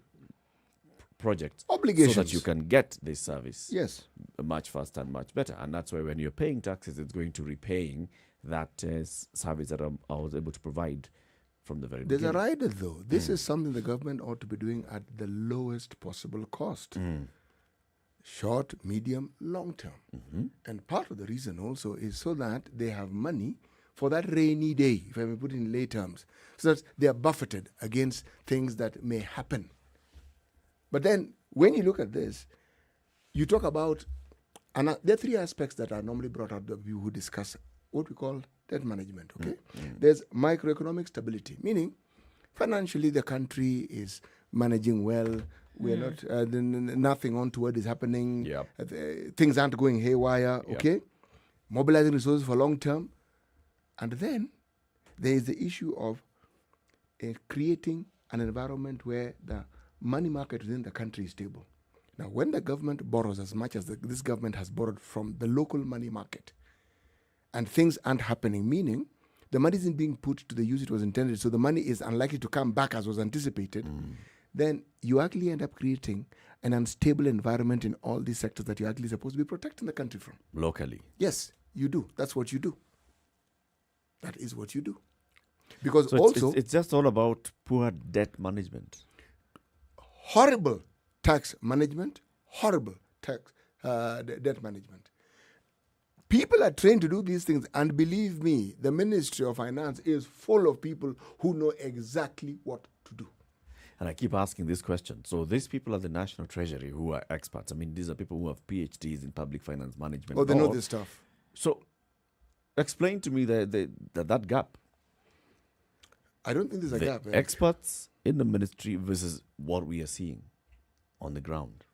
project, obligations, so that you can get this service yes, much faster and much better. And that's why when you're paying taxes, it's going to repaying that service that I was able to provide from the very beginning. There's a rider, though. This is something the government ought to be doing at the lowest possible cost. Short, medium, long term. And part of the reason also is so that they have money for that rainy day, if I may put it in lay terms, so that they are buffeted against things that may happen. But then, when you look at this, you talk about, and there are three aspects that are normally brought out by people who discuss what we call debt management, okay? There's microeconomic stability, meaning financially the country is managing well, we're not, nothing untoward is happening, things aren't going haywire, okay? Mobilizing resources for long term. And then there is the issue of creating an environment where the money market within the country is stable. Now, when the government borrows as much as this government has borrowed from the local money market, and things aren't happening, meaning the money isn't being put to the use it was intended, so the money is unlikely to come back as was anticipated, then you actually end up creating an unstable environment in all these sectors that you're actually supposed to be protecting the country from. Locally. Yes, you do. That's what you do. That is what you do. Because so also... It's just all about poor debt management. Horrible tax management, horrible tax debt management. People are trained to do these things, and believe me, the Ministry of Finance is full of people who know exactly what to do. And I keep asking this question. So these people at the National Treasury who are experts, I mean, these are people who have PhDs in public finance management. Oh, they know law. this stuff. So explain to me that gap. I don't think there's a The gap. experts in the ministry versus what we are seeing on the ground.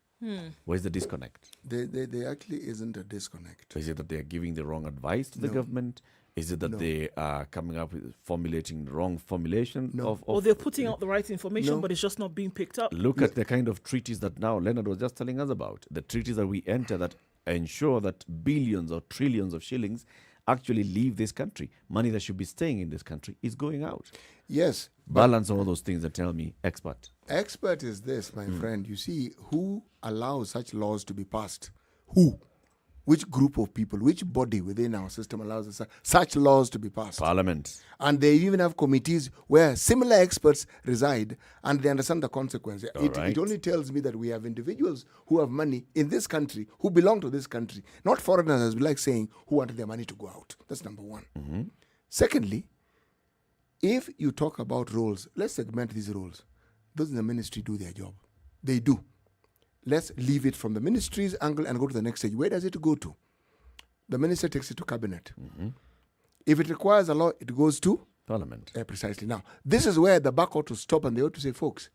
Where's the disconnect? There actually isn't a disconnect. Is it that they are giving the wrong advice to the No. government? Is it that No. they are coming up with formulating the wrong formulation of Or they're putting out the right information, No. but it's just not being picked up. Look at the kind of treaties that now Leonard was just telling us about. The treaties that we enter that ensure that billions or trillions of shillings actually leave this country. Money that should be staying in this country is going out. Yes. Balance all those things and tell me, expert. Expert is this, my friend. You see, who allows such laws to be passed? Who? Which group of people, which body within our system allows such laws to be passed? Parliament. And they even have committees where similar experts reside and they understand the consequences. All It right. only tells me that we have individuals who have money in this country, who belong to this country, not foreigners, as we like saying, who want their money to go out. That's number one. Secondly, if you talk about roles, let's segment these roles. Those in the ministry do their job. They do. Let's leave it from the ministry's angle and go to the next stage. Where does it go to? The minister takes it to cabinet. If it requires a law, it goes to Parliament. precisely. Now, this is where the buck ought to stop and they ought to say, folks,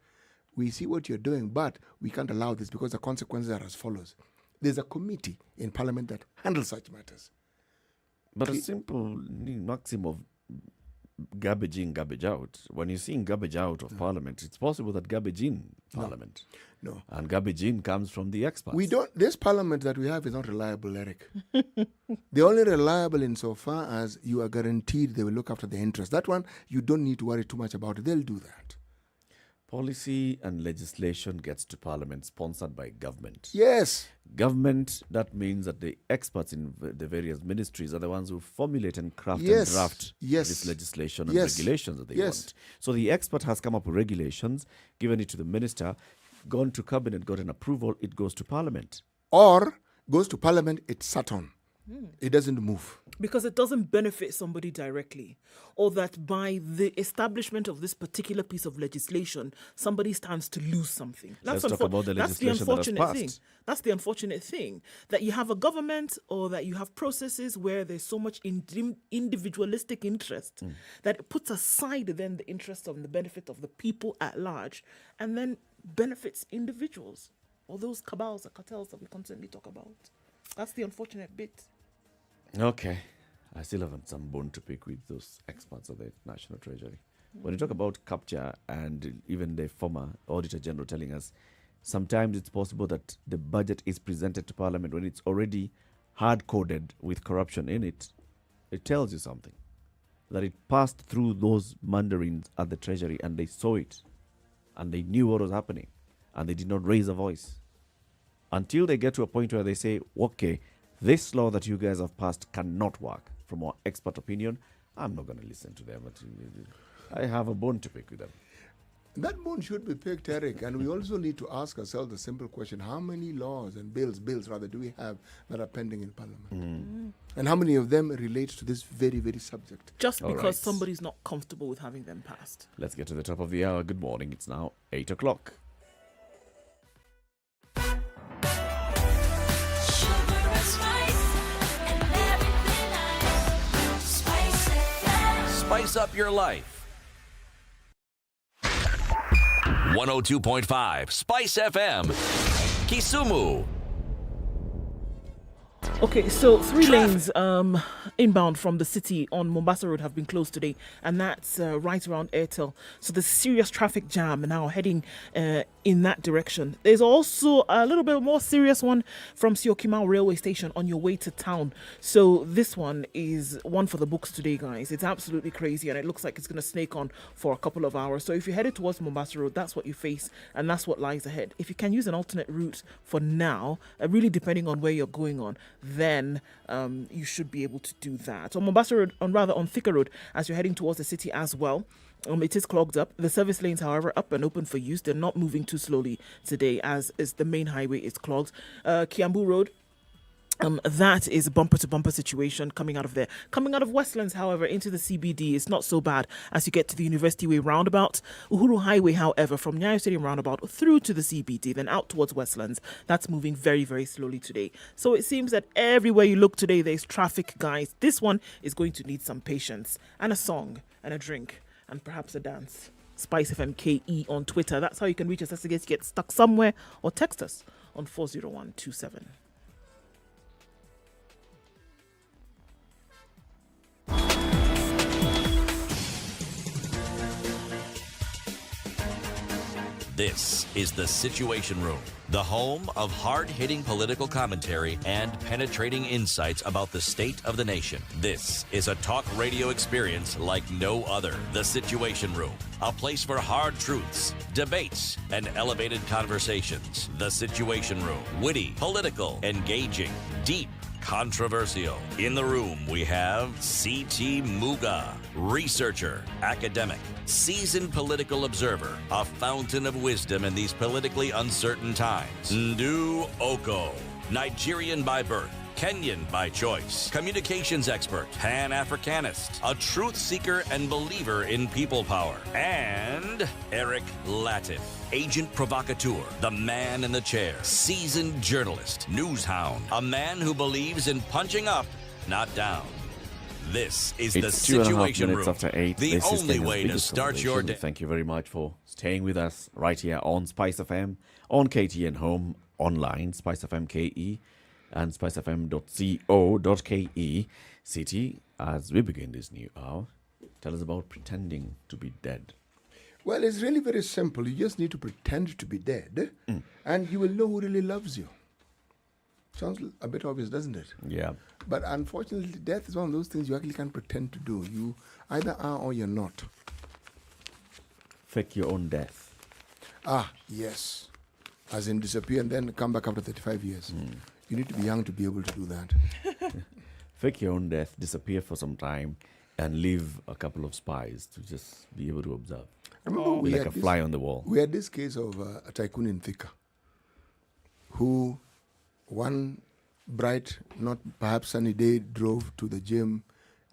we see what you're doing, but we can't allow this because the consequences are as follows. There's a committee in Parliament that handles such matters. But a simple maxim of garbage in, garbage out. When you're seeing garbage out of Parliament, it's possible that garbage in Parliament. No. And garbage in comes from the experts. This Parliament that we have is not reliable, Eric. They're only reliable insofar as you are guaranteed they will look after the interest. That one, you don't need to worry too much about it. They'll do that. Policy and legislation gets to Parliament sponsored by government. Yes. Government, that means that the experts in the various ministries are the ones who formulate and craft Yes. and draft Yes. this legislation and Yes. regulations that they Yes. want. So the expert has come up with regulations, given it to the minister, gone to cabinet, got an approval, it goes to Parliament. Or goes to Parliament, it's sat on. It doesn't move. Because it doesn't benefit somebody directly, or that by the establishment of this particular piece of legislation, somebody stands to lose something. Let's talk about the that's the legislation that has unfortunate thing. passed. That's the unfortunate thing, that you have a government or that you have processes where there's so much individualistic interest that it puts aside then the interest of the benefit of the people at large, and then benefits individuals or those cabals or cartels that we constantly talk about. That's the unfortunate bit. Okay. I still have some bone to pick with those experts of the National Treasury. When you talk about capture and even the former Auditor General telling us, sometimes it's possible that the budget is presented to Parliament when it's already hard-coded with corruption in it. It tells you something. That it passed through those mandarins at the Treasury and they saw it. And they knew what was happening. And they did not raise a voice. Until they get to a point where they say, okay, this law that you guys have passed cannot work. From our expert opinion, I'm not going to listen to them. I have a bone to pick with them. That bone should be picked, Eric. And we also need to ask ourselves the simple question, how many laws and bills do we have that are pending in Parliament? And how many of them relate to this very, very subject? Just All because right. somebody's not comfortable with having them passed. Let's get to the top of the hour. Good morning. It's now 8 o'clock. Sugar and spice and everything nice. Spice FM. Spice up your life. 102.5 Spice FM. Kisumu. Okay, so 3 lanes inbound from the city on Mombasa Road have been closed today, and that's right around Airtel. So there's serious traffic jam now heading in that direction. There's also a little bit more serious one from Syokimau railway station on your way to town. So this one is one for the books today, guys. It's absolutely crazy, and it looks like it's going to snake on for a couple of hours. So if you're headed towards Mombasa Road, that's what you face, and that's what lies ahead. If you can use an alternate route for now, really depending on where you're going on, then you should be able to do that. On Mombasa Road, on Thika Road, as you're heading towards the city as well, it is clogged up. The service lanes, however, up and open for use. They're not moving too slowly today, as the main highway is clogged. Kiambu Road, That is a bumper to bumper situation coming out of there. Coming out of Westlands, however, into the CBD is not so bad as you get to the University Way roundabout. Uhuru Highway, however, from Nyeri Stadium roundabout through to the CBD, then out towards Westlands, that's moving very, very slowly today. So it seems that everywhere you look today, there's traffic, guys. This one is going to need some patience and a song and a drink and perhaps a dance. Spice FM KE on Twitter. That's how you can reach us as in case you get stuck somewhere, or text us on 40127. This is The Situation Room, the home of hard-hitting political commentary and penetrating insights about the state of the nation. This is a talk radio experience like no other. The Situation Room, a place for hard truths, debates, and elevated conversations. The Situation Room, witty, political, engaging, deep, controversial. In the room, we have C.T. Muga, researcher, academic, seasoned political observer, a fountain of wisdom in these politically uncertain times. Ndu Oko, Nigerian by birth, Kenyan by choice, communications expert, Pan-Africanist, a truth seeker and believer in people power, and Eric Latif, agent provocateur, the man in the chair, seasoned journalist, news hound, a man who believes in punching up, not down. This is The It's 2.5 Situation minutes Room, after 8. the This is only Kenya's way to biggest start your conversation. day. Thank you very much for staying with us right here on Spice FM, on KTN Home, online, Spice FM KE, and spicefm.co.ke. City, as we begin this new hour, tell us about pretending to be dead. Well, it's really very simple. You just need to pretend to be dead, and you will know who really loves you. Sounds a bit obvious, doesn't it? Yeah. But unfortunately, death is one of those things you actually can't pretend to do. You either are or you're not. Fake your own death. Ah, yes. As in disappear and then come back after 35 years. You need to be young to be able to do that. Fake your own death, disappear for some time, and leave a couple of spies to just be able to observe. Remember, Be like a fly on the wall. We had this case of a tycoon in Thika who one bright, not perhaps sunny day, drove to the gym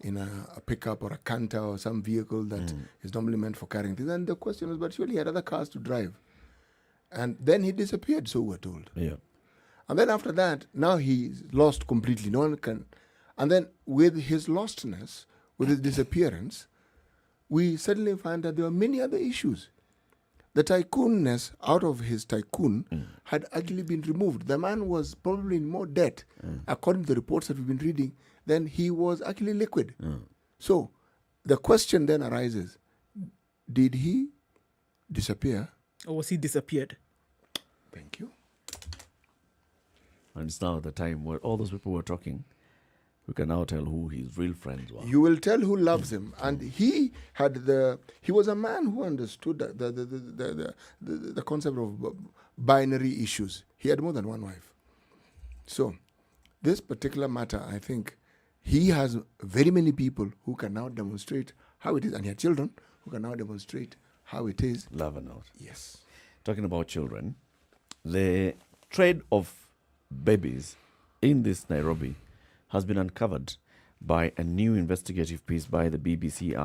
in a pickup or a canter or some vehicle that is normally meant for carrying things. And the question was, but surely he had other cars to drive. And then he disappeared, so we're told. Yeah. And then after that, now he's lost completely. No one can. And then with his lostness, with his disappearance, we suddenly find that there were many other issues. The tycoonness out of his tycoon had actually been removed. The man was probably in more debt, according to the reports that we've been reading, than he was actually liquid. So the question then arises, did he disappear? Or was he disappeared? Thank you. And it's now the time where all those people were talking. We can now tell who his real friends were. You will tell who loves him. And he was a man who understood the concept of binary issues. He had more than one wife. So this particular matter, I think, he has very many people who can now demonstrate how it is. And he had children who can now demonstrate how it is. Love or not. Yes. Talking about children, the trade of babies in this Nairobi has been uncovered by a new investigative piece by the BBC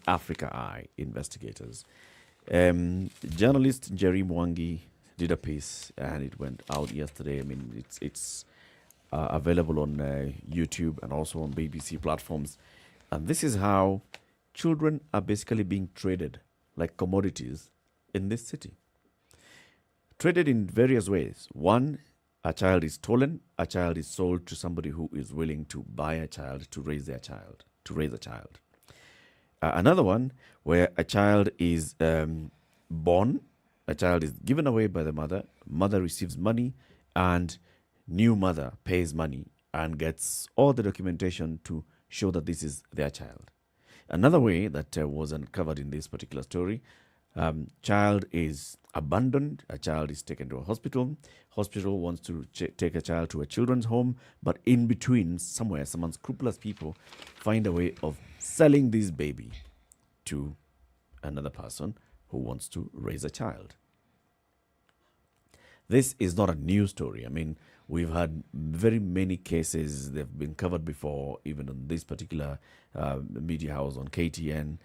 Africa Eye investigators. Journalist Jerry Mwangi did a piece, and it went out yesterday. I mean, it's available on YouTube and also on BBC platforms. And this is how children are basically being traded like commodities in this city. Traded in various ways. One, a child is stolen, a child is sold to somebody who is willing to buy a child to raise a child. Another one where a child is born, a child is given away by the mother receives money, and new mother pays money and gets all the documentation to show that this is their child. Another way that was uncovered in this particular story, child is abandoned, a child is taken to a hospital wants to take a child to a children's home, but in between, somewhere, some unscrupulous people find a way of selling this baby to another person who wants to raise a child. This is not a new story. I mean, We've had very many cases. They've been covered before, even on this particular media house on KTN.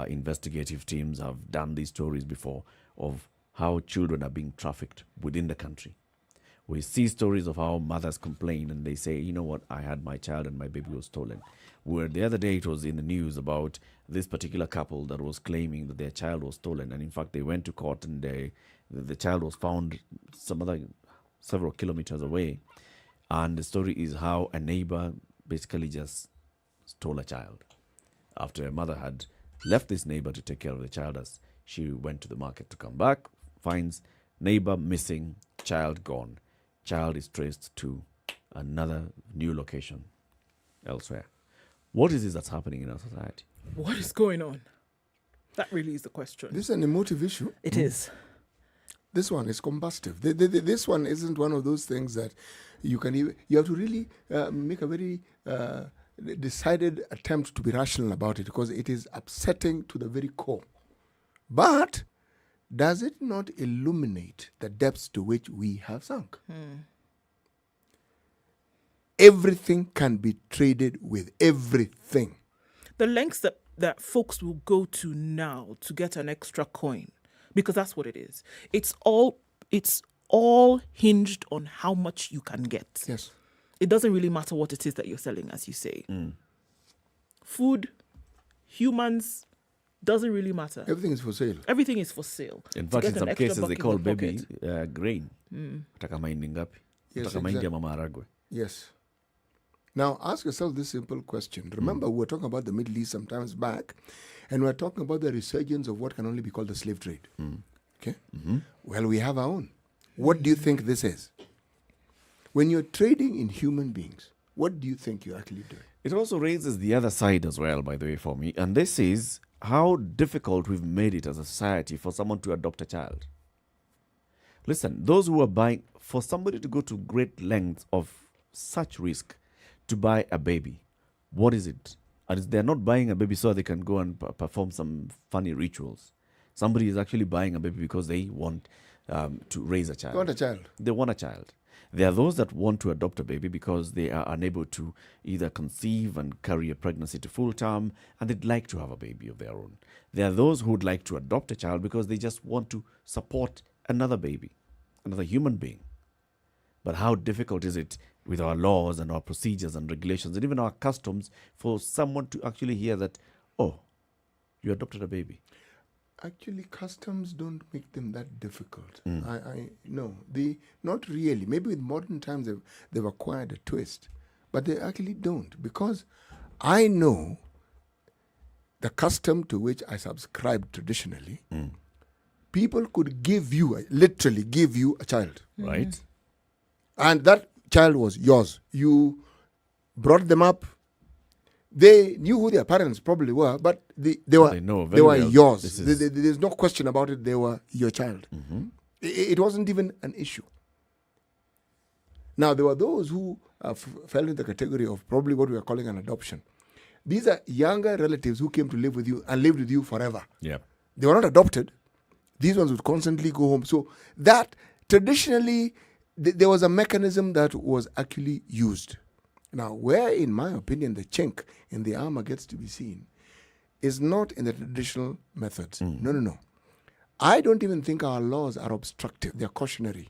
Investigative teams have done these stories before of how children are being trafficked within the country. We see stories of how mothers complain and they say, you know what, I had my child and my baby was stolen. Where the other day it was in the news about this particular couple that was claiming that their child was stolen. And in fact, they went to court and the child was found several kilometers away. And the story is how a neighbor basically just stole a child. After a mother had left this neighbor to take care of the child as she went to the market to come back, finds neighbor missing, child gone. Child is traced to another new location elsewhere. What is this that's happening in our society? What is going on? That really is the question. This is an emotive issue. It is. This one is combustive. This one isn't one of those things that you can even, you have to really make a very decided attempt to be rational about it, because it is upsetting to the very core. But does it not illuminate the depths to which we have sunk? Everything can be traded with everything. The lengths that folks will go to now to get an extra coin, because that's what it is. It's all hinged on how much you can get. Yes. It doesn't really matter what it is that you're selling, as you say. Food, humans, doesn't really matter. Everything is for sale. Everything is for sale. In To fact, get in an some extra cases, buck they in call the baby pocket. grain. Nataka mahindi ngapi? Yes, Nataka mahindi exactly. ama maharagwe? Yes. Now, ask yourself this simple question. Remember, we were talking about the Middle East sometimes back, and we were talking about the resurgence of what can only be called the slave trade. Okay? Well, we have our own. What do you think this is? When you're trading in human beings, what do you think you're actually doing? It also raises the other side as well, by the way, for me. And this is how difficult we've made it as a society for someone to adopt a child. Listen, those who are buying, for somebody to go to great lengths of such risk to buy a baby, what is it? And they're not buying a baby so they can go and perform some funny rituals. Somebody is actually buying a baby because they want to raise a child. You want a child? They want a child. There are those that want to adopt a baby because they are unable to either conceive and carry a pregnancy to full term, and they'd like to have a baby of their own. There are those who would like to adopt a child because they just want to support another baby, another human being. But how difficult is it with our laws and our procedures and regulations and even our customs for someone to actually hear that, oh, you adopted a baby? Actually, customs don't make them that difficult. No, they not really. Maybe with modern times they've acquired a twist, but they actually don't, because I know the custom to which I subscribed traditionally. People could literally give you a child, Right? and that child was yours. You brought them up. They knew who their parents probably were, but they were They know they very were well yours. this is- There's no question about it. They were your child. It wasn't even an issue. Now, there were those who fell in the category of probably what we are calling an adoption. These are younger relatives who came to live with you and lived with you forever. Yeah. They were not adopted. These ones would constantly go home. So that traditionally, there was a mechanism that was actually used. Now, where, in my opinion, the chink in the armor gets to be seen is not in the traditional methods. No. I don't even think our laws are obstructive. They're cautionary.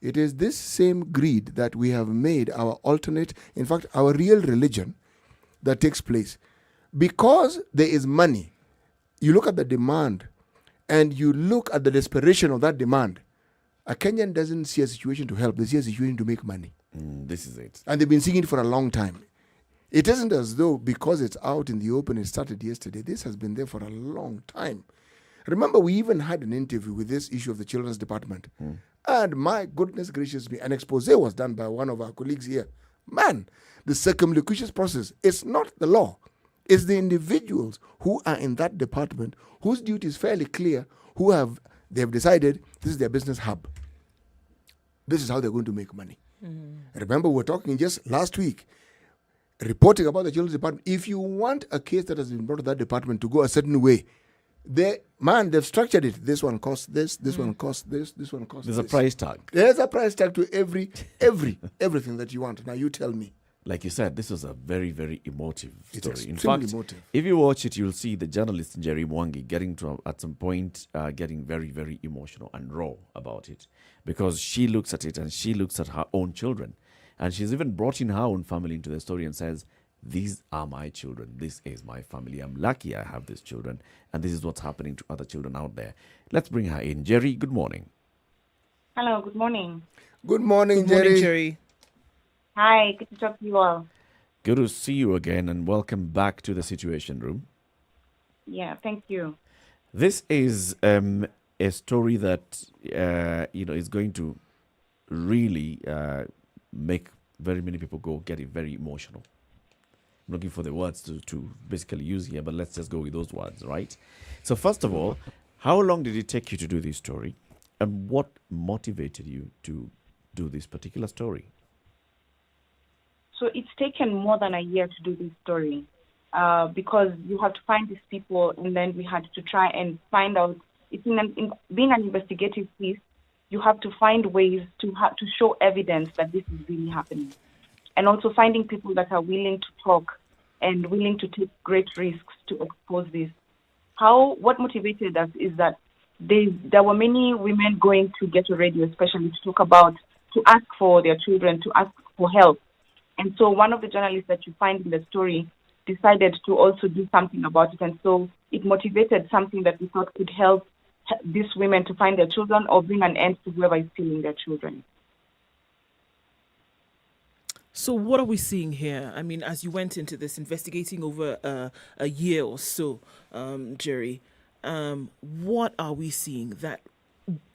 It is this same greed that we have made our alternate, in fact, our real religion that takes place. Because there is money, you look at the demand and you look at the desperation of that demand. A Kenyan doesn't see a situation to help. They see a situation to make money. This is it. And they've been seeing it for a long time. It isn't as though because it's out in the open, it started yesterday. This has been there for a long time. Remember, we even had an interview with this issue of the Children's Department. And my goodness gracious me, an expose was done by one of our colleagues here. Man, the circumlocution process, it's not the law. It's the individuals who are in that department whose duty is fairly clear, they have decided this is their business hub. This is how they're going to make money. Remember, we were talking just last week, reporting about the Children's Department. If you want a case that has been brought to that department to go a certain way, they've structured it. This one costs this. This one costs this. This one costs There's a this. price tag. There's a price tag to everything that you want. Now you tell me. Like you said, this was a very, very emotive It's story. In extremely fact, emotive. if you watch it, you'll see the journalist Jerry Mwangi getting to, at some point, getting very, very emotional and raw about it, because she looks at it and she looks at her own children, and she's even brought in her own family into the story and says, "These are my children. This is my family. I'm lucky I have these children, and this is what's happening to other children out there." Let's bring her in. Jerry, good morning. Hello, good morning. Good morning, Good morning, Jerry. Jerry. Hi, good to talk to you all. Good to see you again, and welcome back to the Situation Room. Yeah, thank you. This is a story that is going to really make very many people get very emotional. I'm looking for the words to basically use here, but let's just go with those words, right? So first of all, how long did it take you to do this story, and what motivated you to do this particular story? So it's taken more than a year to do this story because you have to find these people, and then we had to try and find out. It's in being an investigative piece, you have to find ways to show evidence that this is really happening, and also finding people that are willing to talk and willing to take great risks to expose this. What motivated us is that there were many women going to Ghetto Radio, especially to ask for their children, to ask for help. And so one of the journalists that you find in the story decided to also do something about it. And so it motivated something that we thought could help these women to find their children or bring an end to whoever is stealing their children. So what are we seeing here? I mean, as you went into this investigating over a year or so, Jerry, what are we seeing? That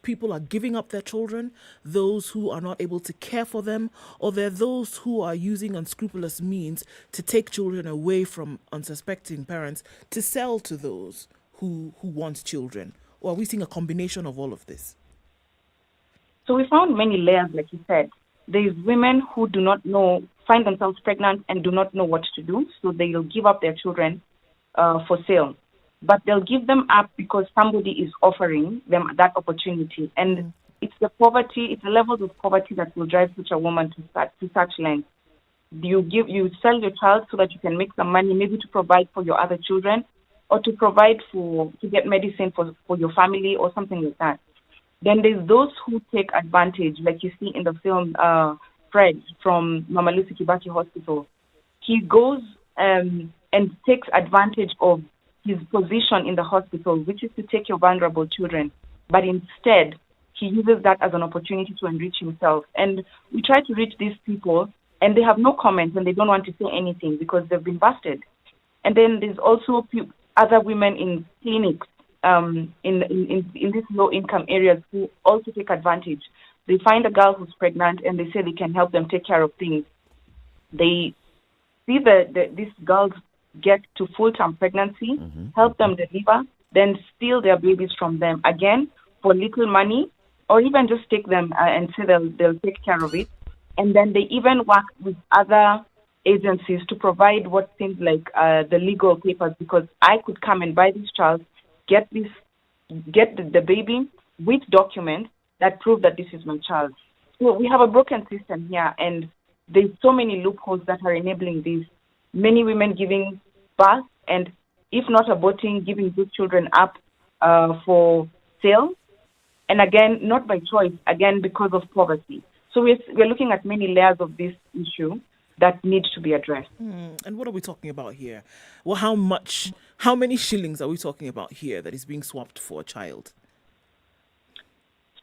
people are giving up their children, those who are not able to care for them, or there are those who are using unscrupulous means to take children away from unsuspecting parents to sell to those who want children? Or are we seeing a combination of all of this? So we found many layers, like you said. There's women who do not know, find themselves pregnant and do not know what to do, so they'll give up their children for sale. But they'll give them up because somebody is offering them that opportunity. And it's the levels of poverty that will drive such a woman to such lengths. You sell your child so that you can make some money, maybe to provide for your other children, or to provide to get medicine for your family or something like that. Then there's those who take advantage, like you see in the film Fred from Mama Lucy Kibaki Hospital. He goes and takes advantage of his position in the hospital, which is to take your vulnerable children. But instead, he uses that as an opportunity to enrich himself. And we try to reach these people, and they have no comments, and they don't want to say anything because they've been busted. And then there's also other women in clinics in these low-income areas who also take advantage. They find a girl who's pregnant, and they say they can help them take care of things. They see these girls get to full-term pregnancy, help them deliver, then steal their babies from them, again, for little money, or even just take them and say they'll take care of it. And then they even work with other agencies to provide what seems like the legal papers, because I could come and buy this child, get the baby with documents that prove that this is my child. So we have a broken system here, and there's so many loopholes that are enabling this. Many women giving birth, and if not aborting, giving these children up for sale. And again, not by choice, again, because of poverty. So we're looking at many layers of this issue that need to be addressed. And what are we talking about here? Well, how many shillings are we talking about here that is being swapped for a child?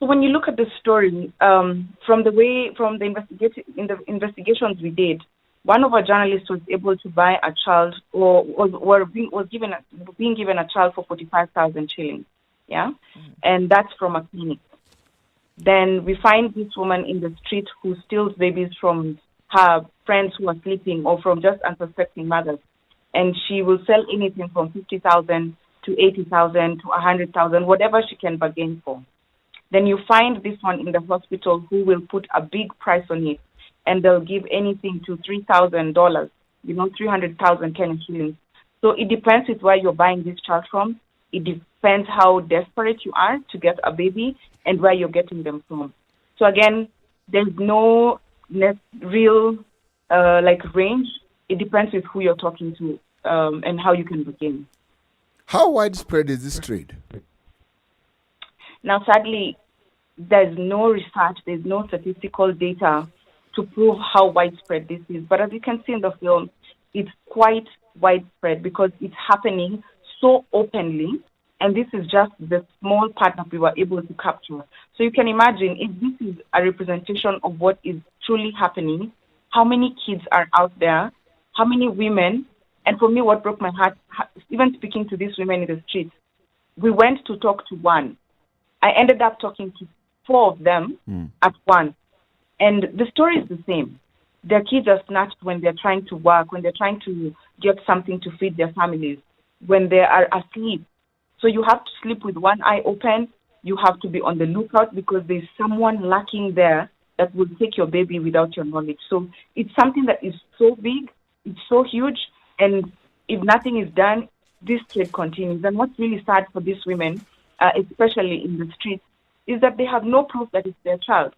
So when you look at the story, from the investigations we did, one of our journalists was able to buy a child, or was being given a child for 45,000 shillings. Yeah, and that's from a clinic. Then we find this woman in the street who steals babies from her friends who are sleeping, or from just unsuspecting mothers, and she will sell anything from 50,000 to 80,000 to 100,000, whatever she can bargain for. Then you find this one in the hospital who will put a big price on it, and they'll give anything to $3,000, 300,000 Kenyan shillings. So it depends with where you're buying this child from. It depends how desperate you are to get a baby and where you're getting them from. So again, there's no real range. It depends with who you're talking to and how you can begin. How widespread is this trade? Now, sadly, there's no research, there's no statistical data to prove how widespread this is. But as you can see in the film, it's quite widespread because it's happening so openly, and this is just the small part that we were able to capture. So you can imagine, if this is a representation of what is truly happening, how many kids are out there, how many women, and for me, what broke my heart, even speaking to these women in the street, we went to talk to one. I ended up talking to 4 of them at once. And the story is the same. Their kids are snatched when they're trying to work, when they're trying to get something to feed their families, when they are asleep. So you have to sleep with one eye open. You have to be on the lookout because there's someone lurking there that will take your baby without your knowledge. So it's something that is so big, it's so huge, and if nothing is done, this trade continues. And what's really sad for these women, especially in the streets, is that they have no proof that it's their child.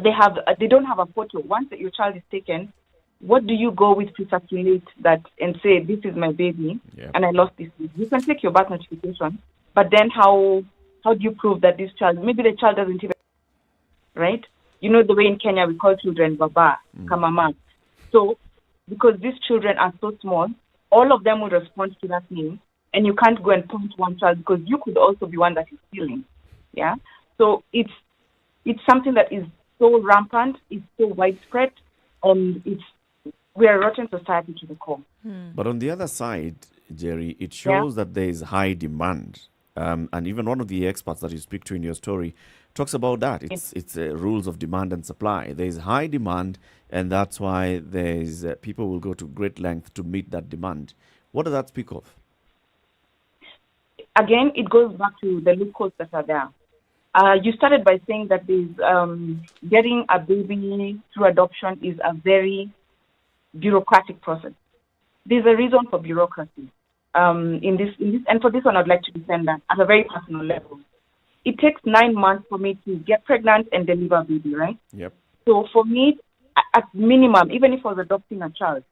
They don't have a photo. Once your child is taken, what do you go with to circulate that and say, this is my baby, and I lost this baby? You can take your birth notification, but then how do you prove that this child, maybe the child doesn't even, right? You know the way in Kenya we call children Baba, Kamama. So, because these children are so small, all of them will respond to that name, and you can't go and point one child because you could also be one that is stealing. Yeah? So it's something that is so rampant, it's so widespread, and we are a rotten society to the core. But on the other side, Jerry, it shows that there is high demand. And even one of the experts that you speak to in your story talks about that. It's rules of demand and supply. There is high demand, and that's why there's people will go to great length to meet that demand. What does that speak of? Again, it goes back to the loopholes that are there. You started by saying that getting a baby through adoption is a very bureaucratic process. There's a reason for bureaucracy in this, and for this one, I'd like to defend that at a very personal level. It takes 9 months for me to get pregnant and deliver a baby, right? Yep. So for me, at minimum, even if I was adopting a child,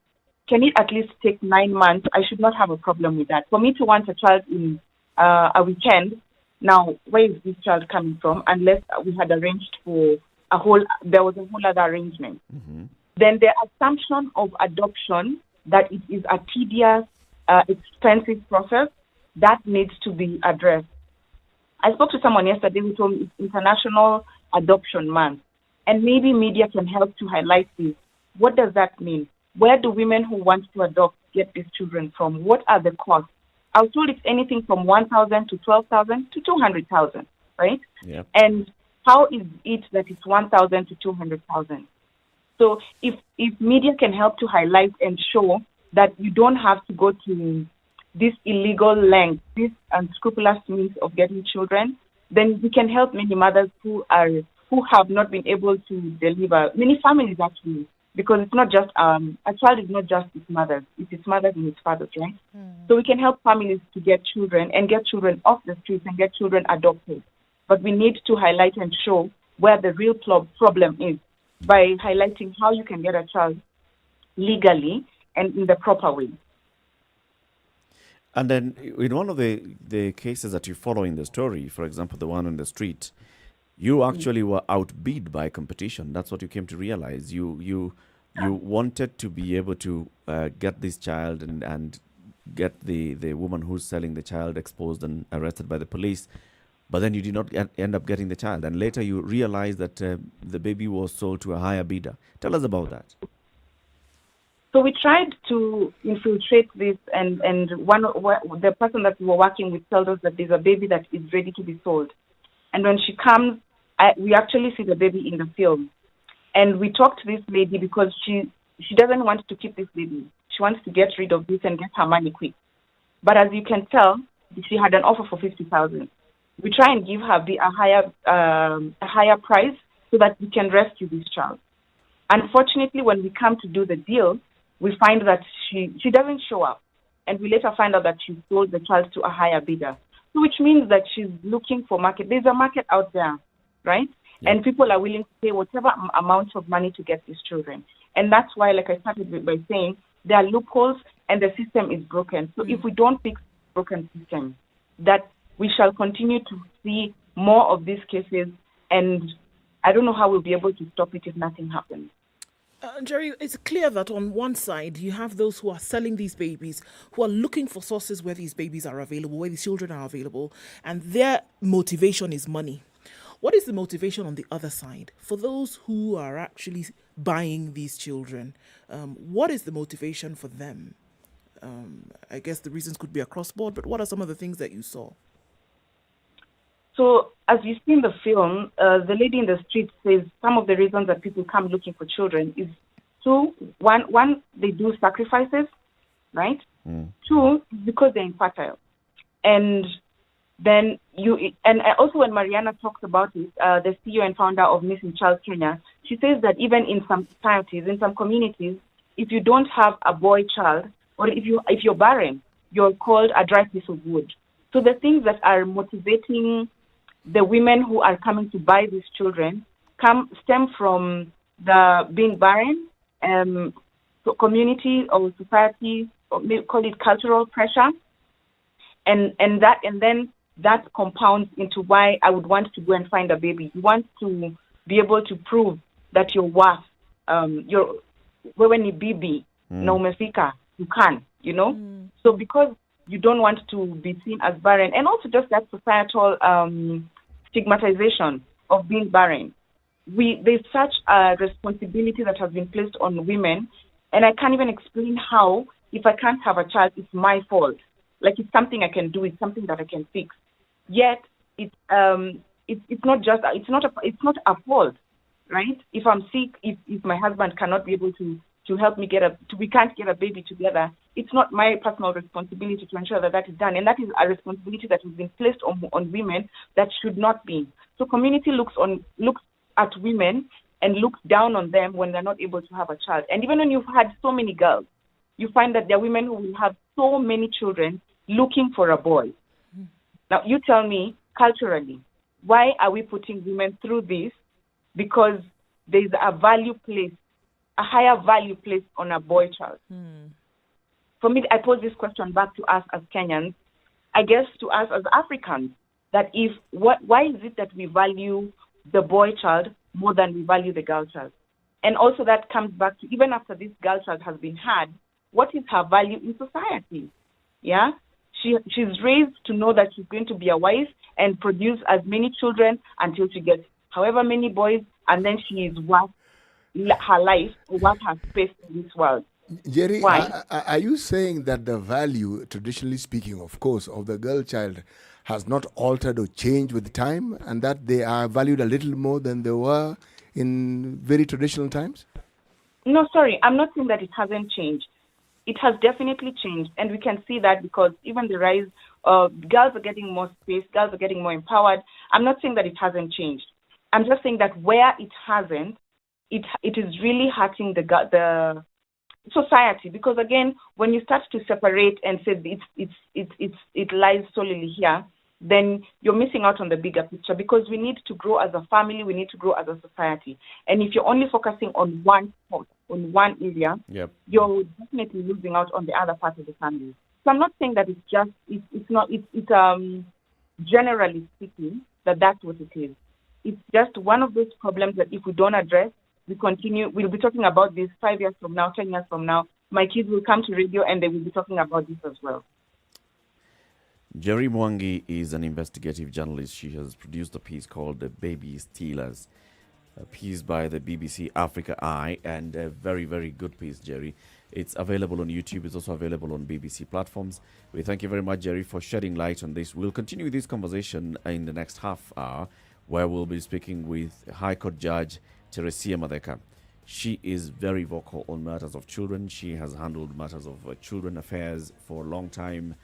can it at least take 9 months? I should not have a problem with that. For me to want a child in a weekend, now, where is this child coming from? Unless we had arranged for there was a whole other arrangement. Then the assumption of adoption that it is a tedious, expensive process, that needs to be addressed. I spoke to someone yesterday who told me it's International Adoption Month, and maybe media can help to highlight this. What does that mean? Where do women who want to adopt get these children from? What are the costs? I was told it's anything from 1,000 to 12,000 to 200,000, right? Yep. And how is it that it's 1,000 to 200,000? So if media can help to highlight and show that you don't have to go to this illegal length, this unscrupulous means of getting children, then we can help many mothers who have not been able to deliver. Many families actually, because it's not just a child is not just its mother, it's its mothers and its fathers, right? So we can help families to get children and get children off the streets and get children adopted. But we need to highlight and show where the real problem is by highlighting how you can get a child legally and in the proper way. And then in one of the cases that you follow in the story, for example, the one on the street, you actually were outbid by competition. That's what you came to realize. You wanted to be able to get this child and get the woman who's selling the child exposed and arrested by the police, but then you did not end up getting the child. And later you realized that the baby was sold to a higher bidder. Tell us about that. So we tried to infiltrate this, and the person that we were working with told us that there's a baby that is ready to be sold. And when she comes, we actually see the baby in the film. And we talked to this lady because she doesn't want to keep this baby. She wants to get rid of this and get her money quick. But as you can tell, she had an offer for 50,000. We try and give her a higher price so that we can rescue this child. Unfortunately, when we come to do the deal, we find that she doesn't show up. And we later find out that she sold the child to a higher bidder. So which means that she's looking for market. There's a market out there, right? Yeah. And people are willing to pay whatever amount of money to get these children. And that's why, like I started by saying, there are loopholes and the system is broken. So if we don't fix the broken system, that we shall continue to see more of these cases, and I don't know how we'll be able to stop it if nothing happens. Jerry, it's clear that on one side you have those who are selling these babies, who are looking for sources where these babies are available, where these children are available, and their motivation is money. What is the motivation on the other side for those who are actually buying these children? What is the motivation for them? I guess the reasons could be across board, but what are some of the things that you saw? So, as you see in the film, the lady in the street says some of the reasons that people come looking for children is one, they do sacrifices, right? Two, because they're infertile. And then also when Mariana talks about it, the CEO and founder of Missing Child Kenya, she says that even in some societies, in some communities, if you don't have a boy child, or if you're barren, you're called a dry piece of wood. So the things that are motivating the women who are coming to buy these children stem from the being barren, community or society, or call it cultural pressure, and then that compounds into why I would want to go and find a baby. You want to be able to prove that you're worth when you BB, no umefika, you can, So because you don't want to be seen as barren, and also just that societal stigmatization of being barren. There's such a responsibility that has been placed on women, and I can't even explain how, if I can't have a child, it's my fault. Like it's something I can do, it's something that I can fix. Yet it's not a fault, right? If I'm sick, if my husband cannot be able to help me we can't get a baby together, it's not my personal responsibility to ensure that is done. And that is a responsibility that has been placed on women that should not be. So community looks at women and looks down on them when they're not able to have a child. And even when you've had so many girls, you find that there are women who will have so many children looking for a boy. Now, you tell me, culturally, why are we putting women through this? Because there's a higher value placed on a boy child. For me, I pose this question back to us as Kenyans, I guess to us as Africans, that why is it that we value the boy child more than we value the girl child? And also that comes back to, even after this girl child has been had, what is her value in society? Yeah? She's raised to know that she's going to be a wife and produce as many children until she gets however many boys, and then she is worth her life, worth her space in this world. Jerry, Why? are you saying that the value, traditionally speaking, of course, of the girl child has not altered or changed with time, and that they are valued a little more than they were in very traditional times? No, sorry, I'm not saying that it hasn't changed. It has definitely changed, and we can see that because even the rise of girls are getting more space, girls are getting more empowered. I'm not saying that it hasn't changed. I'm just saying that where it hasn't, it is really hurting the society, because again, when you start to separate and say it lies solely here, then you're missing out on the bigger picture, because we need to grow as a family, we need to grow as a society. And if you're only focusing on one spot, on one area, you're definitely losing out on the other part of the family. So I'm not saying that it's generally speaking that's what it is. It's just one of those problems that if we don't address, we'll be talking about this 5 years from now, 10 years from now. My kids will come to radio and they will be talking about this as well. Jerry Mwangi is an investigative journalist. She has produced a piece called The Baby Stealers, a piece by the BBC Africa Eye, and a very, very good piece, Jerry. It's available on YouTube. It's also available on BBC platforms. We thank you very much, Jerry, for shedding light on this. We'll continue this conversation in the next half hour, where we'll be speaking with High Court Judge Teresia Madeka. She is very vocal on matters of children. She has handled matters of children affairs for a long time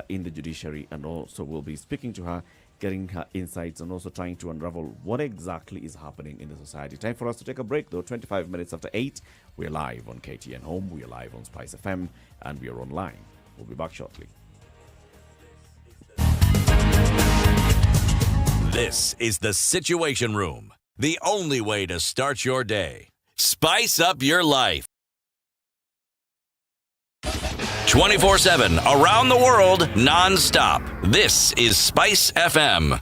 in the judiciary, and also we'll be speaking to her, getting her insights, and also trying to unravel what exactly is happening in the society. Time for us to take a break, though. 25 minutes after 8, we're live on KTN Home, we're live on Spice FM, and we are online. We'll be back shortly. This is the Situation Room, the only way to start your day. Spice up your life. 24/7 around the world, non-stop. This is Spice FM.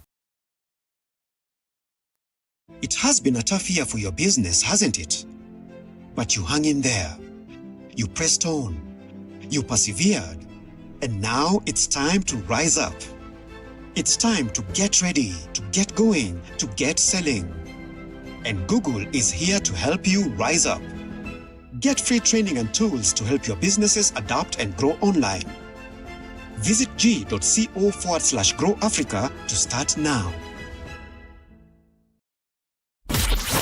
It has been a tough year for your business, hasn't it? But you hung in there. You pressed on. You persevered. And now it's time to rise up. It's time to get ready, to get going, to get selling. And Google is here to help you rise up. Get free training and tools to help your businesses adapt and grow online. Visit g.co/Grow Africa to start now.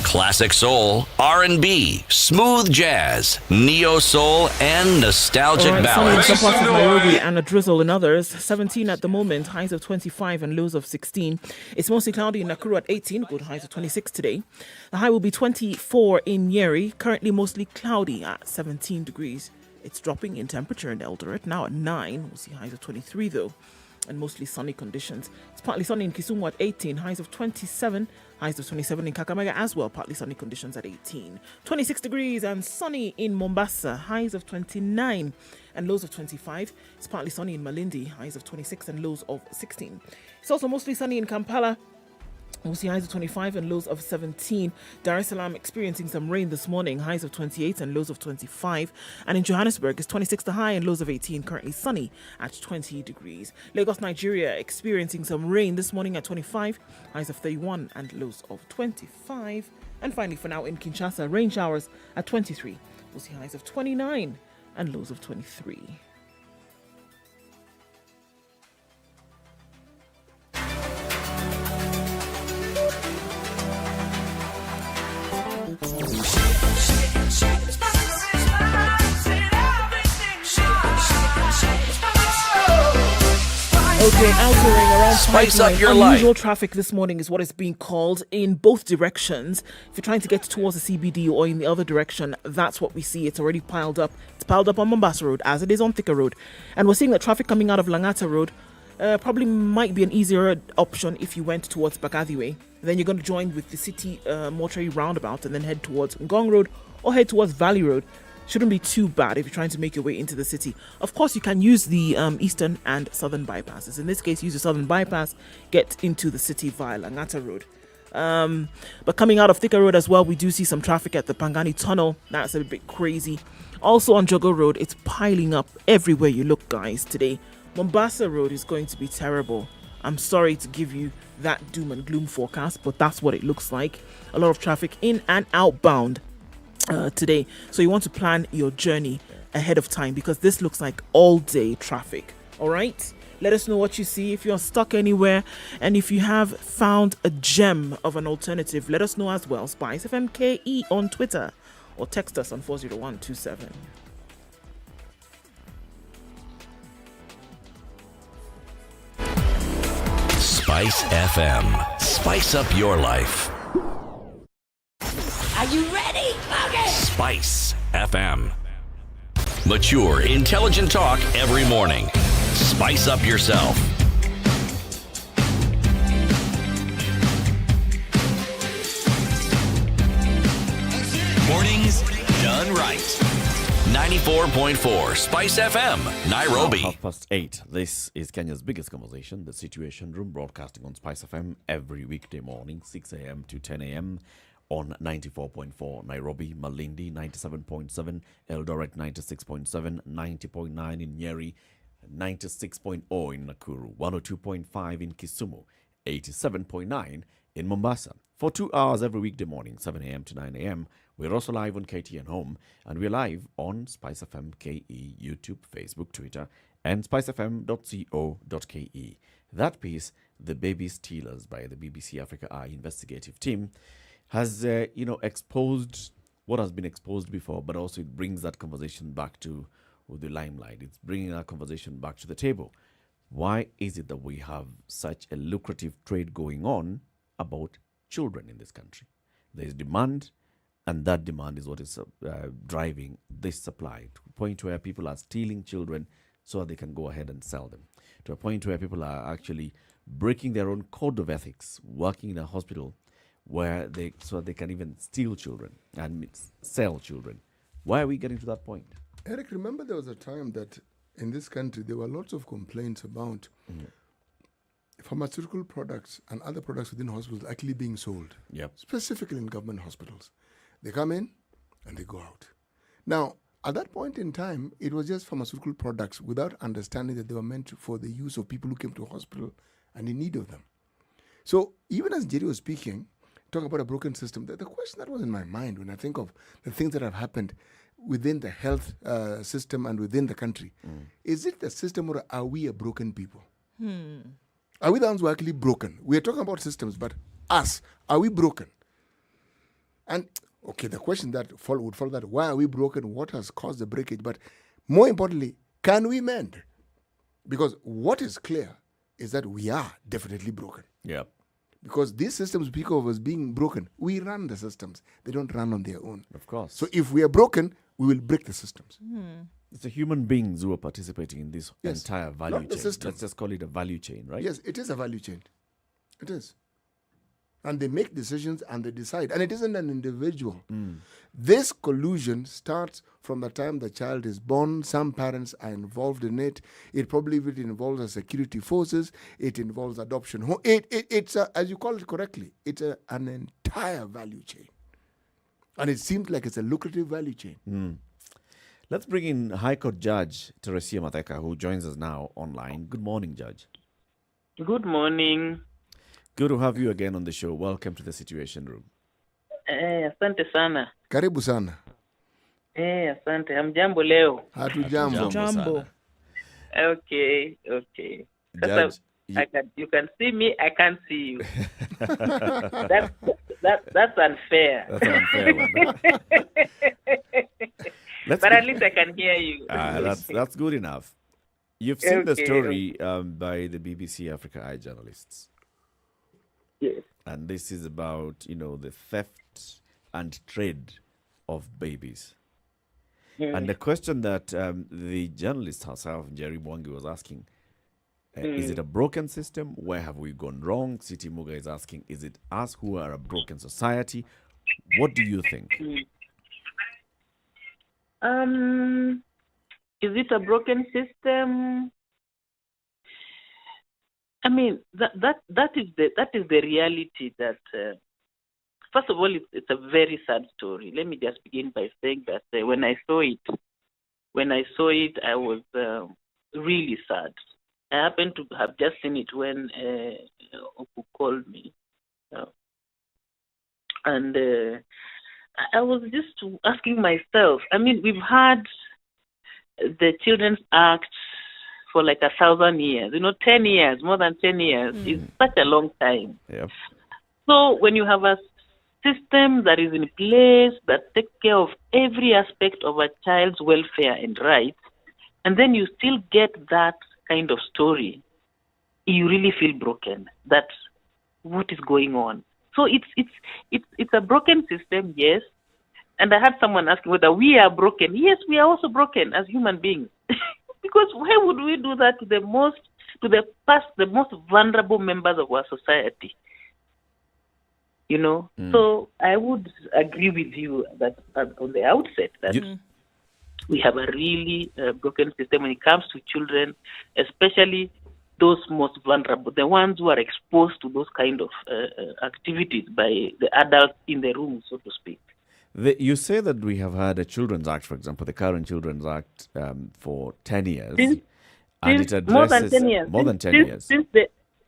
Classic soul, R&B, smooth jazz, neo soul, and nostalgic Sunny in ballads. some parts of Nairobi and a drizzle in others. 17 at the moment, highs of 25 and lows of 16. It's mostly cloudy in Nakuru at 18, good highs of 26 today. The high will be 24 in Nyeri, currently mostly cloudy at 17 degrees. It's dropping in temperature in Eldoret, now at 9. We'll see highs of 23 though, and mostly sunny conditions. It's partly sunny in Kisumu at 18, highs of 27. Highs of 27 in Kakamega as well, partly sunny conditions at 18. 26 degrees and sunny in Mombasa, highs of 29 and lows of 25. It's partly sunny in Malindi, highs of 26 and lows of 16. It's also mostly sunny in Kampala. We'll see highs of 25 and lows of 17. Dar es Salaam experiencing some rain this morning, highs of 28 and lows of 25. And in Johannesburg, it's 26 the high and lows of 18, currently sunny at 20 degrees. Lagos, Nigeria experiencing some rain this morning at 25, highs of 31 and lows of 25. And finally, for now in Kinshasa, rain showers at 23. We'll see highs of 29 and lows of 23. Okay, outgoing around Spice up pipeline. your Unusual life. traffic this morning is what is being called in both directions. If you're trying to get towards the CBD or in the other direction, that's what we see. It's already piled up. It's piled up on Mombasa Road as it is on Thika Road. And we're seeing that traffic coming out of Langata Road probably might be an easier option if you went towards Bakadi Way. Then you're going to join with the city mortuary roundabout and then head towards Ngong Road or head towards Valley Road. Shouldn't be too bad if you're trying to make your way into the city. Of course, you can use the eastern and southern bypasses. In this case, use the southern bypass, get into the city via Langata Road. But coming out of Thika Road as well, we do see some traffic at the Pangani Tunnel. That's a bit crazy. Also on Jogo Road, it's piling up everywhere you look, guys, today. Mombasa Road is going to be terrible. I'm sorry to give you that doom and gloom forecast, but that's what it looks like. A lot of traffic in and outbound today, so you want to plan your journey ahead of time because this looks like all day traffic. All right, let us know what you see if you're stuck anywhere, and if you have found a gem of an alternative, let us know as well. Spice FMKE on Twitter or text us on 40127. Spice FM. Spice up your life. Are you ready? Okay. Spice FM. Mature, intelligent talk every morning. Spice up yourself. Mornings done right. 94.4 Spice FM, Nairobi. 8:30. This is Kenya's biggest conversation, the Situation Room, broadcasting on Spice FM every weekday morning, 6 a.m. to 10 a.m. on 94.4 Nairobi, Malindi 97.7, Eldoret 96.7, 90.9 in Nyeri, 96.0 in Nakuru, 102.5 in Kisumu, 87.9 in Mombasa. For 2 hours every weekday morning, 7 a.m. to 9 a.m. We're also live on KTN Home, and we're live on Spice FM KE, YouTube, Facebook, Twitter, and spicefm.co.ke. That piece, The Baby Stealers by the BBC Africa Eye investigative team, has exposed what has been exposed before, but also it brings that conversation back to the limelight. It's bringing that conversation back to the table. Why is it that we have such a lucrative trade going on about children in this country? There's demand, and that demand is what is driving this supply to a point where people are stealing children so they can go ahead and sell them, to a point where people are actually breaking their own code of ethics, working in a hospital where they can even steal children and sell children. Why are we getting to that point? Eric, remember there was a time that in this country there were lots of complaints about pharmaceutical products and other products within hospitals actually being sold, specifically in government hospitals. They come in and they go out. Now, at that point in time, it was just pharmaceutical products without understanding that they were meant for the use of people who came to a hospital and in need of them. So even as Jerry was speaking, talking about a broken system, the question that was in my mind when I think of the things that have happened within the health system and within the country, is it the system or are we a broken people? Are we the ones who are actually broken? We are talking about systems, but us, are we broken? And okay, the question that would follow that, why are we broken? What has caused the breakage? But more importantly, can we mend? Because what is clear is that we are definitely broken. Yeah. Because these systems speak of as being broken. We run the systems. They don't run on their own. Of course. So if we are broken, we will break the systems. It's the human beings who are participating in this Yes. entire value Not the chain. system. Let's just call it a value chain, right? Yes, it is a value chain. It is. And they make decisions and they decide. And it isn't an individual. This collusion starts from the time the child is born. Some parents are involved in it. It probably involves the security forces. It involves adoption. It's as you call it correctly, it's an entire value chain. And it seems like it's a lucrative value chain. Let's bring in High Court Judge Teresia Matheka, who joins us now online. Good morning, Judge. Good morning. Good to have you again on the show. Welcome to the Situation Room. Asante sana. Karibu sana. Asante. Hamjambo leo? Hatujambo. Jambo. Okay. Judge, You can see me, I can't see you. That's unfair. That's an unfair one. But at least I can hear you. That's good enough. You've seen the Okay, story by the BBC Africa Eye journalists. Yes. And this is about, the theft and trade of babies. And the question that the journalist herself, Jerry Mwangi, was asking, is it a broken system? Where have we gone wrong? Siti Muga is asking, is it us who are a broken society? What do you think? Is it a broken system? I mean, that is the reality. That first of all, it's a very sad story. Let me just begin by saying that when I saw it, I was really sad. I happened to have just seen it when Oku called me, and I was just asking myself. I mean, we've had the Children's Act for like 1,000 years. 10 years, more than 10 years is such a long time. Yep. So when you have a system that is in place that takes care of every aspect of a child's welfare and rights, and then you still get that kind of story, you really feel broken. That what is going on? So it's a broken system, yes. And I had someone asking whether we are broken. Yes, we are also broken as human beings. Because why would we do that to the most vulnerable members of our society? So I would agree with you that on the outset that we have a really broken system when it comes to children, especially those most vulnerable, the ones who are exposed to those kind of activities by the adults in the room, so to speak. You say that we have had a Children's Act, for example, the current Children's Act for 10 years. And it addresses more than 10 years. More than 10 years.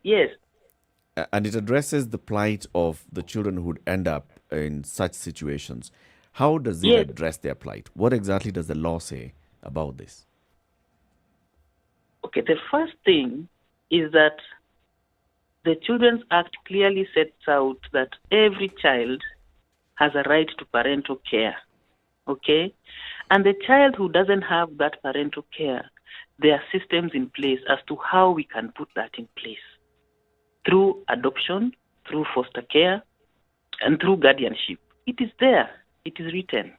Yes. And it addresses the plight of the children who end up in such situations. How does it address their plight? What exactly does the law say about this? Okay, the first thing is that the Children's Act clearly sets out that every child has a right to parental care, okay? And the child who doesn't have that parental care, there are systems in place as to how we can put that in place. Through adoption, through foster care, and through guardianship. It is there. It is written.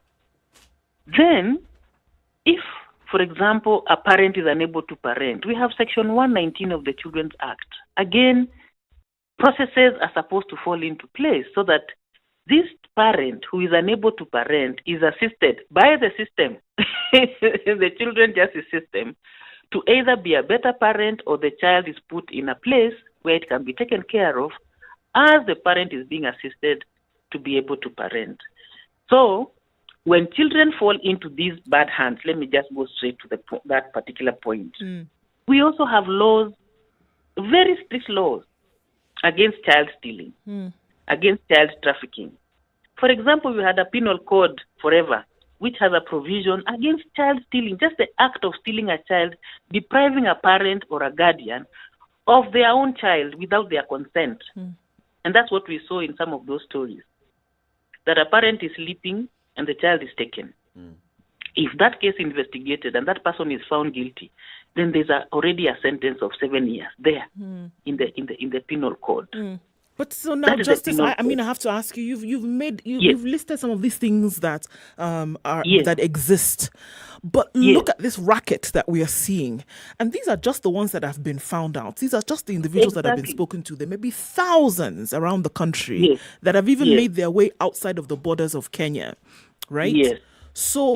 Then, if for example, a parent is unable to parent, we have Section 119 of the Children's Act. Again, processes are supposed to fall into place so that this parent who is unable to parent is assisted by the system, the children justice system, to either be a better parent or the child is put in a place where it can be taken care of as the parent is being assisted to be able to parent. So, when children fall into these bad hands, let me just go straight to that particular point. We also have laws, very strict laws, against child stealing, against child trafficking. For example, we had a penal code forever, which has a provision against child stealing, just the act of stealing a child, depriving a parent or a guardian of their own child without their consent. And that's what we saw in some of those stories, that a parent is sleeping and the child is taken. If that case investigated and that person is found guilty, then there's already a sentence of 7 years there in the penal code. But so now, Justice, I mean, I have to ask you. You've listed some of these things that that exist, but look at this racket that we are seeing, and these are just the ones that have been found out. These are just the individuals that have been spoken to. There may be thousands around the country that have even made their way outside of the borders of Kenya, right? So,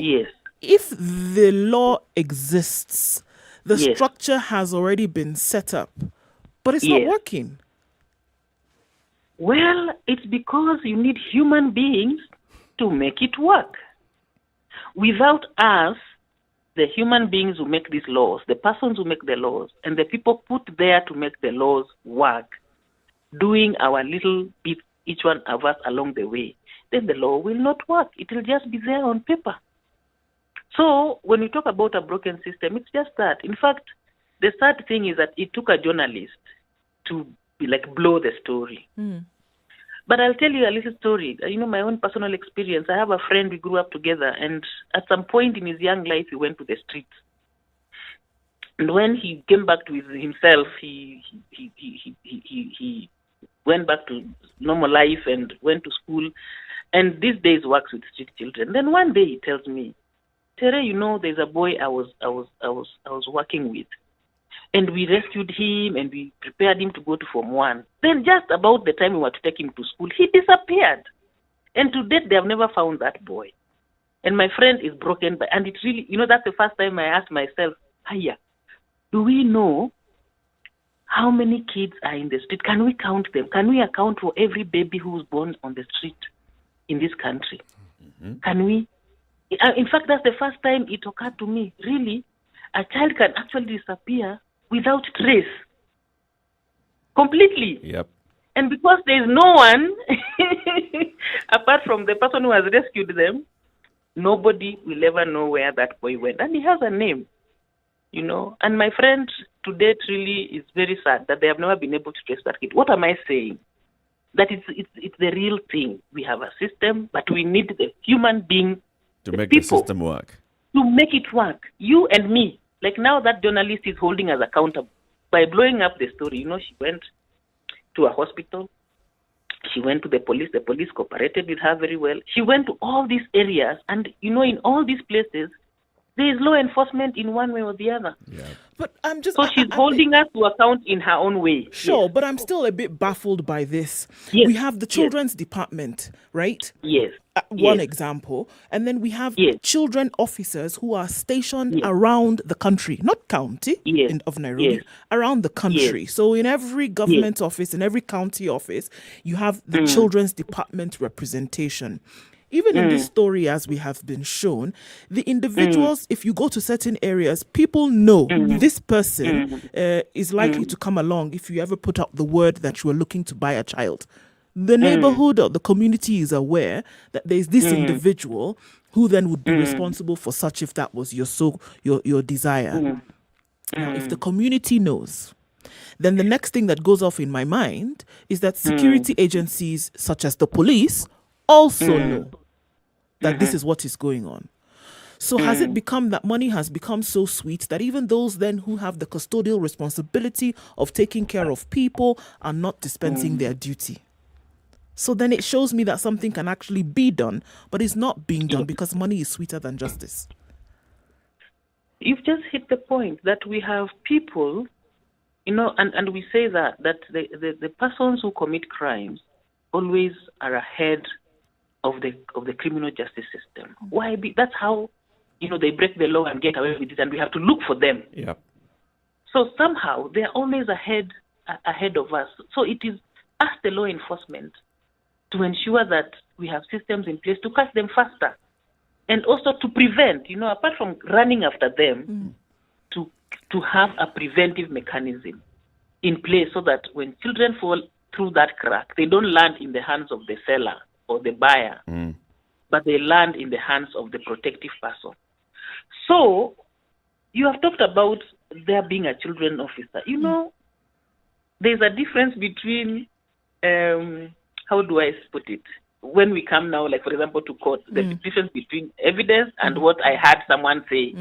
if the law exists, the structure has already been set up, but it's not working. Well, it's because you need human beings to make it work. Without us, the human beings who make these laws, the persons who make the laws, and the people put there to make the laws work, doing our little bit, each one of us along the way, then the law will not work. It will just be there on paper. So when we talk about a broken system, it's just that. In fact, the sad thing is that it took a journalist to blow the story. But I'll tell you a little story. My own personal experience. I have a friend, we grew up together, and at some point in his young life, he went to the streets. And when he came back to himself, he went back to normal life and went to school, and these days works with street children. Then one day he tells me, Tere, there's a boy I was working with. And we rescued him and we prepared him to go to Form 1. Then just about the time we were to take him to school, he disappeared. And to date, they have never found that boy. And my friend is broken. And it's really, that's the first time I asked myself, Hiya, do we know how many kids are in the street? Can we count them? Can we account for every baby who was born on the street in this country? Can we? In fact, that's the first time it occurred to me, really, a child can actually disappear without trace. Completely. Yep. And because there is no one, apart from the person who has rescued them, nobody will ever know where that boy went. And he has a name, And my friend to date really is very sad that they have never been able to trace that kid. What am I saying? That it's the real thing. We have a system, but we need the human being to make the system work. To make it work. You and me. Like now that journalist is holding us accountable by blowing up the story. She went to a hospital. She went to the police. The police cooperated with her very well. She went to all these areas. And, in all these places, there is law enforcement in one way or the other. Yeah. But I'm just... So she's holding us to account in her own way. Sure, but I'm still a bit baffled by this. We have the children's department, right? Yes. One example. And then we have children officers who are stationed around the country, not county of Nairobi, around the country. So in every government office, in every county office, you have the children's department representation. Even in this story, as we have been shown, the individuals, if you go to certain areas, people know this person is likely to come along if you ever put out the word that you are looking to buy a child. The neighborhood or the community is aware that there's this individual who then would be responsible for such if that was your desire. Now, if the community knows, then the next thing that goes off in my mind is that security agencies such as the police also know that this is what is going on. So has it become that money has become so sweet that even those then who have the custodial responsibility of taking care of people are not dispensing their duty? So then it shows me that something can actually be done, but it's not being done because money is sweeter than justice. you've just hit the point that we have people, and we say that the persons who commit crimes always are ahead of the criminal justice system. Why? That's how they break the law and get away with it, and we have to look for them. Yep. So somehow they are always ahead of us. So it is us, the law enforcement, to ensure that we have systems in place to catch them faster, and also to prevent. Apart from running after them, to have a preventive mechanism in place so that when children fall through that crack, they don't land in the hands of the seller or the buyer, but they land in the hands of the protective person. So you have talked about there being a children officer. There's a difference between, how do I put it? When we come now, like for example, to court, there's a difference between evidence and what I heard someone say.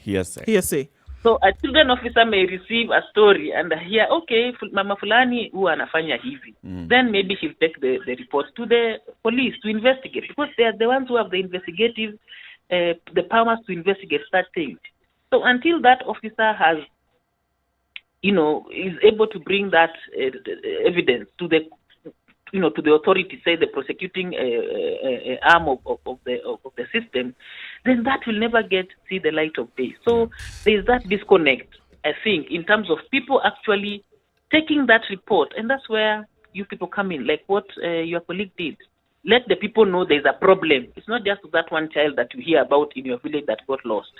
Hearsay. So a children officer may receive a story and hear, okay, Mama Fulani huwa anafanya hivi. Then maybe she'll take the report to the police to investigate, because they are the ones who have the investigative, the powers to investigate such things. So until that officer has, is able to bring that evidence to the, to the authority, say the prosecuting arm of the system, then that will never see the light of day. So there is that disconnect, I think, in terms of people actually taking that report, and that's where you people come in, like what your colleague did. Let the people know there's a problem. It's not just that one child that you hear about in your village that got lost.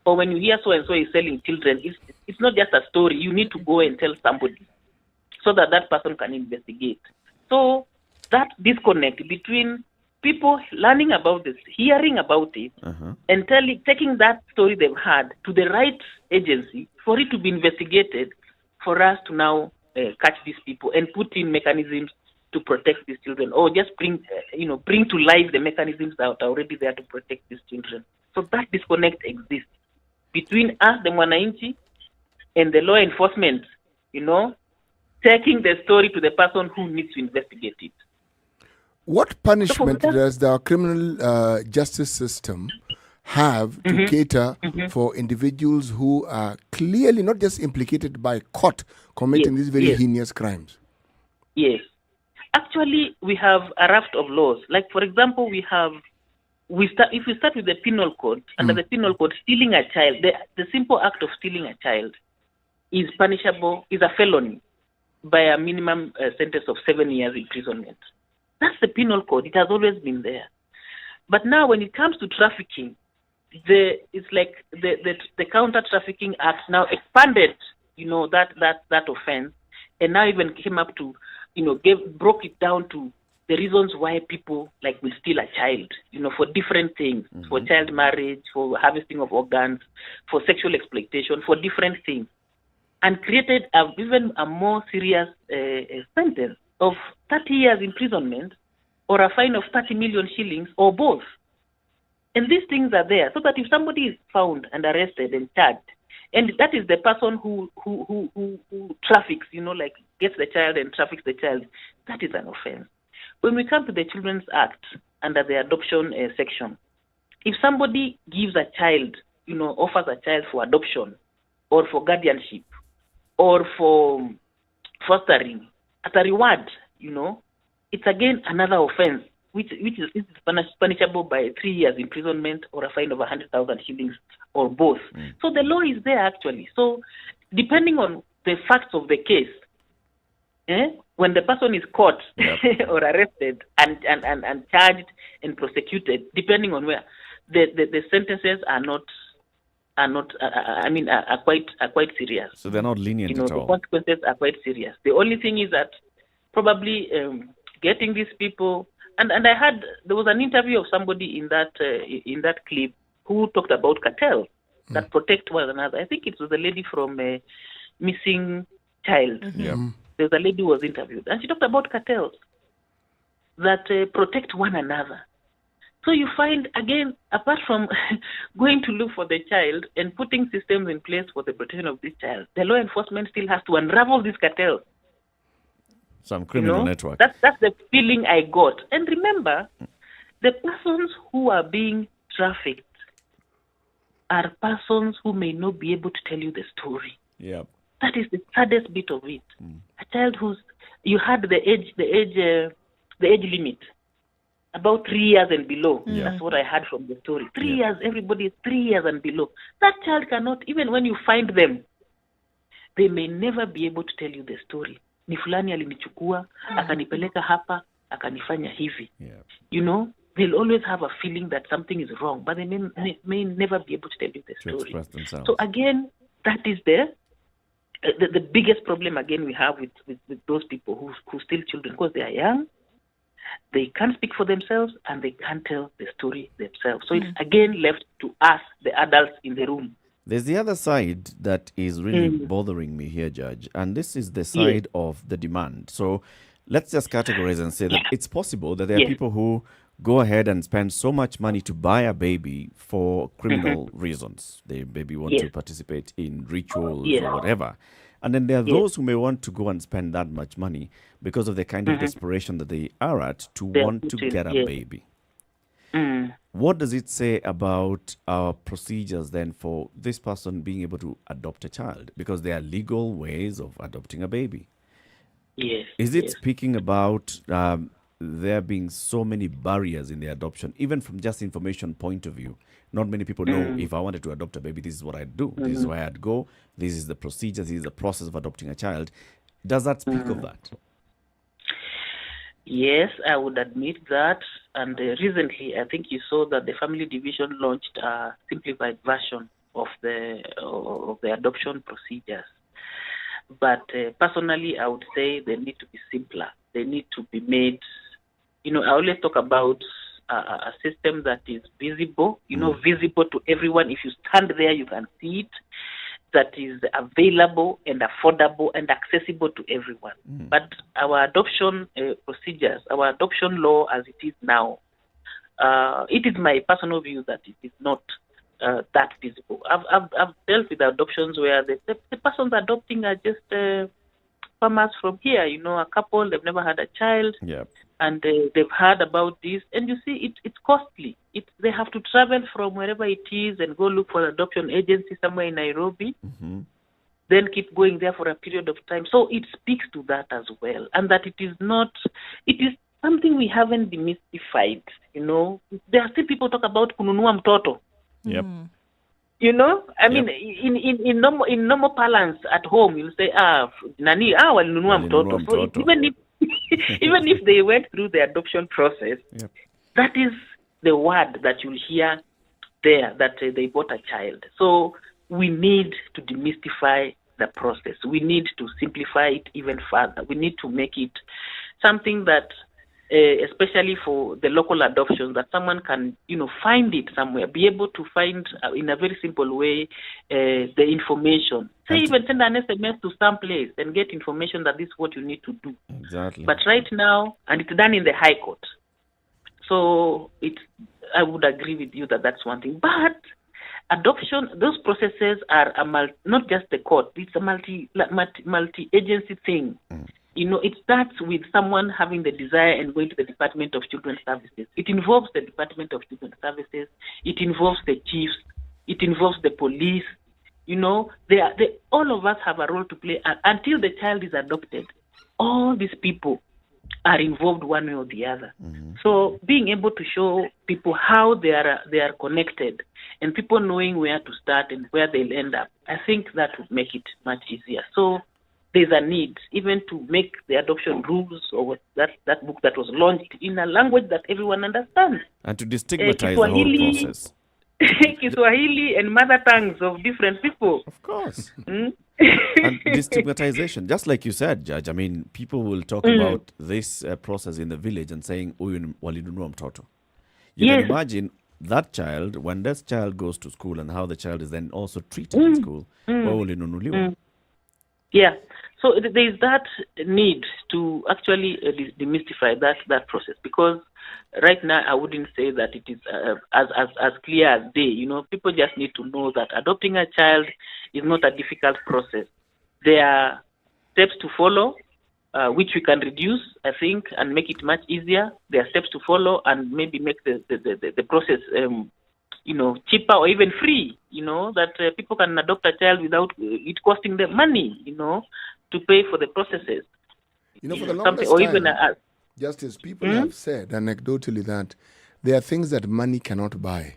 Or when you hear so-and-so is selling children, it's not just a story. You need to go and tell somebody so that person can investigate. So that disconnect between people learning about this, hearing about it, and taking that story they've had to the right agency for it to be investigated, for us to now catch these people and put in mechanisms to protect these children, or just bring to life the mechanisms that are already there to protect these children. So that disconnect exists between us, the Mwananchi, and the law enforcement, taking the story to the person who needs to investigate it. What punishment does the criminal justice system have to cater for individuals who are clearly not just implicated by caught committing these very heinous crimes? Yes. Actually, we have a raft of laws. Like, for example, if we start with the penal code, under the penal code, stealing a child, the simple act of stealing a child is punishable, is a felony by a minimum sentence of 7 years imprisonment. That's the penal code. It has always been there. But now when it comes to trafficking, it's like the Counter Trafficking Act now expanded, that offense, and now even came up to, broke it down to the reasons why people will steal a child, for different things, for child marriage, for harvesting of organs, for sexual exploitation, for different things, and created even a more serious sentence of 30 years imprisonment or a fine of 30 million shillings or both. And these things are there so that if somebody is found and arrested and charged, and that is the person who traffics, gets the child and traffics the child, that is an offense. When we come to the Children's Act, under the adoption section, if somebody gives a child, offers a child for adoption or for guardianship or for fostering, as a reward, it's again another offense, which is punishable by 3 years imprisonment or a fine of 100,000 shillings or both. So the law is there actually. So depending on the facts of the case, when the person is caught or arrested and charged and prosecuted, depending on where, the sentences are quite serious. So they're not lenient at all. The consequences are quite serious. The only thing is that probably getting these people, and I heard there was an interview of somebody in that clip who talked about cartels that protect one another. I think it was a lady from Missing Child. There's a lady who was interviewed, and she talked about cartels that protect one another. So you find, again, apart from going to look for the child and putting systems in place for the protection of this child, the law enforcement still has to unravel these cartels. Some criminal network. That's the feeling I got. And remember, the persons who are being trafficked are persons who may not be able to tell you the story. Yeah. That is the saddest bit of it. A child you had the age limit, about 3 years and below. That's what I heard from the story. 3 years, everybody is 3 years and below. That child cannot, even when you find them, they may never be able to tell you the story. Ni fulani alinichukua, akanipeleka hapa, akanifanya hivi. You know, they'll always have a feeling that something is wrong, but they may never be able to tell you the story. So again, that is the biggest problem again we have with those people who steal children, because they are young, they can't speak for themselves, and they can't tell the story themselves. So it's again left to us, the adults in the room. There's the other side that is really bothering me here, Judge, and this is the side of the demand. So let's just categorize and say that it's possible that there are people who go ahead and spend so much money to buy a baby for criminal reasons. They maybe want to participate in rituals or whatever. And then there are those who may want to go and spend that much money because of the kind of desperation that they are at to want to get a baby. What does it say about our procedures then for this person being able to adopt a child? Because there are legal ways of adopting a baby. Yes. Is it speaking about there being so many barriers in the adoption, even from just information point of view? Not many people know if I wanted to adopt a baby, this is what I'd do. This is where I'd go. This is the procedure. This is the process of adopting a child. Does that speak of that? Yes, I would admit that. And recently, I think you saw that the Family Division launched a simplified version of the adoption procedures. But personally, I would say they need to be simpler. They need to be made. You know, I always talk about a system that is visible. You know, visible to everyone. If you stand there, you can see it. That is available and affordable and accessible to everyone. But our adoption procedures, our adoption law as it is now, it is my personal view that it is not that visible. I've dealt with adoptions where the persons adopting are just farmers from here. You know, a couple, they've never had a child. And they've heard about this, and you see, it's costly. They have to travel from wherever it is and go look for an adoption agency somewhere in Nairobi, then keep going there for a period of time. So it speaks to that as well, and that it is something we haven't demystified. You know, there are still people talk about kununua mtoto. You know, I mean, in normal parlance at home, you'll say, walinunua mtoto. So even if they went through the adoption process, that is the word that you'll hear there, that they bought a child. So we need to demystify the process. We need to simplify it even further. We need to make it something that, especially for the local adoptions, that someone can, find it somewhere, be able to find in a very simple way the information. Say even send an SMS to some place and get information that this is what you need to do. Exactly. But right now, and it's done in the High Court. So I would agree with you that that's one thing. But adoption, those processes are not just the court. It's a multi-agency thing. You know, it starts with someone having the desire and going to the Department of Children's Services. It involves the Department of Children's Services. It involves the chiefs. It involves the police. You know, all of us have a role to play. Until the child is adopted, all these people are involved one way or the other. So being able to show people how they are connected, and people knowing where to start and where they'll end up, I think that would make it much easier. So there's a need even to make the adoption rules or that book that was launched in a language that everyone understands. And to destigmatize the whole process. Kiswahili and mother tongues of different people. Of course. And destigmatization, just like you said, Judge, I mean, people will talk about this process in the village and saying, walinunua mtoto. You can imagine that child, when that child goes to school and how the child is then also treated in school, walinunuliwa. Yeah. So there is that need to actually demystify that process, because right now I wouldn't say that it is as clear as day. You know, people just need to know that adopting a child is not a difficult process. There are steps to follow, which we can reduce, I think, and make it much easier. There are steps to follow and maybe make the process, cheaper or even free, that people can adopt a child without it costing them money, to pay for the processes. For the Something, longest or time, even just as people have said anecdotally that there are things that money cannot buy.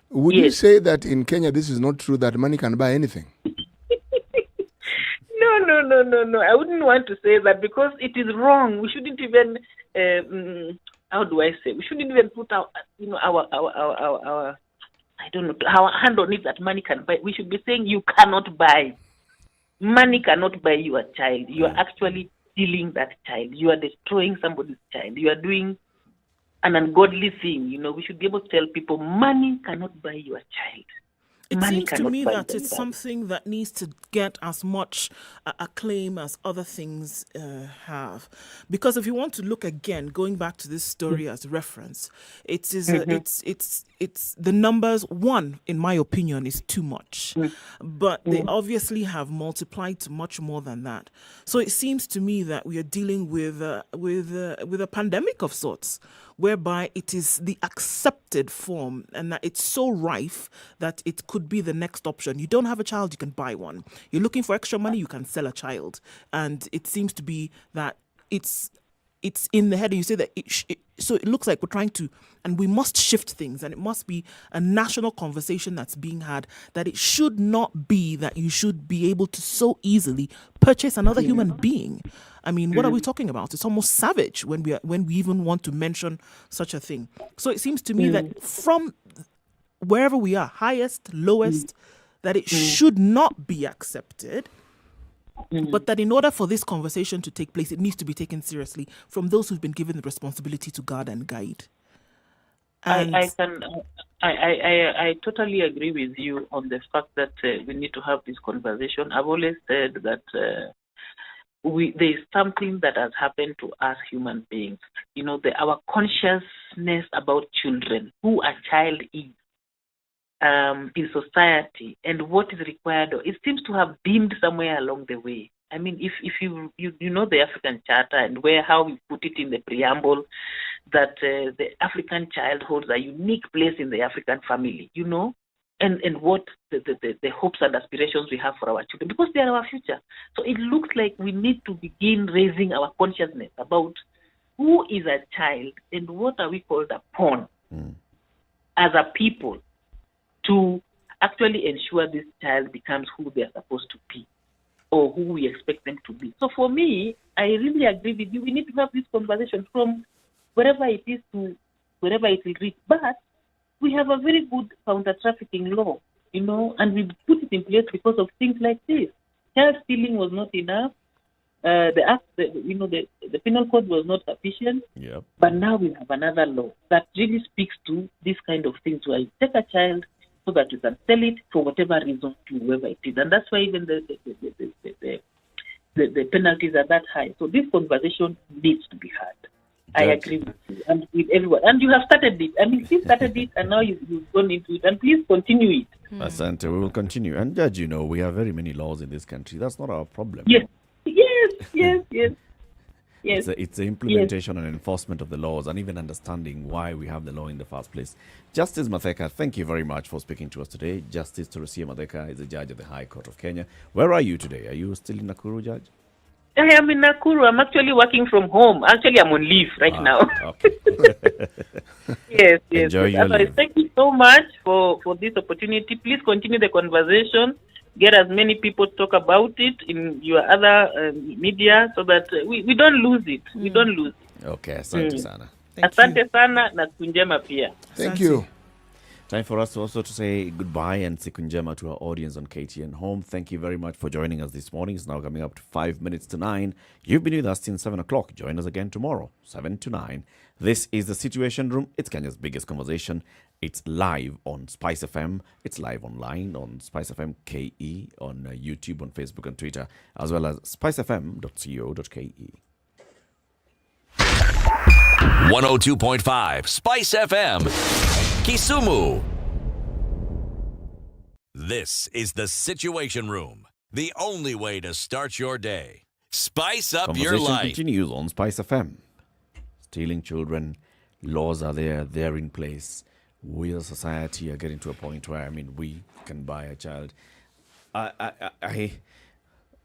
Would you say that in Kenya this is not true, that money can buy anything? No. I wouldn't want to say that because it is wrong. We shouldn't even, how do I say? We shouldn't even put our I don't know, our hand on it that money can buy. We should be saying you cannot buy. Money cannot buy your child. You are actually stealing that child. You are destroying somebody's child. You are doing an ungodly thing. We should be able to tell people money cannot buy your child. It Money seems to cannot me buy that them it's back. something that needs to get as much acclaim as other things have. Because if you want to look again, going back to this story as reference, it is it's the numbers. One, in my opinion, is too much, but they obviously have multiplied to much more than that. So it seems to me that we are dealing with a pandemic of sorts, whereby it is the accepted form and that it's so rife that it could be the next option. You don't have a child, you can buy one. You're looking for extra money, you can sell a child. And it seems to be that it's in the head, and you say that so it looks like we're trying to, and we must shift things, and it must be a national conversation that's being had, that it should not be that you should be able to so easily purchase another human being. I mean, what are we talking about? It's almost savage when we even want to mention such a thing. So it seems to me that from wherever we are, highest, lowest, that it should not be accepted. But that in order for this conversation to take place, it needs to be taken seriously from those who've been given the responsibility to guard and guide. And I totally agree with you on the fact that we need to have this conversation. I've always said that there is something that has happened to us human beings. Our consciousness about children, who a child is in society, and what is required, it seems to have dimmed somewhere along the way. I mean, if you know the African Charter and how we put it in the preamble, that the African child holds a unique place in the African family, and what the hopes and aspirations we have for our children, because they are our future. So it looks like we need to begin raising our consciousness about who is a child and what are we called upon as a people to actually ensure this child becomes who they are supposed to be or who we expect them to be. So for me, I really agree with you. We need to have this conversation from wherever it is to wherever it will reach. But we have a very good counter-trafficking law, and we put it in place because of things like this. Child stealing was not enough. The penal code was not sufficient. Yep. But now we have another law that really speaks to this kind of things, where you take a child so that you can sell it for whatever reason to whoever it is. And that's why even the penalties are that high. So this conversation needs to be had. I agree with you and with everyone. And you have started it. I mean, you started it and now you've gone into it. And please continue it. Asante, we will continue. And Judge, we have very many laws in this country. That's not our problem. Yes. It's the implementation and enforcement of the laws, and even understanding why we have the law in the first place. Justice Matheka, thank you very much for speaking to us today. Justice Teresia Matheka is a judge of the High Court of Kenya. Where are you today? Are you still in Nakuru, Judge? I am in Nakuru. I'm actually working from home. Actually, I'm on leave right now. Okay. Yes. Enjoy your Otherwise, leave. thank you so much for this opportunity. Please continue the conversation. Get as many people to talk about it in your other media so that we don't lose it. We don't lose it. Okay, asante sana. Asante sana na siku njema pia. Thank you. Time for us also to say goodbye and siku njema to our audience on KTN Home. Thank you very much for joining us this morning. It's now coming up to 5 minutes to 9. You've been with us since 7 o'clock. Join us again tomorrow, 7 to 9. This is The Situation Room. It's Kenya's biggest conversation. It's live on Spice FM. It's live online on Spice FM KE, on YouTube, on Facebook and Twitter, as well as spicefm.co.ke. 102.5 Spice FM, Kisumu. This is The Situation Room, the only way to start your day. Spice up your Conversation life. continues on Spice FM. Stealing children, laws are there, they're in place. we as a society are getting to a point where, I mean, we can buy a child.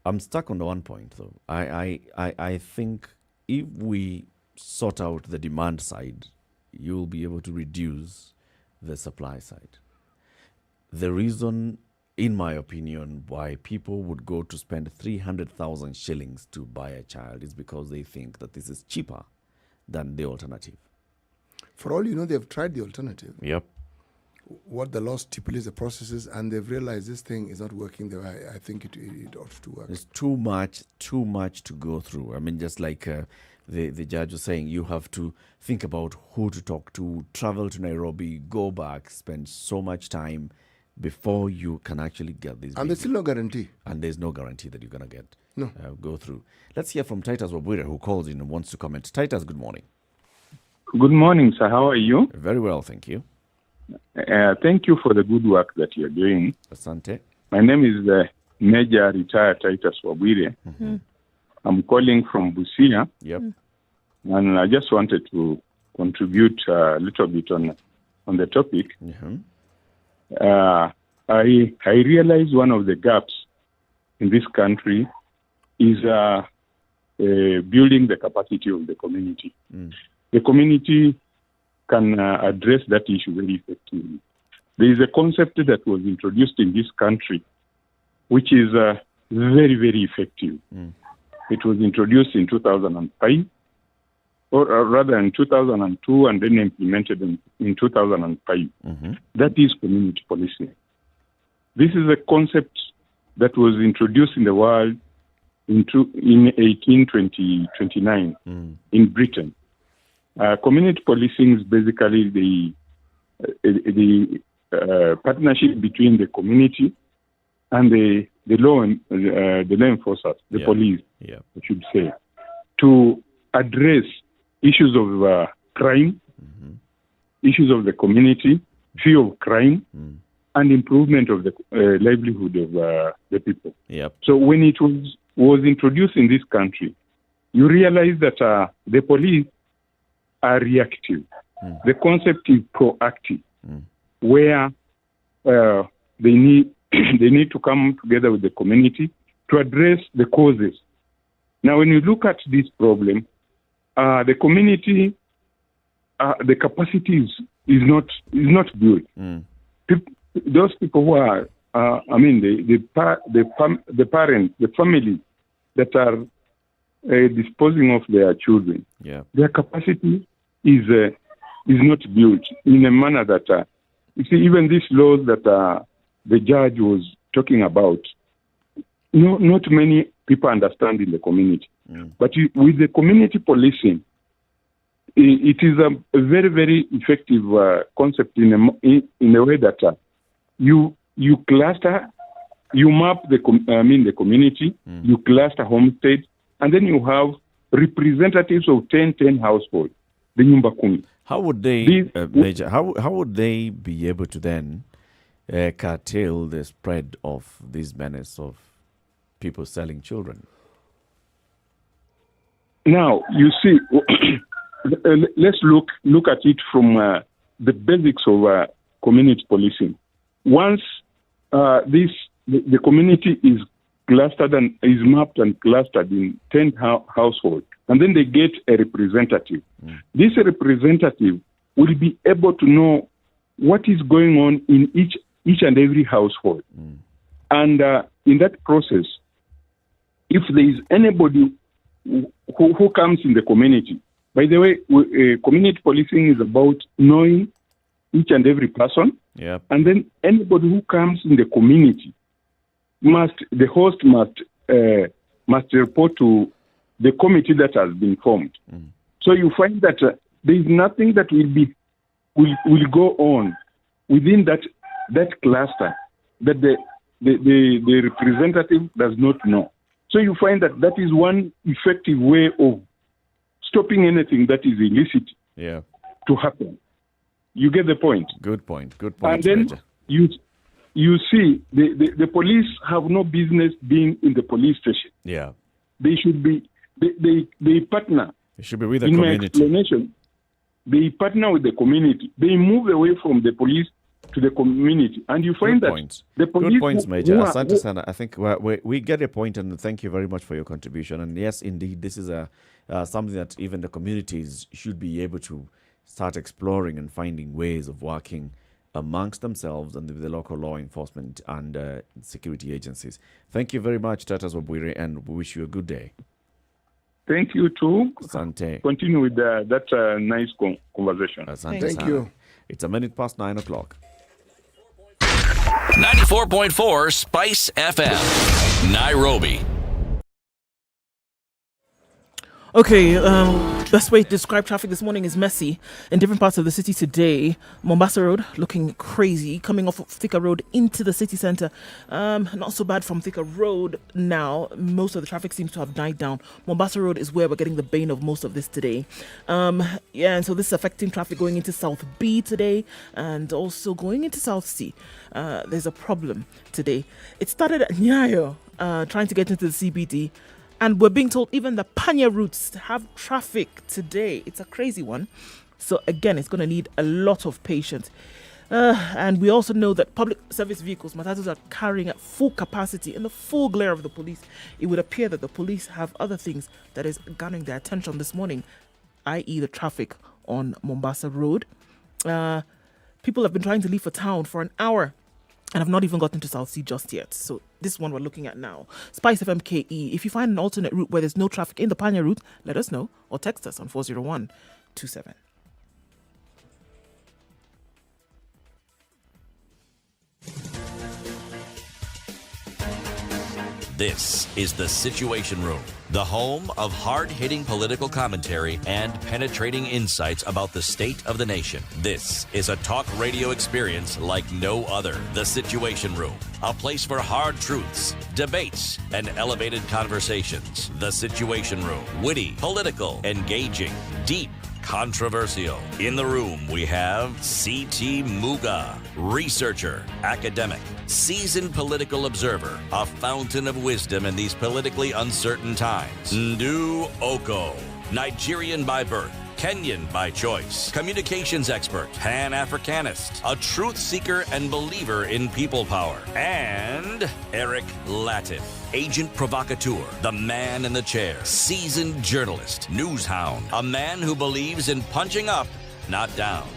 I'm stuck on the one point, though. I think if we sort out the demand side, you'll be able to reduce the supply side. The reason, in my opinion, why people would go to spend 300,000 shillings to buy a child is because they think that this is cheaper than the alternative. For all you know, they've tried the alternative. Yep. What the law stipulates the processes, and they've realized this thing is not working the way I think it ought to work. It's too much to go through. I mean, just like the judge was saying, you have to think about who to talk to, travel to Nairobi, go back, spend so much time before you can actually get this. And there's still no guarantee. And there's no guarantee that you're going to get No. go through. Let's hear from Titus Wabwire, who calls in and wants to comment. Titus, good morning. Good morning, sir. How are you? Very well, thank you. Thank you for the good work that you're doing. Asante. My name is Major Retired Titus Wabwire. Mm-hmm. I'm calling from Busia. Yep. And I just wanted to contribute a little bit on the topic. Mm-hmm. I realize one of the gaps in this country is building the capacity of the community. The community can address that issue very effectively. There is a concept that was introduced in this country, which is very, very effective. It was introduced in 2005, or rather in 2002, and then implemented in 2005. Mm-hmm. That is community policing. This is a concept that was introduced in the world in 1829 in Britain. Community policing is basically the partnership between the community and the law enforcers, the police, I should say, to address issues of crime, issues of the community, fear of crime, and improvement of the livelihood of the people. Yep. So when it was introduced in this country, you realize that the police are reactive. The concept is proactive, where they need to come together with the community to address the causes. Now, when you look at this problem, the community, the capacity is not built. Those people who are, the parents, the family that are disposing of their children, their capacity is not built in a manner that, you see, even these laws that the judge was talking about, not many people understand in the community. But with the community policing, it is a very, very effective concept in a way that you cluster, you map the community, you cluster homestead, and then you have representatives of 10 households, the Nyumba Kumi. How would they, Major, how would they be able to then curtail the spread of this menace of people selling children? Now, you see, let's look at it from the basics of community policing. Once the community is clustered and is mapped and clustered in 10 households, and then they get a representative. This representative will be able to know what is going on in each and every household. And in that process, if there is anybody who comes in the community, by the way, community policing is about knowing each and every person. And then anybody who comes in the community the host must report to the committee that has been formed. So you find that there is nothing that will go on within that cluster that the representative does not know. So you find that is one effective way of stopping anything that is illicit to happen. You get the point? Good point. And then you see the police have no business being in the police station. They should be they partner. They should be with the in community. My explanation, they partner with the community. They move away from the police to the community. And you find Good that points. the police... Good points, Major. who are- Asante sana. I think we get your point, and thank you very much for your contribution. And yes, indeed, this is something that even the communities should be able to start exploring and finding ways of working amongst themselves and with the local law enforcement and security agencies. Thank you very much, Tatas Wabwire, and we wish you a good day. Thank you too. Asante. Continue with that nice conversation. Asante Thank sana. you. It's 9:01. 94.4 Spice FM, Nairobi. Okay, best way to describe traffic this morning is messy in different parts of the city today. Mombasa Road looking crazy, coming off of Thika Road into the city centre. Not so bad from Thika Road now. Most of the traffic seems to have died down. Mombasa Road is where we're getting the bane of most of this today. And so this is affecting traffic going into South B today and also going into South C. There's a problem today. It started at Nyayo, trying to get into the CBD. And we're being told even the Panya routes have traffic today. It's a crazy one. So again, it's going to need a lot of patience. And we also know that public service vehicles, matatus, are carrying at full capacity in the full glare of the police. It would appear that the police have other things that is garnering their attention this morning, i.e. the traffic on Mombasa Road. People have been trying to leave for town for an hour and have not even gotten to South Sea just yet. So this one we're looking at now. Spice FM KE. If you find an alternate route where there's no traffic in the Panya route, let us know or text us on 40127. This is The Situation Room, the home of hard-hitting political commentary and penetrating insights about the state of the nation. This is a talk radio experience like no other. The Situation Room, a place for hard truths, debates, and elevated conversations. The Situation Room, witty, political, engaging, deep, controversial. In the room, we have C.T. Muga, researcher, academic, seasoned political observer, a fountain of wisdom in these politically uncertain times. Ndu Oko, Nigerian by birth, Kenyan by choice, communications expert, Pan-Africanist, a truth seeker and believer in people power, and Eric Latif, agent provocateur, the man in the chair, seasoned journalist, news hound, a man who believes in punching up, not down.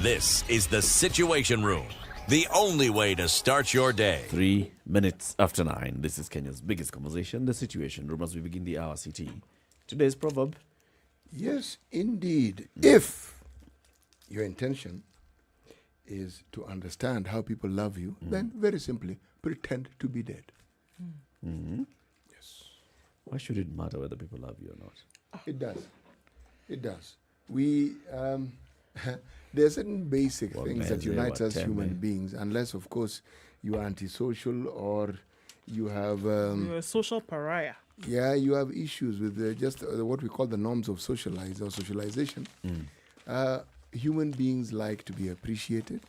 This is The Situation Room, the only way to start your day. 3 minutes after 9. This is Kenya's biggest conversation, The Situation Room, as we begin the hour CT. Today's proverb. Yes, indeed. If your intention is to understand how people love you, then very simply pretend to be dead. Yes. Why should it matter whether people love you or not? It does. It does. We there are certain basic things that unite us human beings, unless, of course, you are antisocial or you have... You're a social pariah. Yeah, you have issues with what we call the norms of socialization. Human beings like to be appreciated.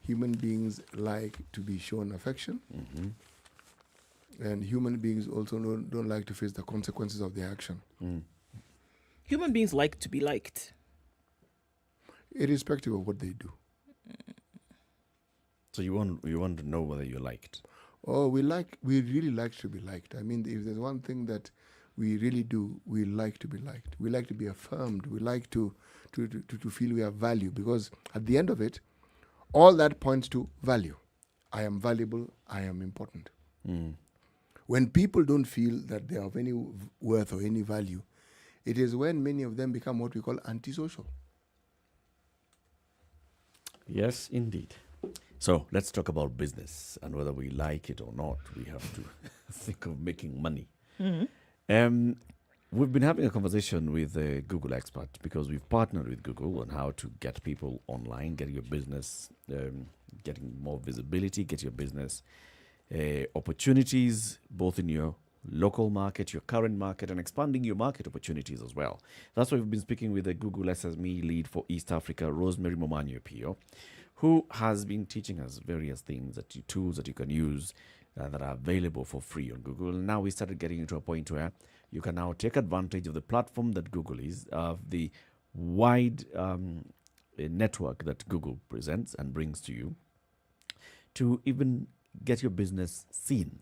Human beings like to be shown affection. And human beings also don't like to face the consequences of their action. Human beings like to be liked. Irrespective of what they do. So you want to know whether you're liked. Oh, we really like to be liked. I mean, if there's one thing that we really do, we like to be liked. We like to be affirmed. We like to feel we have value, because at the end of it, all that points to value. I am valuable. I am important. When people don't feel that they are of any worth or any value, it is when many of them become what we call antisocial. Yes, indeed. So let's talk about business, and whether we like it or not, we have to think of making money. We've been having a conversation with a Google expert, because we've partnered with Google on how to get people online, get your business, getting more visibility, get your business opportunities, both in your local market, your current market, and expanding your market opportunities as well. That's why we've been speaking with the Google SME lead for East Africa, Rosemary Momanyo Pio, who has been teaching us various things, tools that you can use that are available for free on Google. And now we started getting into a point where you can now take advantage of the platform that Google is, of the wide a network that Google presents and brings to you to even get your business seen.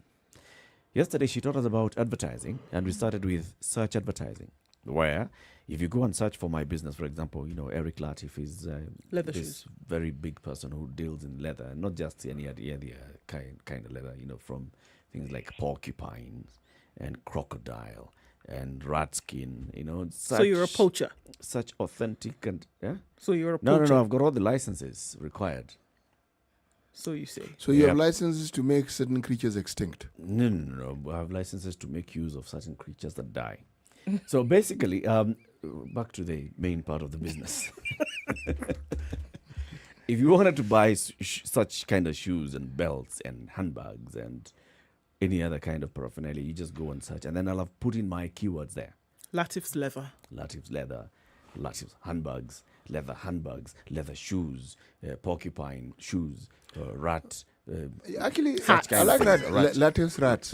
Yesterday, she taught us about advertising, and we started with search advertising, where if you go and search for my business, for example, Eric Latif is Leather this shoes. very big person who deals in leather, not just any other kind of leather, from things like porcupines and crocodile and rat skin, So you're a poacher. Such authentic and, yeah? So you're a No, poacher. I've got all the licenses required. So you say. So you have licenses to make certain creatures extinct? No. I have licenses to make use of certain creatures that die. So basically, back to the main part of the business. If you wanted to buy such kind of shoes and belts and handbags and any other kind of paraphernalia, you just go and search. And then I'll have put in my keywords there. Latif's leather. Latif's leather, Latif's handbags, leather shoes, porcupine shoes, rat. Actually, such I kind like of that. things, rat. Latif's rats.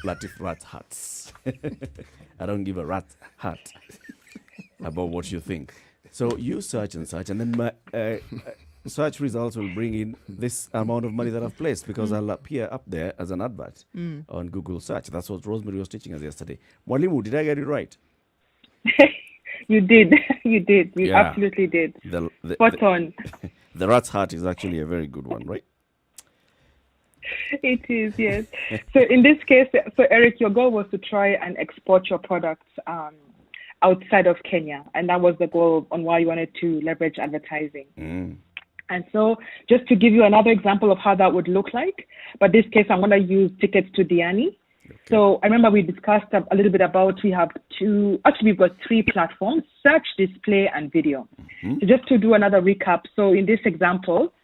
Latif rat hats. I don't give a rat hat about what you think. So you search and search, and then my search results will bring in this amount of money that I've placed because I'll appear up there as an advert on Google search. That's what Rosemary was teaching us yesterday. Mwalimu, did I get it right? You did. You did. You Yeah. absolutely did. The Spot on. The rat's heart is actually a very good one, right? It is, yes. So in this case, Eric, your goal was to try and export your products outside of Kenya. And that was the goal on why you wanted to leverage advertising. And so just to give you another example of how that would look like, but this case, I'm going to use tickets to Diani. So I remember we discussed a little bit about, we've got 3 platforms: search, display, and video. So just to do another recap. So in this example,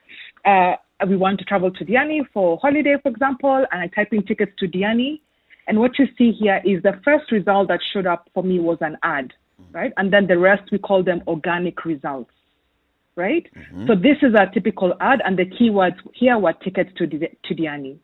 we want to travel to Diani for holiday, for example, and I type in tickets to Diani. And what you see here is the first result that showed up for me was an ad, right? And then the rest, we call them organic results, right? So this is a typical ad, and the keywords here were tickets to Diani.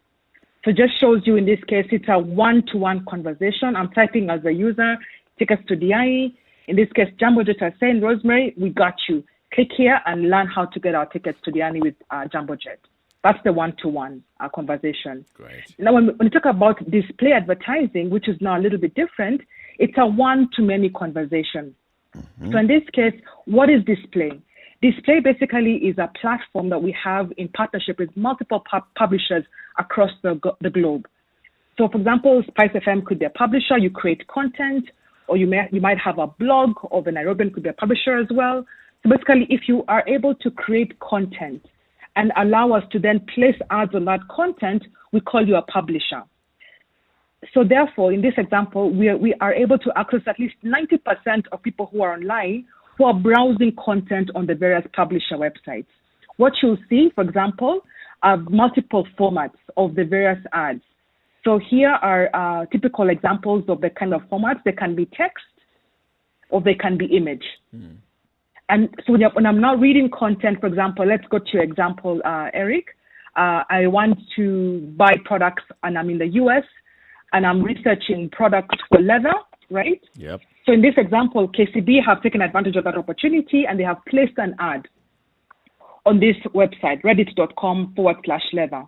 So just shows you in this case, it's a one-to-one conversation. I'm typing as a user, tickets to Diani. In this case, Jumbo Jet are saying, Rosemary, we got you. Click here and learn how to get our tickets to Diani with Jumbo Jet. That's the one-to-one conversation. Great. Now, when you talk about display advertising, which is now a little bit different, it's a one-to-many conversation. So in this case, what is display? Display basically is a platform that we have in partnership with multiple publishers across the globe. So, for example, Spice FM could be a publisher. You create content, or you might have a blog, or the Nairobian could be a publisher as well. So basically, if you are able to create content and allow us to then place ads on that content, we call you a publisher. So therefore, in this example, we are able to access at least 90% of people who are online who are browsing content on the various publisher websites. What you'll see, for example, are multiple formats of the various ads. So here are typical examples of the kind of formats. They can be text or they can be image. And so when I'm now reading content, for example, let's go to your example, Eric. I want to buy products and I'm in the US and I'm researching products for leather, right? Yep. So in this example, KCB have taken advantage of that opportunity and they have placed an ad on this website, reddit.com/leather.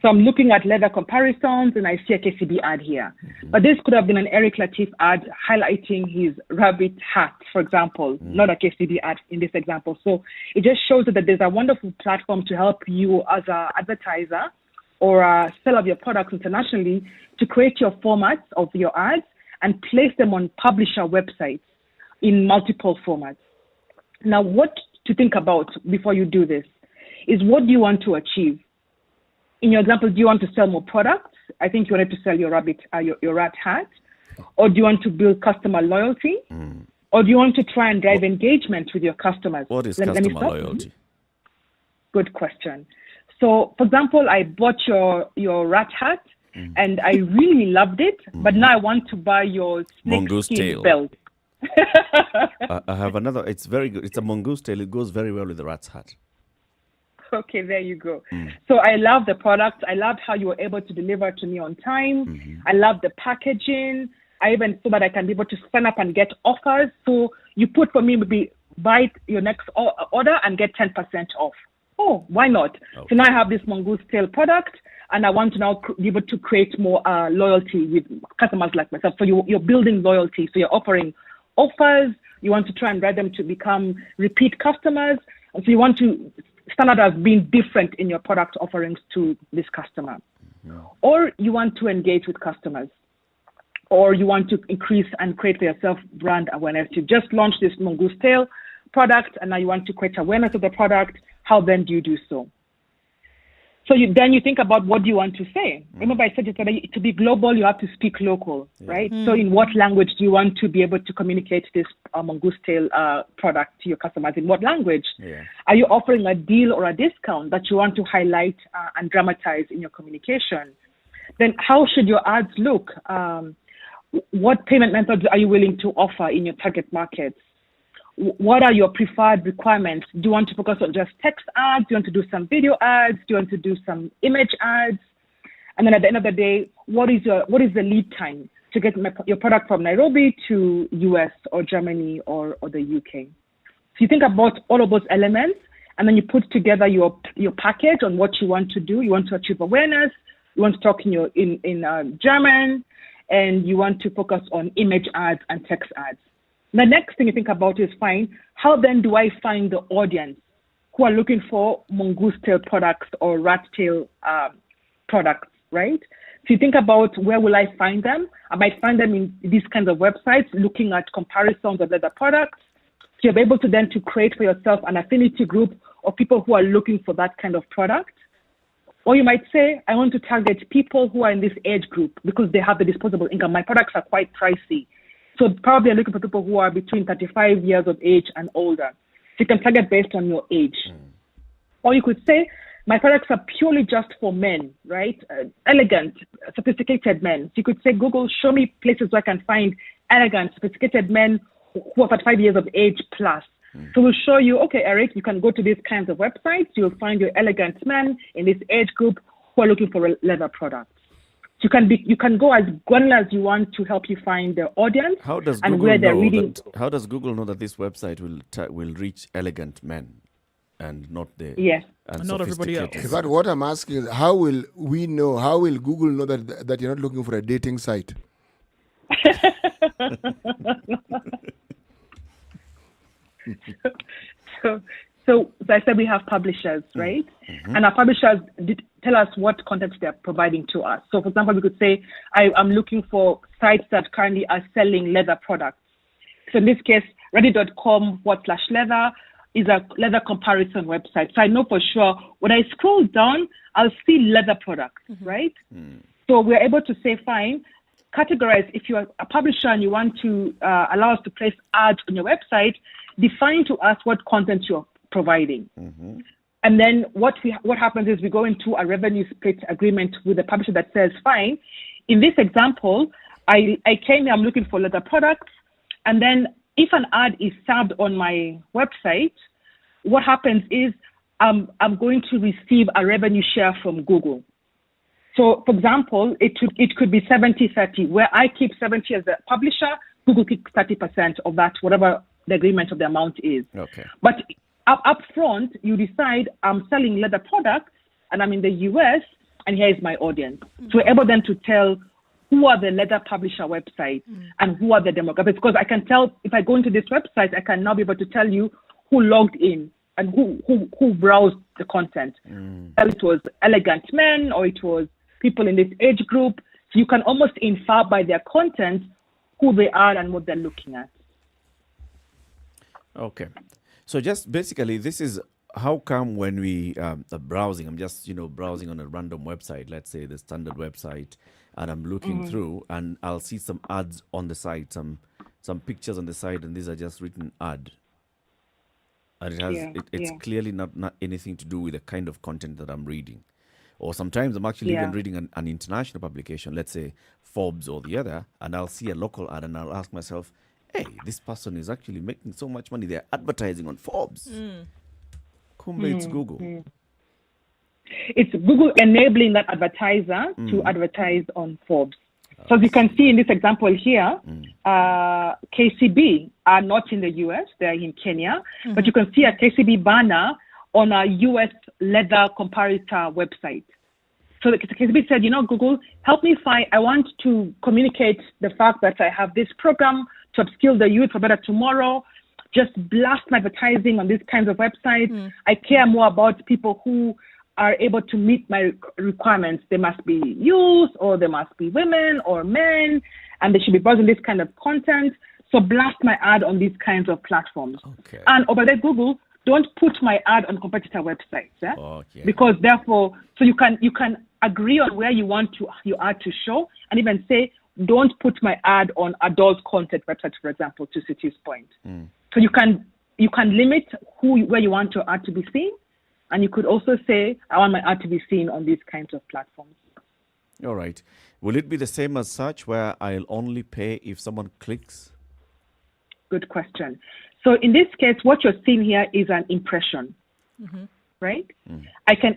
So I'm looking at leather comparisons and I see a KCB ad here. But this could have been an Eric Latif ad highlighting his rabbit hat, for example, not a KCB ad in this example. So it just shows that there's a wonderful platform to help you as an advertiser or a seller of your products internationally to create your formats of your ads and place them on publisher websites in multiple formats. Now, what to think about before you do this is what do you want to achieve? In your example, do you want to sell more products? I think you wanted to sell your your rat hat. Or do you want to build customer loyalty? Or do you want to try and drive engagement with your customers? What is Let me customer stop. loyalty? Good question. So, for example, I bought your rat hat and I really loved it, but now I want to buy your Mongoose snake skin tail. belt. I have another. It's very good. It's a mongoose tail. It goes very well with the rat's hat. Okay, there you go. So I love the product. I loved how you were able to deliver to me on time. I love the packaging. I even so that I can be able to sign up and get offers. So you put for me maybe buy your next order and get 10% off. Oh, why not? Okay. So now I have this mongoose tail product, and I want to now be able to create more loyalty with customers like myself. So you're building loyalty. So you're offering offers. You want to try and get them to become repeat customers. And so you want to stand out as being different in your product offerings to this customer. Or you want to engage with customers. Or you want to increase and create for yourself brand awareness. You just launched this mongoose tail product, and now you want to create awareness of the product. How then do you do so? So you think about what do you want to say. Remember I said yesterday, to be global, you have to speak local, right? So in what language do you want to be able to communicate this mongoose tail product to your customers? In what language? Are you offering a deal or a discount that you want to highlight and dramatize in your communication? Then how should your ads look? What payment methods are you willing to offer in your target markets? What are your preferred requirements? Do you want to focus on just text ads? Do you want to do some video ads? Do you want to do some image ads? And then at the end of the day, what is the lead time to get your product from Nairobi to US or Germany or the UK? So you think about all of those elements, and then you put together your package on what you want to do. You want to achieve awareness. You want to talk in German, and you want to focus on image ads and text ads. The next thing you think about is fine, how then do I find the audience who are looking for mongoose tail products or rat tail products, right? So you think about where will I find them? I might find them in these kinds of websites looking at comparisons of leather products. So you'll be able to then to create for yourself an affinity group of people who are looking for that kind of product. Or you might say, I want to target people who are in this age group because they have the disposable income. My products are quite pricey. So probably I'm looking for people who are between 35 years of age and older. So you can target based on your age. Or you could say, my products are purely just for men, right? Elegant, sophisticated men. So you could say, Google, show me places where I can find elegant, sophisticated men who are 35 years of age plus. So we'll show you, okay, Eric, you can go to these kinds of websites. You'll find your elegant men in this age group who are looking for leather products. You can go as granular as you want to help you find the audience. How does and Google where they're know reading. how does Google know that this website will reach elegant men and not the and not everybody else? In fact, what I'm asking is, how will we know? How will Google know that you're not looking for a dating site? So as I said, we have publishers, right? And our publishers tell us what content they're providing to us. So for example, we could say, I'm looking for sites that currently are selling leather products. So in this case, ready.com/leather is a leather comparison website. So I know for sure when I scroll down, I'll see leather products, right? So we're able to say, fine, categorize. If you're a publisher and you want to allow us to place ads on your website, define to us what content you're providing. And then what happens is we go into a revenue split agreement with the publisher that says, fine, in this example, I came here, I'm looking for leather products. And then if an ad is served on my website, what happens is I'm going to receive a revenue share from Google. So for example, it could be 70-30, where I keep 70 as a publisher, Google keeps 30% of that, whatever the agreement of the amount is. Okay. But up front, you decide I'm selling leather products and I'm in the US and here is my audience. So we're able then to tell who are the leather publisher websites and who are the demographics. Because I can tell, if I go into this website, I can now be able to tell you who logged in and who browsed the content. Whether it was elegant men or it was people in this age group. So you can almost infer by their content who they are and what they're looking at. Okay. So just basically, this is how come when we are browsing, I'm just, browsing on a random website, let's say the standard website, and I'm looking through and I'll see some ads on the site, some pictures on the side, and these are just written ad. And it has it's clearly not anything to do with the kind of content that I'm reading. Or sometimes I'm actually even reading an international publication, let's say Forbes or the other, and I'll see a local ad and I'll ask myself, hey, this person is actually making so much money. They're advertising on Forbes. Kumbe, it's Google. It's Google enabling that advertiser to advertise on Forbes. So as you can see in this example here, KCB are not in the US, they're in Kenya, but you can see a KCB banner on a US leather comparator website. So the KCB said, Google, help me find, I want to communicate the fact that I have this program to upskill the youth for better tomorrow. Just blast my advertising on these kinds of websites. I care more about people who are able to meet my requirements. They must be youth, or they must be women or men, and they should be browsing this kind of content. So blast my ad on these kinds of platforms. Okay. And over there, Google, don't put my ad on competitor websites. Okay. Because therefore, so you can agree on where you want your ad to show, and even say, don't put my ad on adult content websites, for example, to City's point. So you can limit where you want your ad to be seen, and you could also say, I want my ad to be seen on these kinds of platforms. All right. Will it be the same as such, where I'll only pay if someone clicks? Good question. So in this case, what you're seeing here is an impression, right? I can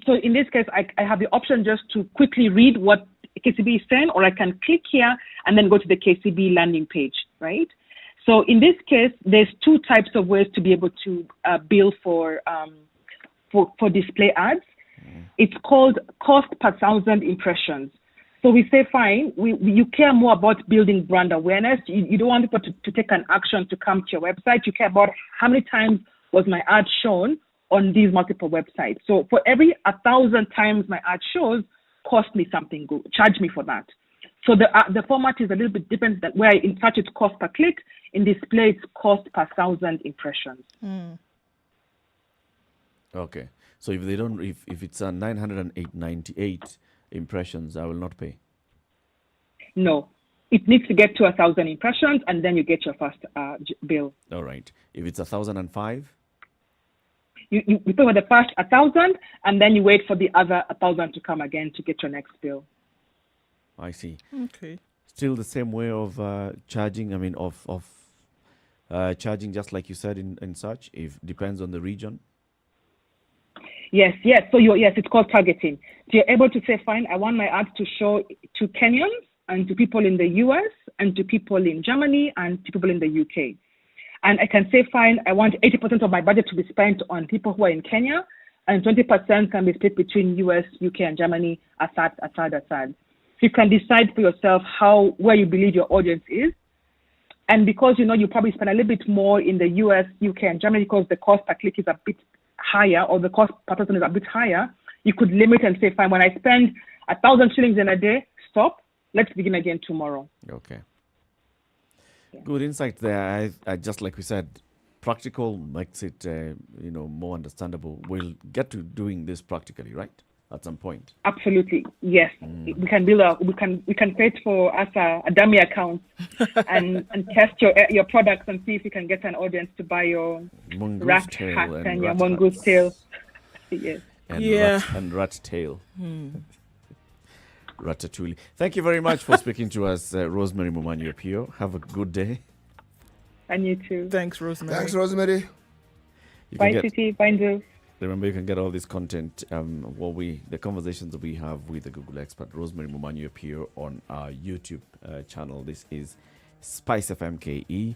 so in this case, I have the option just to quickly read what KCB is saying, or I can click here and then go to the KCB landing page, right? So in this case, there's two types of ways to be able to bill for display ads. It's called cost per 1,000 impressions. So we say, fine, you care more about building brand awareness. You don't want people to take an action to come to your website. You care about how many times was my ad shown on these multiple websites. So for every 1,000 times my ad shows, cost me something, charge me for that. So the format is a little bit different than where in search it's cost per click, in display it's cost per 1,000 impressions. Okay. So if they don't, if it's a 998 impressions, I will not pay. No, it needs to get to 1,000 impressions, and then you get your first bill. All right. If it's 1,005, you pay for the first 1,000, and then you wait for the other 1,000 to come again to get your next bill. I see. Okay. Still the same way of charging. I mean, of charging, just like you said in such. If depends on the region. Yes. So it's called targeting. So you're able to say, fine, I want my ads to show to Kenyans and to people in the US and to people in Germany and to people in the UK. And I can say, fine, I want 80% of my budget to be spent on people who are in Kenya, and 20% can be split between US, UK, and Germany, a third. So you can decide for yourself where you believe your audience is. And because you probably spend a little bit more in the US, UK, and Germany because the cost per click is a bit higher, or the cost per person is a bit higher, you could limit and say, fine, when I spend 1,000 shillings in a day, stop. Let's begin again tomorrow. Okay. Yeah. Good insight there. I just like we said, practical makes it more understandable. We'll get to doing this practically, right? At some point. Absolutely, yes. We can build we can create for us a dummy account and test your products and see if we can get an audience to buy your rat hat and your mongoose tail. Yes. And rat tail. Ratatouille. Thank you very much for speaking to us, Rosemary Mumanyi-Opio. Have a good day. And you too. Thanks, Rosemary. Thanks, Rosemary. Bye, Titi. Bye, Drew. Remember, you can get all this content, the conversations that we have with the Google expert, Rosemary Mumanyi-Opio, on our YouTube channel. This is Spice FM KE,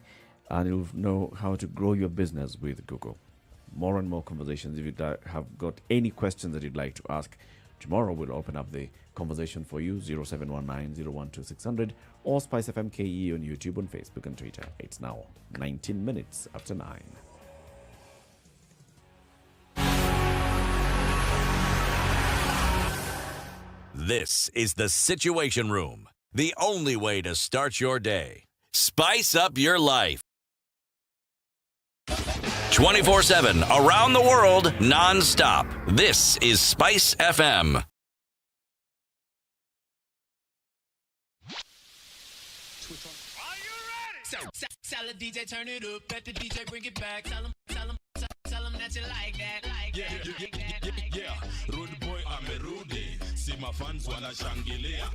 and you'll know how to grow your business with Google. More and more conversations. If you have got any questions that you'd like to ask, tomorrow we'll open up the conversation for you, 0719-012-600, or Spice FM KE on YouTube, on Facebook, and Twitter. It's now 19 minutes after 9. This is the Situation Room, the only way to start your day. Spice up your life. 24/7, around the world, non-stop. This is Spice FM. Tell the DJ turn it up, let the DJ bring it back. Tell him that you like that. Yeah. Rude boy, I'm a Rudy. See my fans wanna shangilia.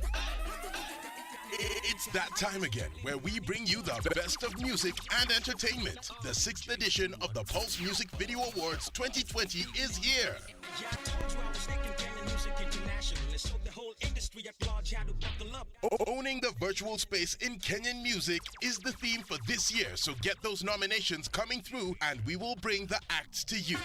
It's that time again where we bring you the best of music and entertainment. The 6th edition of the Pulse Music Video Awards 2020 is here. Yeah, I told you I was taking music international. Let's show the whole industry at large how to buckle up. Owning the virtual space in Kenyan music is the theme for this year, so get those nominations coming through and we will bring the acts to you.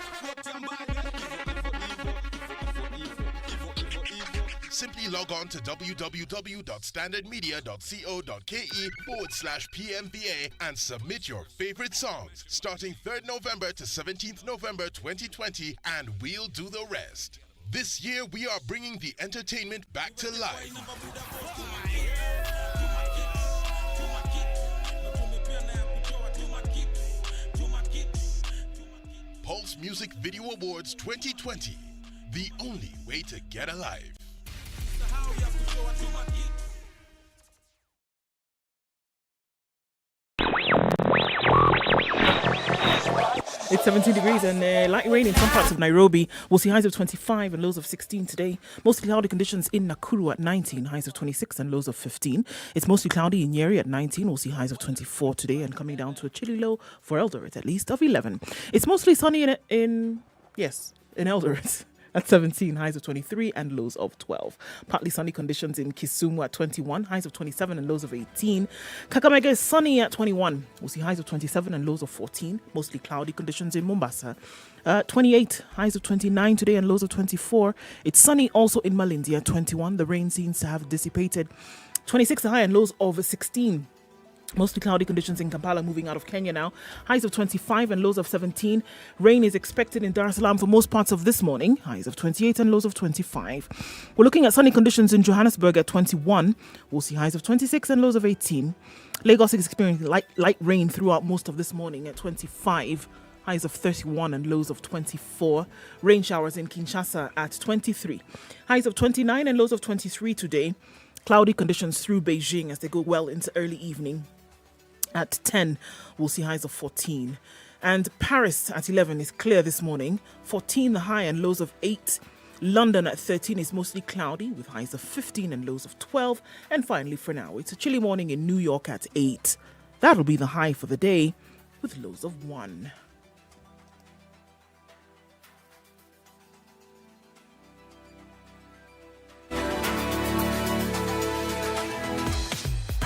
Simply log on to www.standardmedia.co.ke/PMVA and submit your favorite songs starting 3rd November to 17th November 2020, and we'll do the rest. This year, we are bringing the entertainment back to life. Pulse Music Video Awards 2020, the only way to get alive. It's 17 degrees and light rain in some parts of Nairobi. We'll see highs of 25 and lows of 16 today. Mostly cloudy conditions in Nakuru at 19, highs of 26 and lows of 15. It's mostly cloudy in Nyeri at 19. We'll see highs of 24 today and coming down to a chilly low for Eldoret at least of 11. It's mostly sunny in Eldoret. At 17, highs of 23 and lows of 12. Partly sunny conditions in Kisumu at 21, highs of 27 and lows of 18. Kakamega is sunny at 21. We'll see highs of 27 and lows of 14. Mostly cloudy conditions in Mombasa. 28, highs of 29 today and lows of 24. It's sunny also in Malindi at 21. The rain seems to have dissipated. 26, high and lows of 16. Mostly cloudy conditions in Kampala, moving out of Kenya now. Highs of 25 and lows of 17. Rain is expected in Dar es Salaam for most parts of this morning. Highs of 28 and lows of 25. We're looking at sunny conditions in Johannesburg at 21. We'll see highs of 26 and lows of 18. Lagos is experiencing light rain throughout most of this morning at 25. Highs of 31 and lows of 24. Rain showers in Kinshasa at 23. Highs of 29 and lows of 23 today. Cloudy conditions through Beijing as they go well into early evening. At 10, we'll see highs of 14. And Paris at 11 is clear this morning. 14, the high and lows of 8. London at 13 is mostly cloudy with highs of 15 and lows of 12. And finally, for now, it's a chilly morning in New York at 8. That'll be the high for the day with lows of 1.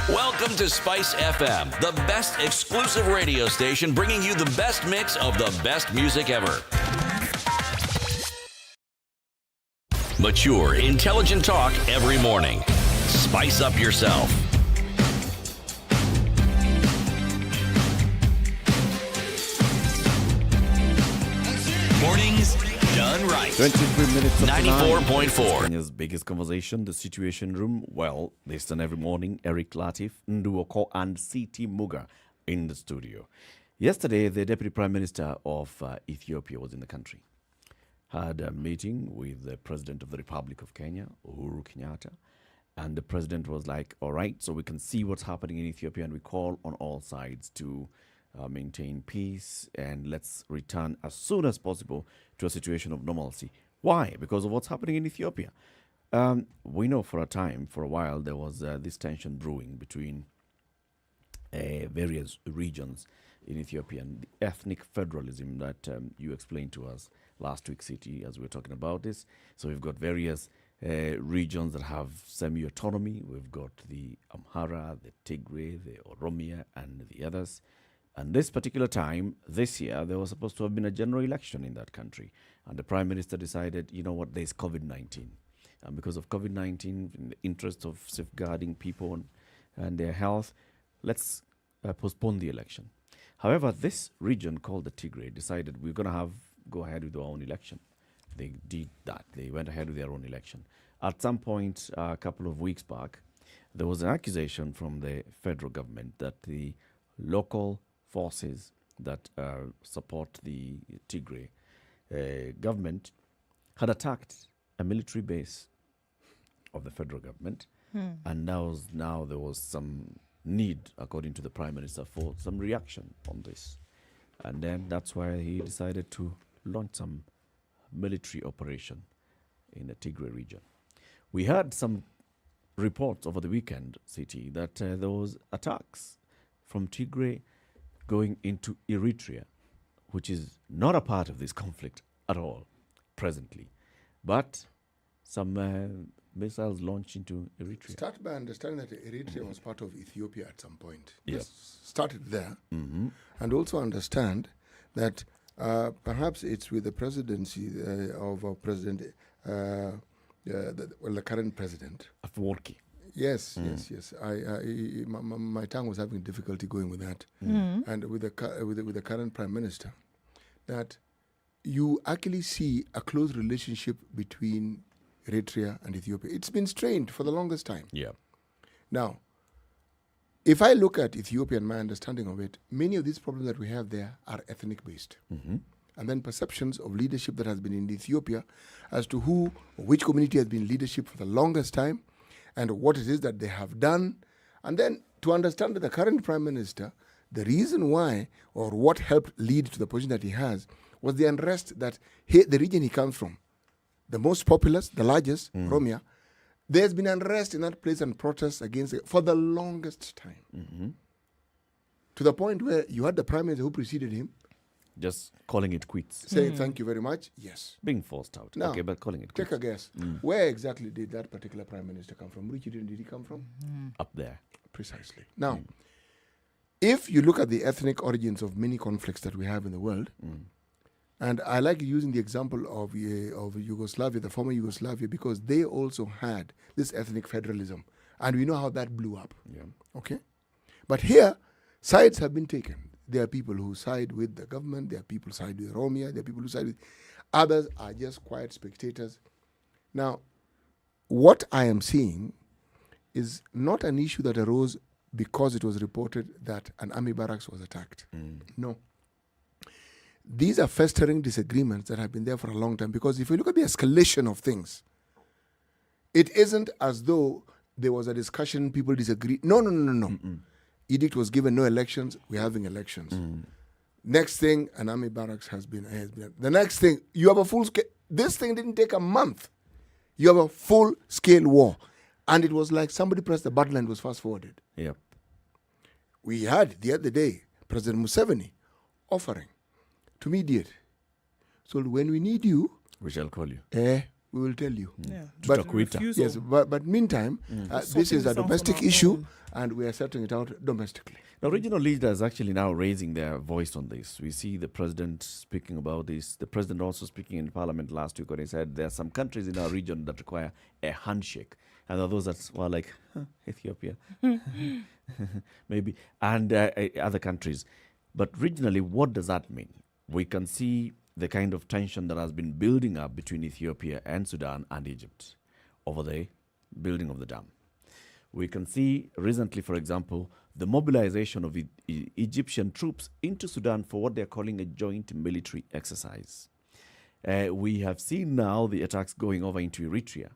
Welcome to Spice FM, the best exclusive radio station bringing you the best mix of the best music ever. Mature, intelligent talk every morning. Spice up yourself. Mornings done right. 23 minutes of 94.4. Kenya's biggest conversation, the Situation Room. Well, this and every morning, Eric Latif, Nduoko, and C.T. Muga in the studio. Yesterday, the Deputy Prime Minister of Ethiopia was in the country. Had a meeting with the President of the Republic of Kenya, Uhuru Kenyatta. And the President was like, all right, so we can see what's happening in Ethiopia, and we call on all sides to maintain peace, and let's return as soon as possible to a situation of normalcy. Why? Because of what's happening in Ethiopia. We know for a while, there was this tension brewing between various regions in Ethiopia, and the ethnic federalism that you explained to us last week, City, as we were talking about this. So we've got various regions that have semi-autonomy. We've got the Amhara, the Tigray, the Oromia, and the others. And this particular time, this year, there was supposed to have been a general election in that country. And the Prime Minister decided, you know what, there's COVID-19. And because of COVID-19, in the interest of safeguarding people and their health, let's postpone the election. However, this region called the Tigray decided we're going to go ahead with our own election. They did that. They went ahead with their own election. At some point, a couple of weeks back, there was an accusation from the federal government that the local forces that support the Tigray government had attacked a military base of the federal government. And now there was some need, according to the Prime Minister, for some reaction on this. And then that's why he decided to launch some military operation in the Tigray region. We heard some reports over the weekend, CT, that there was attacks from Tigray going into Eritrea, which is not a part of this conflict at all presently. But some missiles launched into Eritrea. Start by understanding that Eritrea was part of Ethiopia at some point. Yep. Just started there. Mm-hmm. And also understand that perhaps it's with the presidency of President, the current president. Afwerki. Yes, yes. My tongue was having difficulty going with that. And with the current prime minister, that you actually see a close relationship between Eritrea and Ethiopia. It's been strained for the longest time. Yeah. Now, if I look at Ethiopia and my understanding of it, many of these problems that we have there are ethnic based. Mm-hmm. And then perceptions of leadership that has been in Ethiopia as to who or which community has been leadership for the longest time and what it is that they have done. And then to understand that the current prime minister, the reason why or what helped lead to the position that he has was the unrest that the region he comes from, the most populous, the largest, Oromia, there's been unrest in that place and protests against it for the longest time. Mm-hmm. To the point where you had the prime minister who preceded him just calling it quits. saying thank you very much. Yes. Being forced out. Now, Okay, but calling it quits. Take a guess. Where exactly did that particular prime minister come from? Which region did he come from? Up there. Precisely. Now, if you look at the ethnic origins of many conflicts that we have in the world, and I like using the example of Yugoslavia, the former Yugoslavia, because they also had this ethnic federalism. And we know how that blew up. Yeah. Okay? But here, sides have been taken. There are people who side with the government. There are people who side with Romania. There are people who side with... Others are just quiet spectators. Now, what I am seeing is not an issue that arose because it was reported that an army barracks was attacked. No. These are festering disagreements that have been there for a long time, because if you look at the escalation of things, it isn't as though there was a discussion, people disagree. No. Edict was given, no elections, we're having elections. Next thing, an army barracks has been. The next thing, you have a full scale. This thing didn't take a month. You have a full scale war. And it was like somebody pressed the button and it was fast forwarded. Yep. We had the other day President Museveni offering to mediate. So when we need you, we shall call you. We will tell you. Yeah. But refusal. yes, but meantime, this is a domestic issue, and we are settling it out domestically. Now, regional leaders actually now raising their voice on this. We see the president speaking about this. The president also speaking in parliament last week when he said there are some countries in our region that require a handshake. And there are those that were like, Ethiopia, maybe, and other countries. But regionally, what does that mean? We can see the kind of tension that has been building up between Ethiopia and Sudan and Egypt over the building of the dam. We can see recently, for example, the mobilization of Egyptian troops into Sudan for what they're calling a joint military exercise. We have seen now the attacks going over into Eritrea.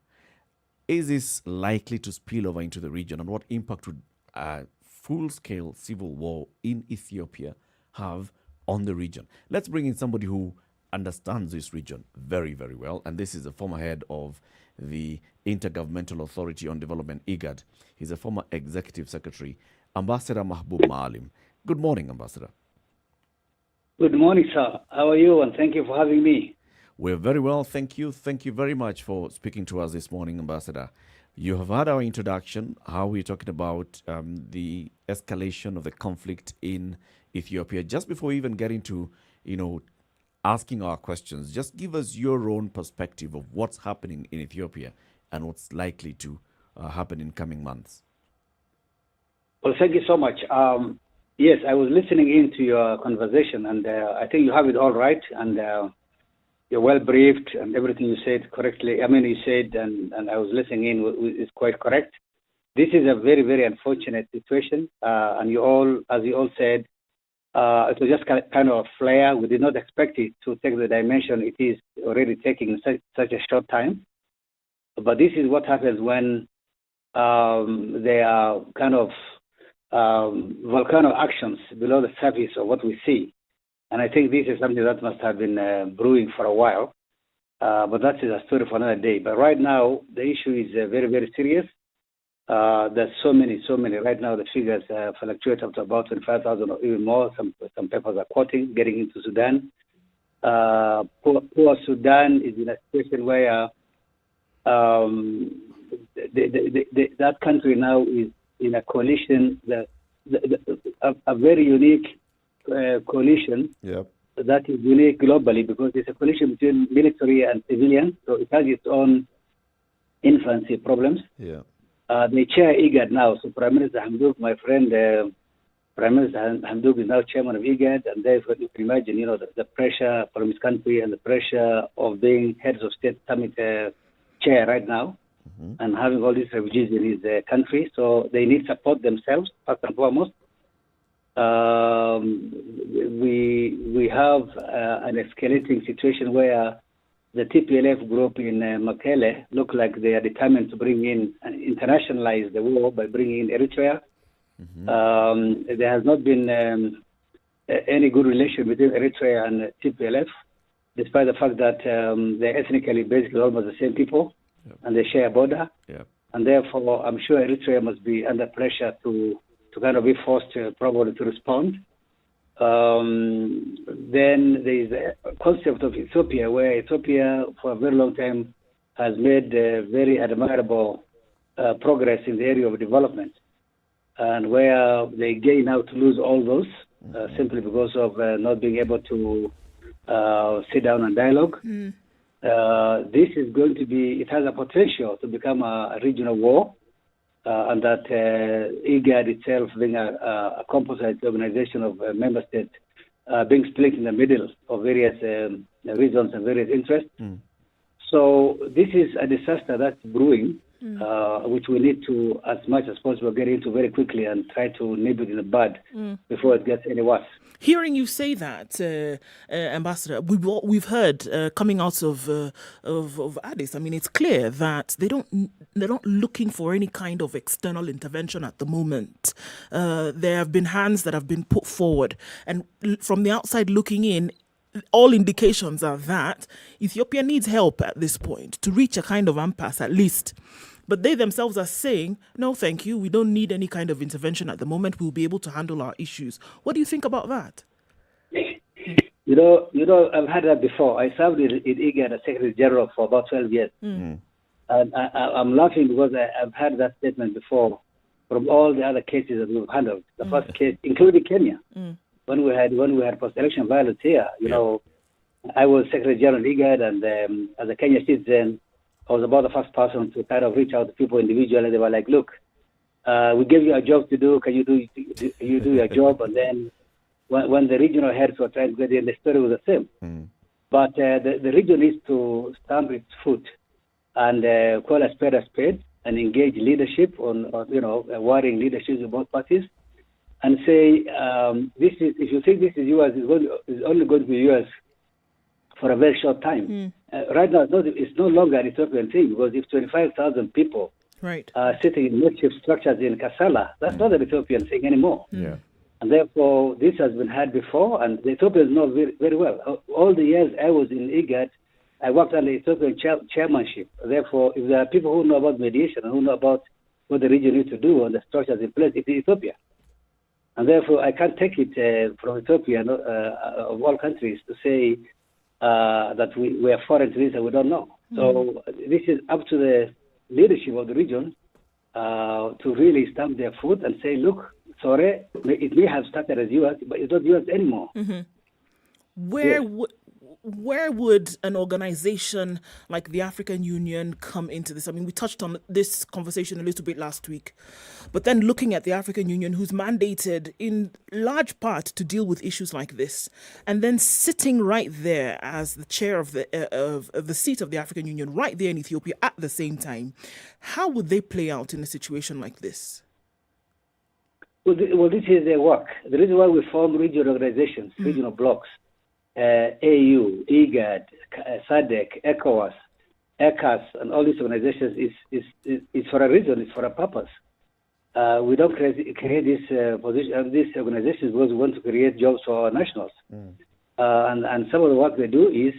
Is this likely to spill over into the region, and what impact would a full-scale civil war in Ethiopia have on the region? Let's bring in somebody who understands this region very, very well, and this is the former head of the Intergovernmental Authority on Development, IGAD. He's a former executive secretary, Ambassador Mahbub Maalim. Good morning, Ambassador. Good morning, sir. How are you? And thank you for having me. We're very well, thank you. Thank you very much for speaking to us this morning, Ambassador. You have had our introduction, how we're talking about the escalation of the conflict in Ethiopia. Just before we even get into, asking our questions, just give us your own perspective of what's happening in Ethiopia and what's likely to happen in coming months. Well, thank you so much. Yes, I was listening into your conversation, and I think you have it all right, and you're well briefed, and everything you said correctly. You said, and I was listening in, is quite correct. This is a very, very unfortunate situation, and as you all said, it was just kind of a flare. We did not expect it to take the dimension it is already taking in such a short time. But this is what happens when there are kind of volcano actions below the surface of what we see. And I think this is something that must have been brewing for a while. But that is a story for another day. But right now, the issue is very, very serious. There's so many. Right now, the figures fluctuate up to about 25,000 or even more. Some papers are quoting, getting into Sudan. Poor Sudan is in a situation where that country now is in a coalition, a very unique coalition. Yep. That is unique globally because it's a coalition between military and civilian, so it has its own infancy problems. Yeah. They chair IGAD now, so Prime Minister Hamdok, my friend, Prime Minister Hamdok is now chairman of IGAD, and therefore you can imagine, the pressure from his country and the pressure of being heads of state summit chair right now, and having all these refugees in his country, so they need support themselves first and foremost. We have an escalating situation where the TPLF group in Mekelle look like they are determined to bring in and internationalize the war by bringing in Eritrea. There has not been any good relation between Eritrea and TPLF, despite the fact that they're ethnically basically almost the same people, and they share a border. And therefore, I'm sure Eritrea must be under pressure to kind of be forced probably to respond. Then there is a concept of Ethiopia, where Ethiopia for a very long time has made very admirable progress in the area of development, and where they gain now to lose all those simply because of not being able to sit down and dialogue. This is going to be, it has a potential to become a regional war, and that IGAD itself being a composite organization of member states being split in the middle of various regions and various interests. So this is a disaster that's brewing, which we need to, as much as possible, get into very quickly and try to nip it in the bud before it gets any worse. Hearing you say that, Ambassador, we've heard coming out of Addis. I mean, it's clear that they're not looking for any kind of external intervention at the moment. There have been hands that have been put forward, and from the outside looking in, all indications are that Ethiopia needs help at this point to reach a kind of impasse at least. But they themselves are saying, no, thank you. We don't need any kind of intervention at the moment. We'll be able to handle our issues. What do you think about that? You know, I've had that before. I served in IGAD as Secretary General for about 12 years. And I'm laughing because I've heard that statement before from all the other cases that we've handled. The first case, including Kenya, when we had post-election violence here, you know, I was Secretary General of IGAD, and as a Kenyan citizen, I was about the first person to kind of reach out to people individually, and they were like, look, we gave you a job to do, can you do your job? And then when the regional heads were trying to get in, the story was the same. But the region needs to stamp its foot and call a spade and engage leadership on warring leadership in both parties, and say, if you think this is yours, it's only going to be yours for a very short time. Right now, it's no longer an Ethiopian thing, because if 25,000 people are sitting in makeshift structures in Kassala, that's not an Ethiopian thing anymore. And therefore, this has been had before, and the Ethiopians know very, very well. All the years I was in IGAD, I worked under Ethiopian chairmanship. Therefore, if there are people who know about mediation and who know about what the region needs to do and the structures in place, it's Ethiopia. And therefore, I can't take it from Ethiopia, of all countries, to say that we are foreign to this and we don't know. So this is up to the leadership of the region to really stamp their foot and say, look, sorry, it may have started as yours, but it's not yours anymore. Where would an organization like the African Union come into this? I mean, we touched on this conversation a little bit last week, but then looking at the African Union, who's mandated in large part to deal with issues like this, and then sitting right there as the chair of the seat of the African Union, right there in Ethiopia at the same time, how would they play out in a situation like this? Well, this is their work. The reason why we form regional organizations, regional blocks, AU, IGAD, SADC, ECOWAS, ECAS, and all these organizations is for a reason, it's for a purpose. We don't create these these organizations because we want to create jobs for our nationals. And some of the work they do is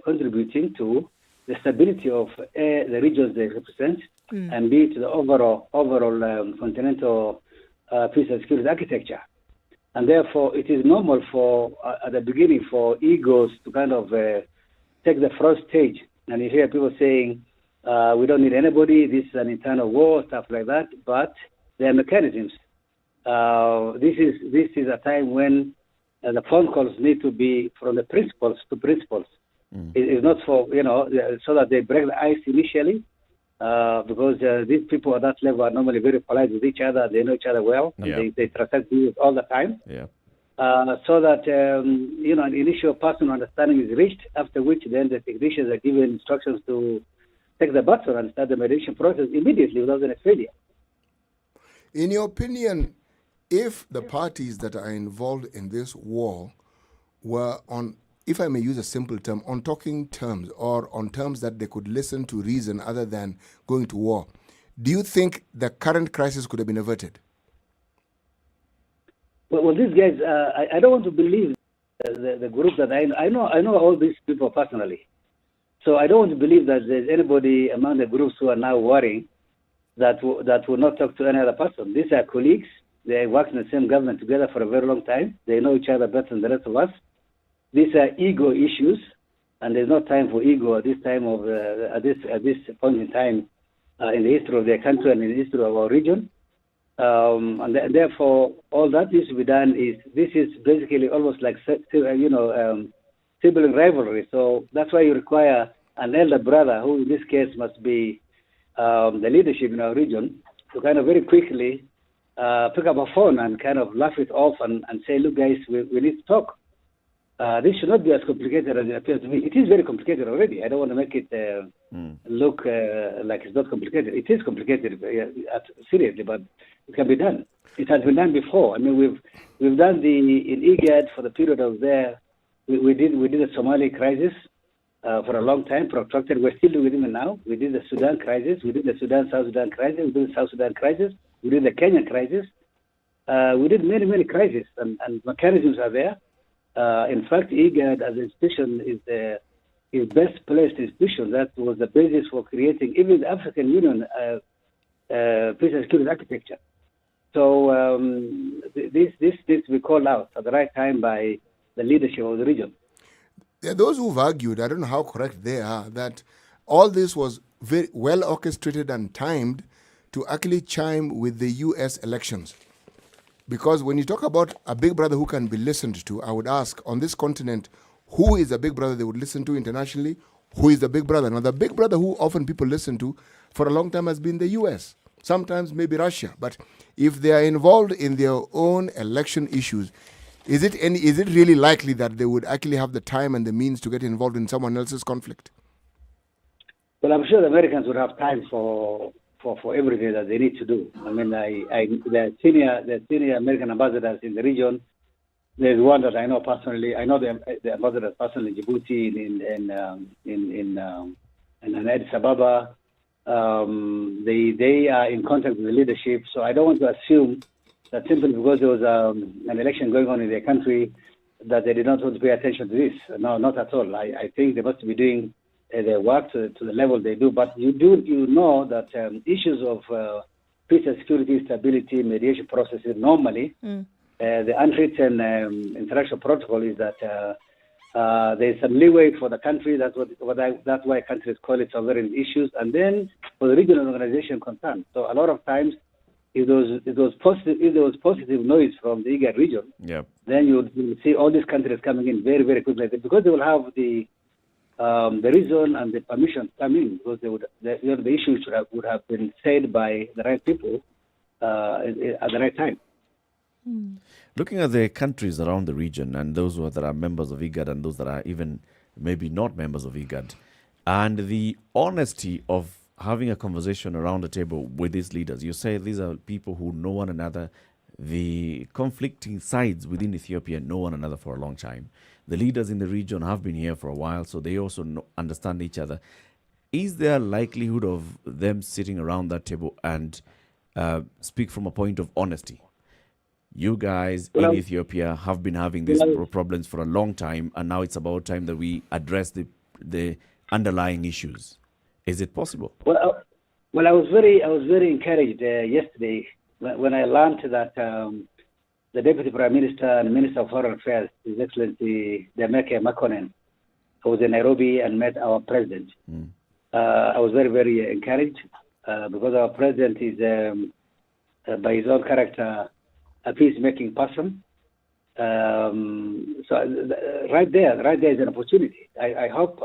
contributing to the stability of the regions they represent, and B, to the overall continental peace and security architecture. And therefore, it is normal for, at the beginning, for egos to kind of take the front stage. And you hear people saying, We don't need anybody. This is an internal war, stuff like that. But there are mechanisms. This is a time when the phone calls need to be from the principals to principals. It's not for, so that they break the ice initially, because these people at that level are normally very polite with each other. They know each other well, and they transact deals all the time. Yeah. So that, an initial personal understanding is reached, after which then the technicians are given instructions to take the button and start the mediation process immediately without any failure. In your opinion, if the parties that are involved in this war were on, if I may use a simple term, on talking terms or on terms that they could listen to reason other than going to war, do you think the current crisis could have been averted? Well, these guys, I don't want to believe the group that I know all these people personally. So I don't want to believe that there's anybody among the groups who are now worrying that will not talk to any other person. These are colleagues. They worked in the same government together for a very long time. They know each other better than the rest of us. These are ego issues, and there's no time for ego at this time of at this point in time in the history of their country and in the history of our region. Therefore, all that needs to be done this is basically almost like sibling rivalry. So that's why you require an elder brother, who in this case must be the leadership in our region, to kind of very quickly pick up a phone and kind of laugh it off and say, look, guys, we need to talk. This should not be as complicated as it appears to me. It is very complicated already. I don't want to make it look like it's not complicated. It is complicated, seriously, but it can be done. It has been done before. I mean, we've done in IGAD for the period I was there. We did the Somali crisis for a long time, protracted. We're still doing it now. We did the Sudan crisis. We did the South Sudan crisis. We did the South Sudan crisis. We did the Kenyan crisis. We did many crises, and mechanisms are there. In fact, IGAD as an institution is best placed institution. That was the basis for creating even the African Union peace and security architecture. So this we called out at the right time by the leadership of the region. There are those who've argued, I don't know how correct they are, that all this was very well orchestrated and timed to actually chime with the U.S. elections. Because when you talk about a big brother who can be listened to, I would ask, on this continent, who is the big brother they would listen to internationally? Who is the big brother? Now, the big brother who often people listen to for a long time has been the U.S., sometimes maybe Russia. But if they are involved in their own election issues, is it really likely that they would actually have the time and the means to get involved in someone else's conflict? Well, I'm sure the Americans would have time for everything that they need to do. I mean, the senior American ambassadors in the region. There's one that I know personally. I know the ambassadors personally in Djibouti, in Addis Ababa. They are in contact with the leadership. So I don't want to assume that simply because there was an election going on in their country that they did not want to pay attention to this. No, not at all. I think they must be doing their work to the level they do. But you know that issues of peace and security, stability, mediation processes normally, the unwritten international protocol is that there's some leeway for the country. That's why countries call it sovereign issues, and then for the regional organization concerned. So a lot of times, if there was positive noise from the IGAD region, then you would see all these countries coming in very, very quickly because they will have the reason and the permission to come in, because the issues would have been said by the right people at the right time. Looking at the countries around the region and those that are members of IGAD and those that are even maybe not members of IGAD, and the honesty of having a conversation around the table with these leaders. You say these are people who know one another. The conflicting sides within Ethiopia know one another for a long time. The leaders in the region have been here for a while, so they also understand each other. Is there a likelihood of them sitting around that table and speak from a point of honesty? You guys in Ethiopia have been having these problems for a long time, and now it's about time that we address the underlying issues. Is it possible? Well, I was very encouraged yesterday when I learned that the Deputy Prime Minister and Minister of Foreign Affairs, His Excellency Demeke Makonnen, who was in Nairobi and met our president. I was very, very encouraged because our president is, by his own character, a peacemaking person. Right there is an opportunity. I hope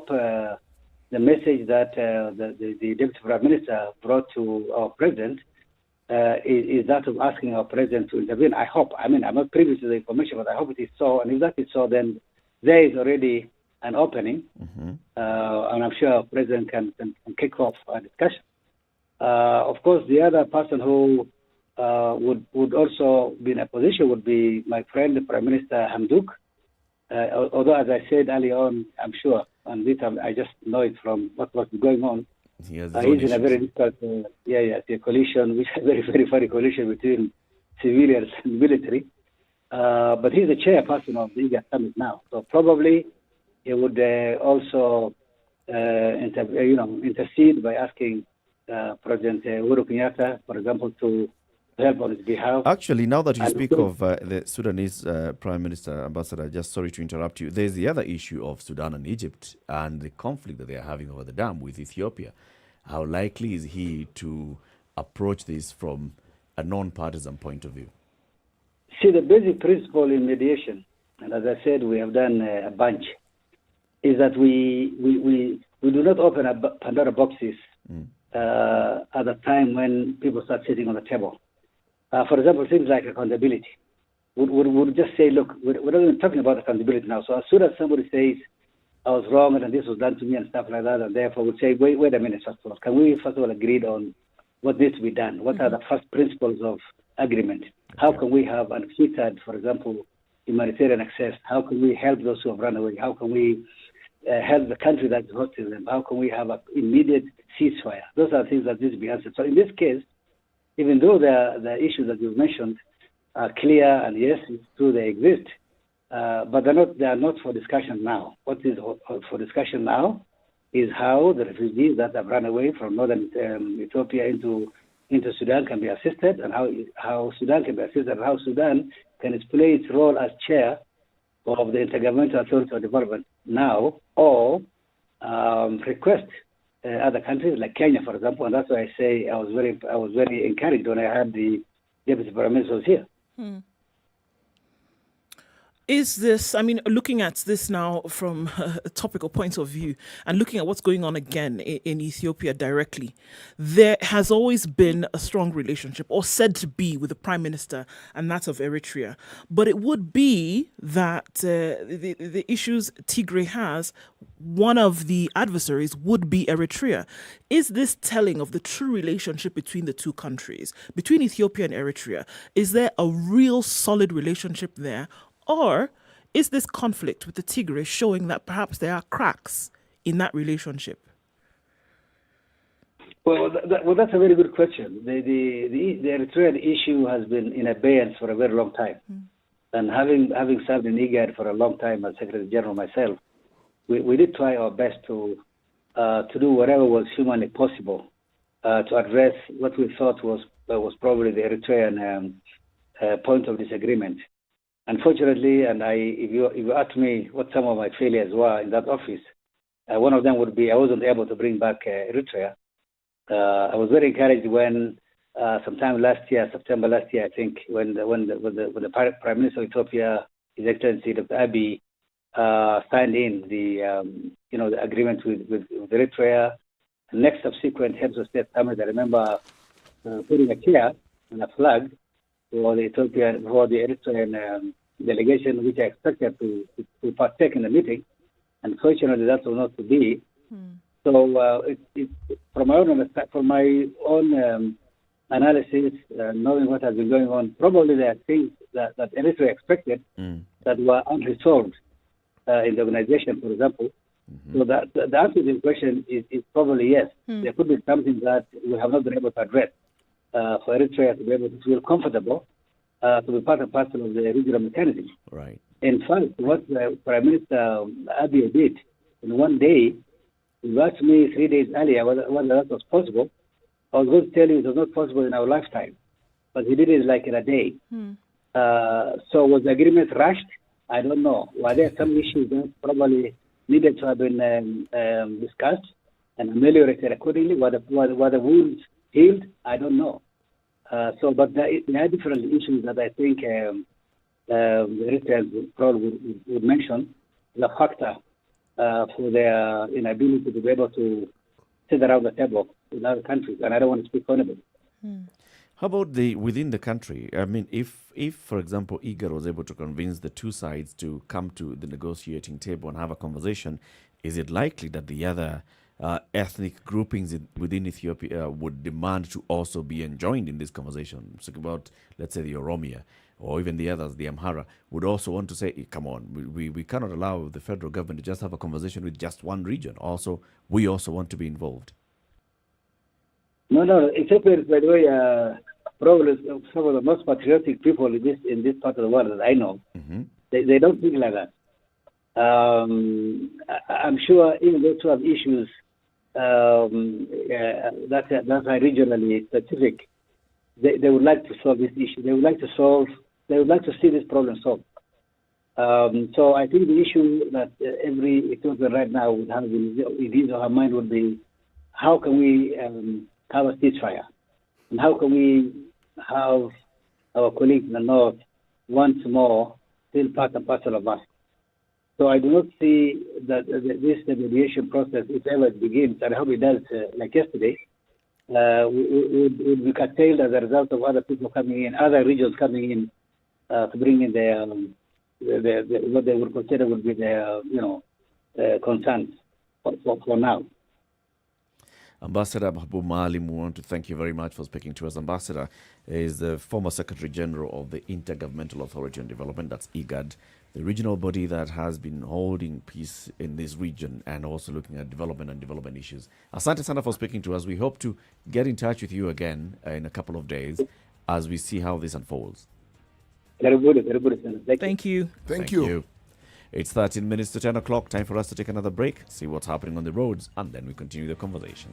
the message that the Deputy Prime Minister brought to our president is that of asking our president to intervene. I hope. I mean, I'm not privy to the information, but I hope it is so. And if that is so, then there is already an opening, and I'm sure our president can kick off a discussion. Of course, the other person who would also be in a position would be my friend, the Prime Minister Hamdok. Although, as I said earlier on, I'm sure, and this I just know it from what's going on. He's in a very difficult, the coalition, which is a very, very funny coalition between civilians and military. But he's the chairperson of the IGAD summit now, so probably he would also intercede by asking President Uhuru Kenyatta, for example, to help on his behalf. Actually, now that you speak of the Sudanese Prime Minister, Ambassador, just sorry to interrupt you, there's the other issue of Sudan and Egypt and the conflict that they are having over the dam with Ethiopia. How likely is he to approach this from a non-partisan point of view? See, the basic principle in mediation, and as I said, we have done a bunch, is that we do not open a Pandora boxes at a time when people start sitting on the table. For example, things like accountability. We'll just say, look, we're not even talking about accountability now. So as soon as somebody says, I was wrong and this was done to me and stuff like that, and therefore we'll say, wait a minute, first of all, can we first of all agree on what needs to be done? What are the first principles of agreement? How can we have unfettered, for example, humanitarian access? How can we help those who have run away? How can we help the country that is hosting them? How can we have an immediate ceasefire? Those are things that need to be answered. So in this case, even though the issues that you've mentioned are clear, and yes, it's true they exist, but they are not for discussion now. What is for discussion now is how the refugees that have run away from northern Ethiopia into Sudan can be assisted, and how Sudan can be assisted, and how Sudan can play its role as chair of the Intergovernmental Authority of Development now, or request other countries like Kenya, for example. And that's why I say I was very encouraged when I heard the Deputy Prime Minister was here. Is this, I mean, looking at this now from a topical point of view and looking at what's going on again in Ethiopia directly, there has always been a strong relationship, or said to be, with the Prime Minister and that of Eritrea. But it would be that the issues Tigray has, one of the adversaries would be Eritrea. Is this telling of the true relationship between the two countries, between Ethiopia and Eritrea? Is there a real solid relationship there? Or is this conflict with the Tigray showing that perhaps there are cracks in that relationship? Well, that's a very good question. The Eritrean issue has been in abeyance for a very long time. And having served in IGAD for a long time as Secretary General myself, we did try our best to do whatever was humanly possible to address what we thought was probably the Eritrean point of disagreement. Unfortunately, and if you ask me what some of my failures were in that office, one of them would be I wasn't able to bring back Eritrea. I was very encouraged when sometime last year, September last year, I think, when the Prime Minister of Ethiopia, His Excellency Dr. Abiy, signed in the agreement with Eritrea. The next subsequent heads of state summit, I remember putting a chair and a flag for the Eritrean delegation, which I expected to partake in the meeting. Unfortunately, that was not to be. So, from my own analysis, knowing what has been going on, probably there are things that Eritrea expected that were unresolved in the organization, for example. So the answer to this question is probably yes. There could be something that we have not been able to address for Eritrea to be able to feel comfortable to be part and parcel of the regional mechanism. Right. In fact, what Prime Minister Abiy did in one day, he asked me 3 days earlier whether that was possible. I was going to tell you it was not possible in our lifetime, but he did it like in a day. So was the agreement rushed? I don't know. Were there some issues that probably needed to have been discussed and ameliorated accordingly. Were the wounds healed? I don't know. But there are different issues that I think the retailers probably would mention the factor for their inability to be able to sit around the table in other countries, and I don't want to speak on it. How about within the country? I mean, if for example, IGAD was able to convince the two sides to come to the negotiating table and have a conversation, is it likely that the other ethnic groupings within Ethiopia would demand to also be enjoined in this conversation? So about, let's say, the Oromia or even the others, the Amhara, would also want to say, come on, we cannot allow the federal government to just have a conversation with just one region. Also, we also want to be involved. No. Ethiopia is, by the way, probably some of the most patriotic people in this part of the world that I know. Mm-hmm. They don't think like that. I'm sure even those who have issues that are regionally specific, they would like to solve this issue. They would like to see this problem solved. So I think the issue that every Ethiopian right now would have in his or her mind would be, how can we have a ceasefire? And how can we have our colleagues in the north once more still part and parcel of us? So I do not see that this mediation process, if ever it begins, and I hope it does, like yesterday, would be curtailed as a result of other people coming in, other regions coming in to bring in their what they would consider would be their concerns for now. Ambassador Mahbub Maalim, we want to thank you very much for speaking to us. Ambassador is the former Secretary General of the Intergovernmental Authority on Development, that's IGAD, the regional body that has been holding peace in this region and also looking at development and development issues. Asante sana for speaking to us. We hope to get in touch with you again in a couple of days as we see how this unfolds. Very good. Thank you. Thank you. It's 13 minutes to 10 o'clock. Time for us to take another break, see what's happening on the roads, and then we continue the conversation.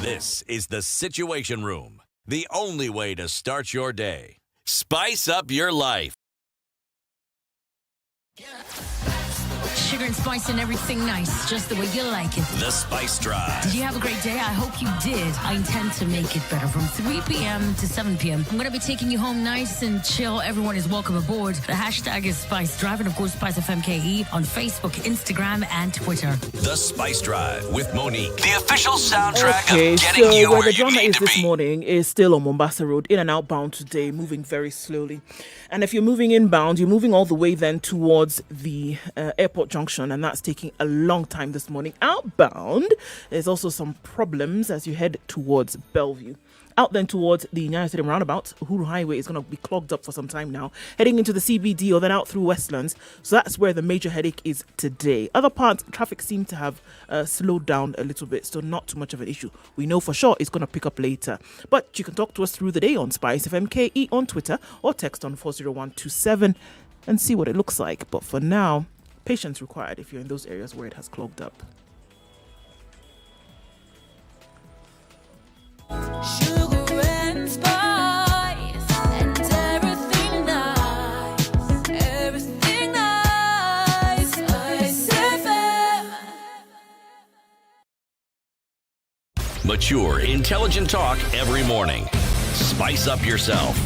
This is the Situation Room, the only way to start your day. Spice up your life. Sugar and spice and everything nice, just the way you like it. The Spice Drive. Did you have a great day? I hope you did. I intend to make it better from 3 p.m. to 7 p.m. I'm going to be taking you home nice and chill. Everyone is welcome aboard. The hashtag is Spice Drive and, of course, Spice FMKE on Facebook, Instagram, and Twitter. The Spice Drive with Monique. The official soundtrack Okay, of getting so you where where the you drama need is to this be. morning is still on Mombasa Road, in and outbound today, moving very slowly. And if you're moving inbound, you're moving all the way then towards the airport junction, and that's taking a long time this morning. Outbound, there's also some problems as you head towards Bellevue. Out then towards the Nyeri Stadium roundabout, Uhuru Highway is going to be clogged up for some time now, heading into the CBD or then out through Westlands. So that's where the major headache is today. Other parts, traffic seems to have slowed down a little bit, so not too much of an issue. We know for sure it's going to pick up later. But you can talk to us through the day on Spice FMKE on Twitter or text on 40127 and see what it looks like. But for now, patience required if you're in those areas where it has clogged up. Sugar and spice and everything nice, everything nice. Spice FM. Mature, intelligent talk every morning. Spice up yourself.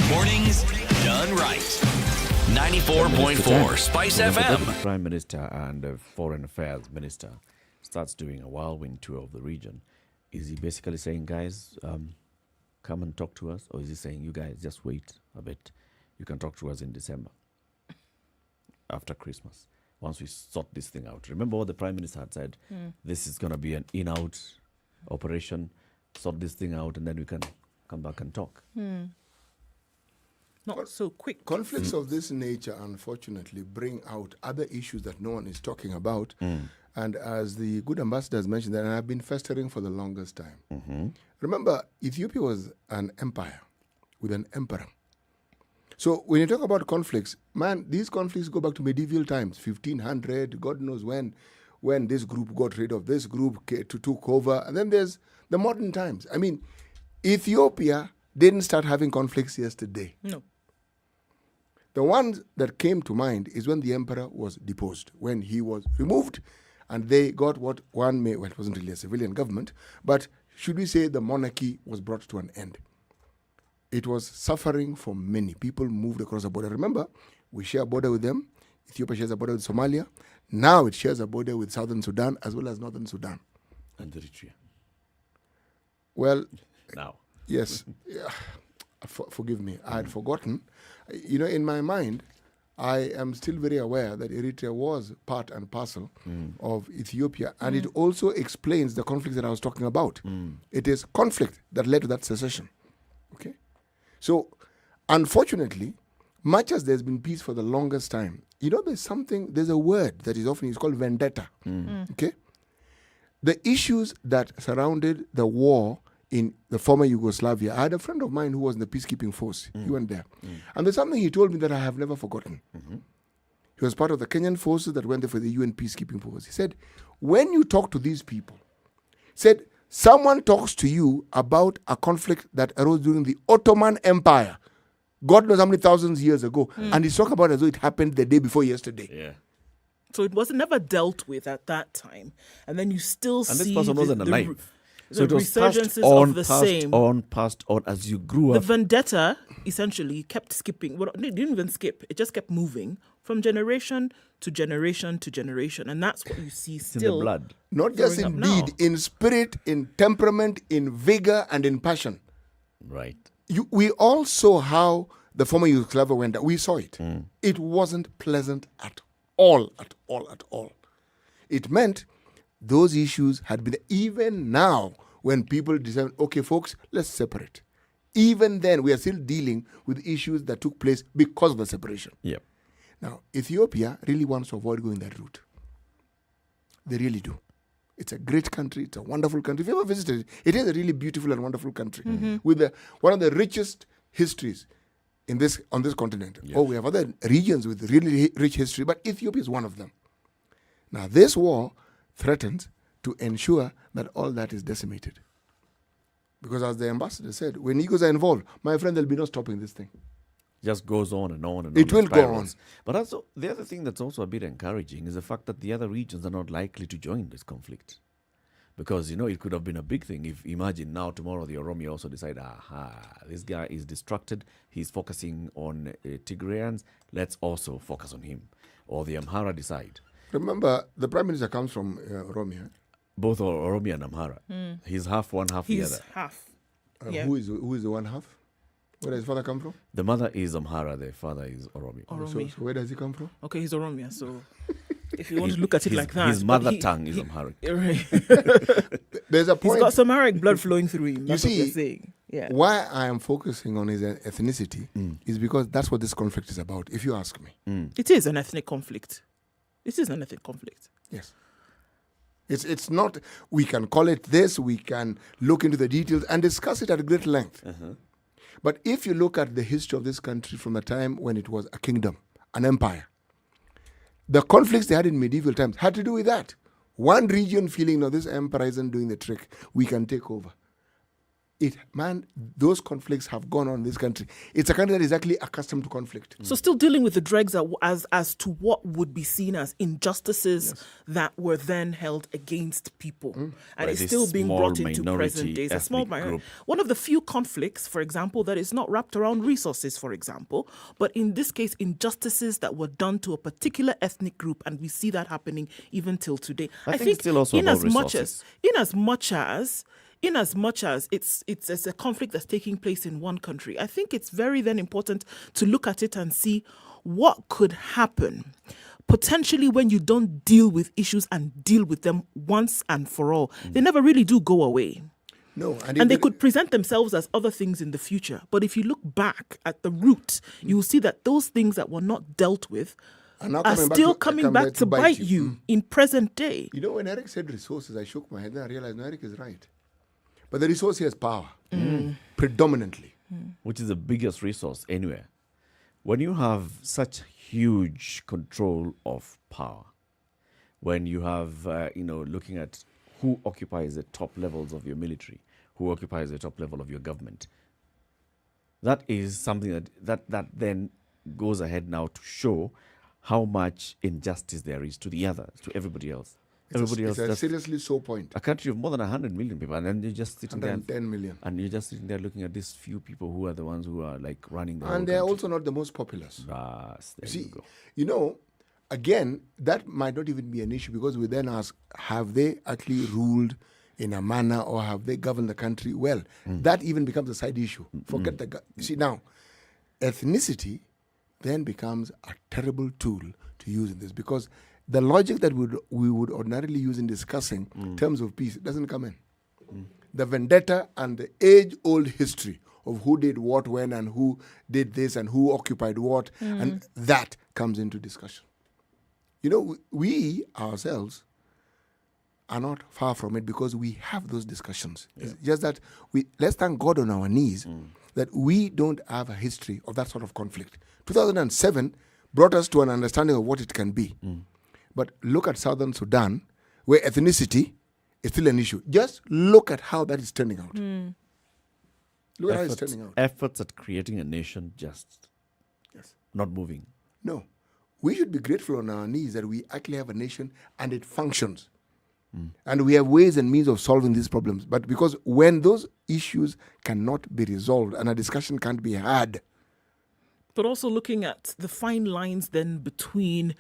Mornings done right. 94.4 Spice The FM. Prime Minister and the Foreign Affairs Minister starts doing a whirlwind tour of the region. Is he basically saying, guys, come and talk to us? Or is he saying, you guys, just wait a bit. You can talk to us in December, after Christmas, once we sort this thing out. Remember what the Prime Minister had said? This is going to be an in-out operation. Sort this thing out, and then we can come back and talk. Not so quick. Conflicts of this nature, unfortunately, bring out other issues that no one is talking about. And as the good ambassador has mentioned, that have been festering for the longest time. Remember, Ethiopia was an empire with an emperor. So when you talk about conflicts, man, these conflicts go back to medieval times, 1500, God knows when this group got rid of this group, took over. And then there's the modern times. I mean, Ethiopia didn't start having conflicts yesterday. No. The one that came to mind is when the emperor was deposed, when he was removed, and they got what one may, well, it wasn't really a civilian government, but should we say the monarchy was brought to an end. It was suffering for many. People moved across the border. Remember, we share a border with them. Ethiopia shares a border with Somalia. Now it shares a border with Southern Sudan as well as Northern Sudan. And Eritrea. Well, now. Yes. Forgive me. I had forgotten. You know, in my mind, I am still very aware that Eritrea was part and parcel of Ethiopia. And it also explains the conflict that I was talking about. It is conflict that led to that secession. Okay? So, unfortunately, much as there's been peace for the longest time, you know, there's a word that is often used called vendetta. Okay? The issues that surrounded the war in the former Yugoslavia, I had a friend of mine who was in the peacekeeping force. He went there. And there's something he told me that I have never forgotten. He was part of the Kenyan forces that went there for the UN peacekeeping force. He said, when you talk to these people, said, someone talks to you about a conflict that arose during the Ottoman Empire, God knows how many thousands of years ago, and he's talking about it as though it happened the day before yesterday. Yeah. So it was never dealt with at that time. And then you still see... And this person wasn't alive. So it was resurgences of the same. Passed on as you grew The up. vendetta essentially kept skipping. Well, it didn't even skip. It just kept moving from generation to generation to generation. And that's what you see still. in the blood. Not just in deed, in spirit, in temperament, in vigor, and in passion. Right. We all saw how the former Yugoslavia went down. We saw it. It wasn't pleasant at all, at all, at all. It meant those issues had been, even now, when people decide, okay, folks, let's separate. Even then, we are still dealing with issues that took place because of the separation. Yep. Now, Ethiopia really wants to avoid going that route. They really do. It's a great country. It's a wonderful country. If you ever visited it, it is a really beautiful and wonderful country with one of the richest histories on this continent. Yes. Oh, we have other regions with really rich history, but Ethiopia is one of them. Now, this war threatens to ensure that all that is decimated. Because as the ambassador said, when egos are involved, my friend, there'll be no stopping this thing. Just goes on and on and It on. will go on. But also, the other thing that's also a bit encouraging is the fact that the other regions are not likely to join this conflict. Because, you know, it could have been a big thing if, imagine now, tomorrow, the Oromo also decide, this guy is distracted, he's focusing on Tigrayans, let's also focus on him. Or the Amhara decide. Remember, the Prime Minister comes from Oromia. Both Oromia and Amhara. He's half one, half the other. He's half. Who is the one half? Where does his father come from? The mother is Amhara, the father is Oromo. So where does he come from? Okay, he's Oromia, so if you want to look at it like that. His mother tongue is Amharic. Right. There's a point. He's got some Amharic blood flowing through him. That's what see, you're saying. Yeah. Why I am focusing on his ethnicity is because that's what this conflict is about, if you ask me. It is an ethnic conflict. It is an ethnic conflict. Yes. It's not, we can call it this, we can look into the details and discuss it at great length. But if you look at the history of this country from the time when it was a kingdom, an empire, the conflicts they had in medieval times had to do with that. One region feeling, no, this empire isn't doing the trick, we can take over. Those conflicts have gone on in this country. It's a country that is actually accustomed to conflict. So still dealing with the dregs as to what would be seen as injustices that were then held against people. And it's still being brought into present days. A small minority. One of the few conflicts, for example, that is not wrapped around resources, for example, but in this case, injustices that were done to a particular ethnic group. And we see that happening even till today. I think it's still also about resources. In as much as it's a conflict that's taking place in one country, I think it's very then important to look at it and see what could happen potentially when you don't deal with issues and deal with them once and for all. They never really do go away. No, and they could present themselves as other things in the future. But if you look back at the root, you will see that those things that were not dealt with are still coming back to bite you in present day. You know, when Eric said resources, I shook my head and I realized, no, Eric is right. But the resource here is power, predominantly. Which is the biggest resource anywhere. When you have such huge control of power, when you have, looking at who occupies the top levels of your military, who occupies the top level of your government. That is something that then goes ahead now to show how much injustice there is to the others, to everybody else. It's a seriously so point. A country of more than 100 million people, and then you're just sitting there. 110 million. And you're just sitting there looking at these few people who are the ones who are like running the whole And they're country. also not the most populous. There you go. You know, again, that might not even be an issue because we then ask, have they actually ruled in a manner or have they governed the country well? That even becomes a side issue. Forget see, now, ethnicity then becomes a terrible tool to use in this because the logic that we would ordinarily use in discussing terms of peace doesn't come in. The vendetta and the age-old history of who did what when and who did this and who occupied what, and that comes into discussion. You know, we ourselves are not far from it because we have those discussions. It's just that let's thank God on our knees that we don't have a history of that sort of conflict. 2007 brought us to an understanding of what it can be. But look at Southern Sudan, where ethnicity is still an issue. Just look at how that is turning out. Look at how it's turning out. Efforts at creating a nation just not moving. No. We should be grateful on our knees that we actually have a nation and it functions. And we have ways and means of solving these problems. But because when those issues cannot be resolved and a discussion can't be had, but also looking at the fine lines then between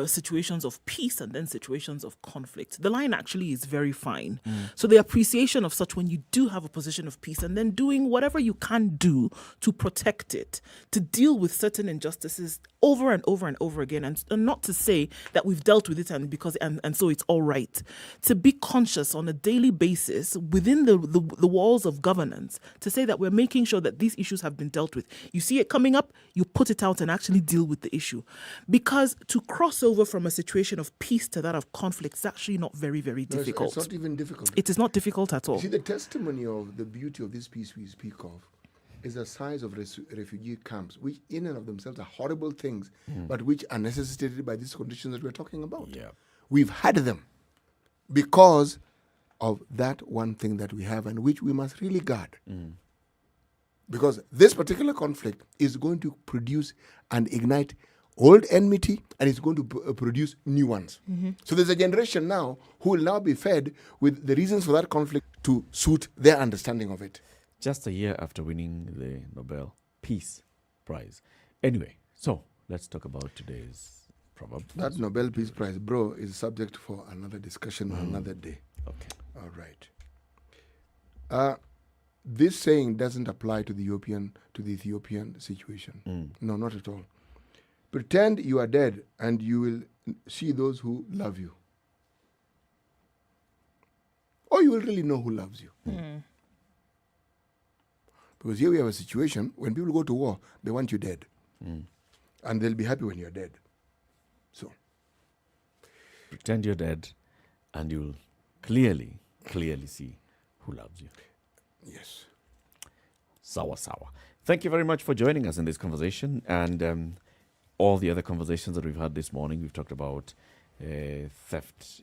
situations of peace and then situations of conflict. The line actually is very fine. So the appreciation of such when you do have a position of peace and then doing whatever you can do to protect it, to deal with certain injustices over and over and over again, and not to say that we've dealt with it and so it's all right. To be conscious on a daily basis within the walls of governance to say that we're making sure that these issues have been dealt with. You see it coming up, you put it out and actually deal with the issue. Because to cross over from a situation of peace to that of conflict is actually not very, very difficult. It's not even difficult. It is not difficult at all. You see, the testimony of the beauty of this peace we speak of is the size of refugee camps, which in and of themselves are horrible things, but which are necessitated by these conditions that we're talking about. We've had them because of that one thing that we have and which we must really guard. Because this particular conflict is going to produce and ignite old enmity and it's going to produce new ones. So there's a generation now who will now be fed with the reasons for that conflict to suit their understanding of it. Just a year after winning the Nobel Peace Prize. Anyway, so let's talk about today's proverb. That Nobel Peace Prize, bro, is subject for another discussion on another day. Okay. All right. This saying doesn't apply to the Ethiopian situation. No, not at all. Pretend you are dead and you will see those who love you. Or you will really know who loves you. Because here we have a situation, when people go to war, they want you dead. And they'll be happy when you're dead. So. Pretend you're dead and you'll clearly see who loves you. Yes. Sawa. Thank you very much for joining us in this conversation and all the other conversations that we've had this morning. We've talked about theft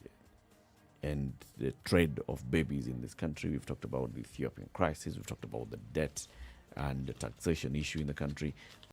and the trade of babies in this country. We've talked about the Ethiopian crisis. We've talked about the debt and the taxation issue in the country.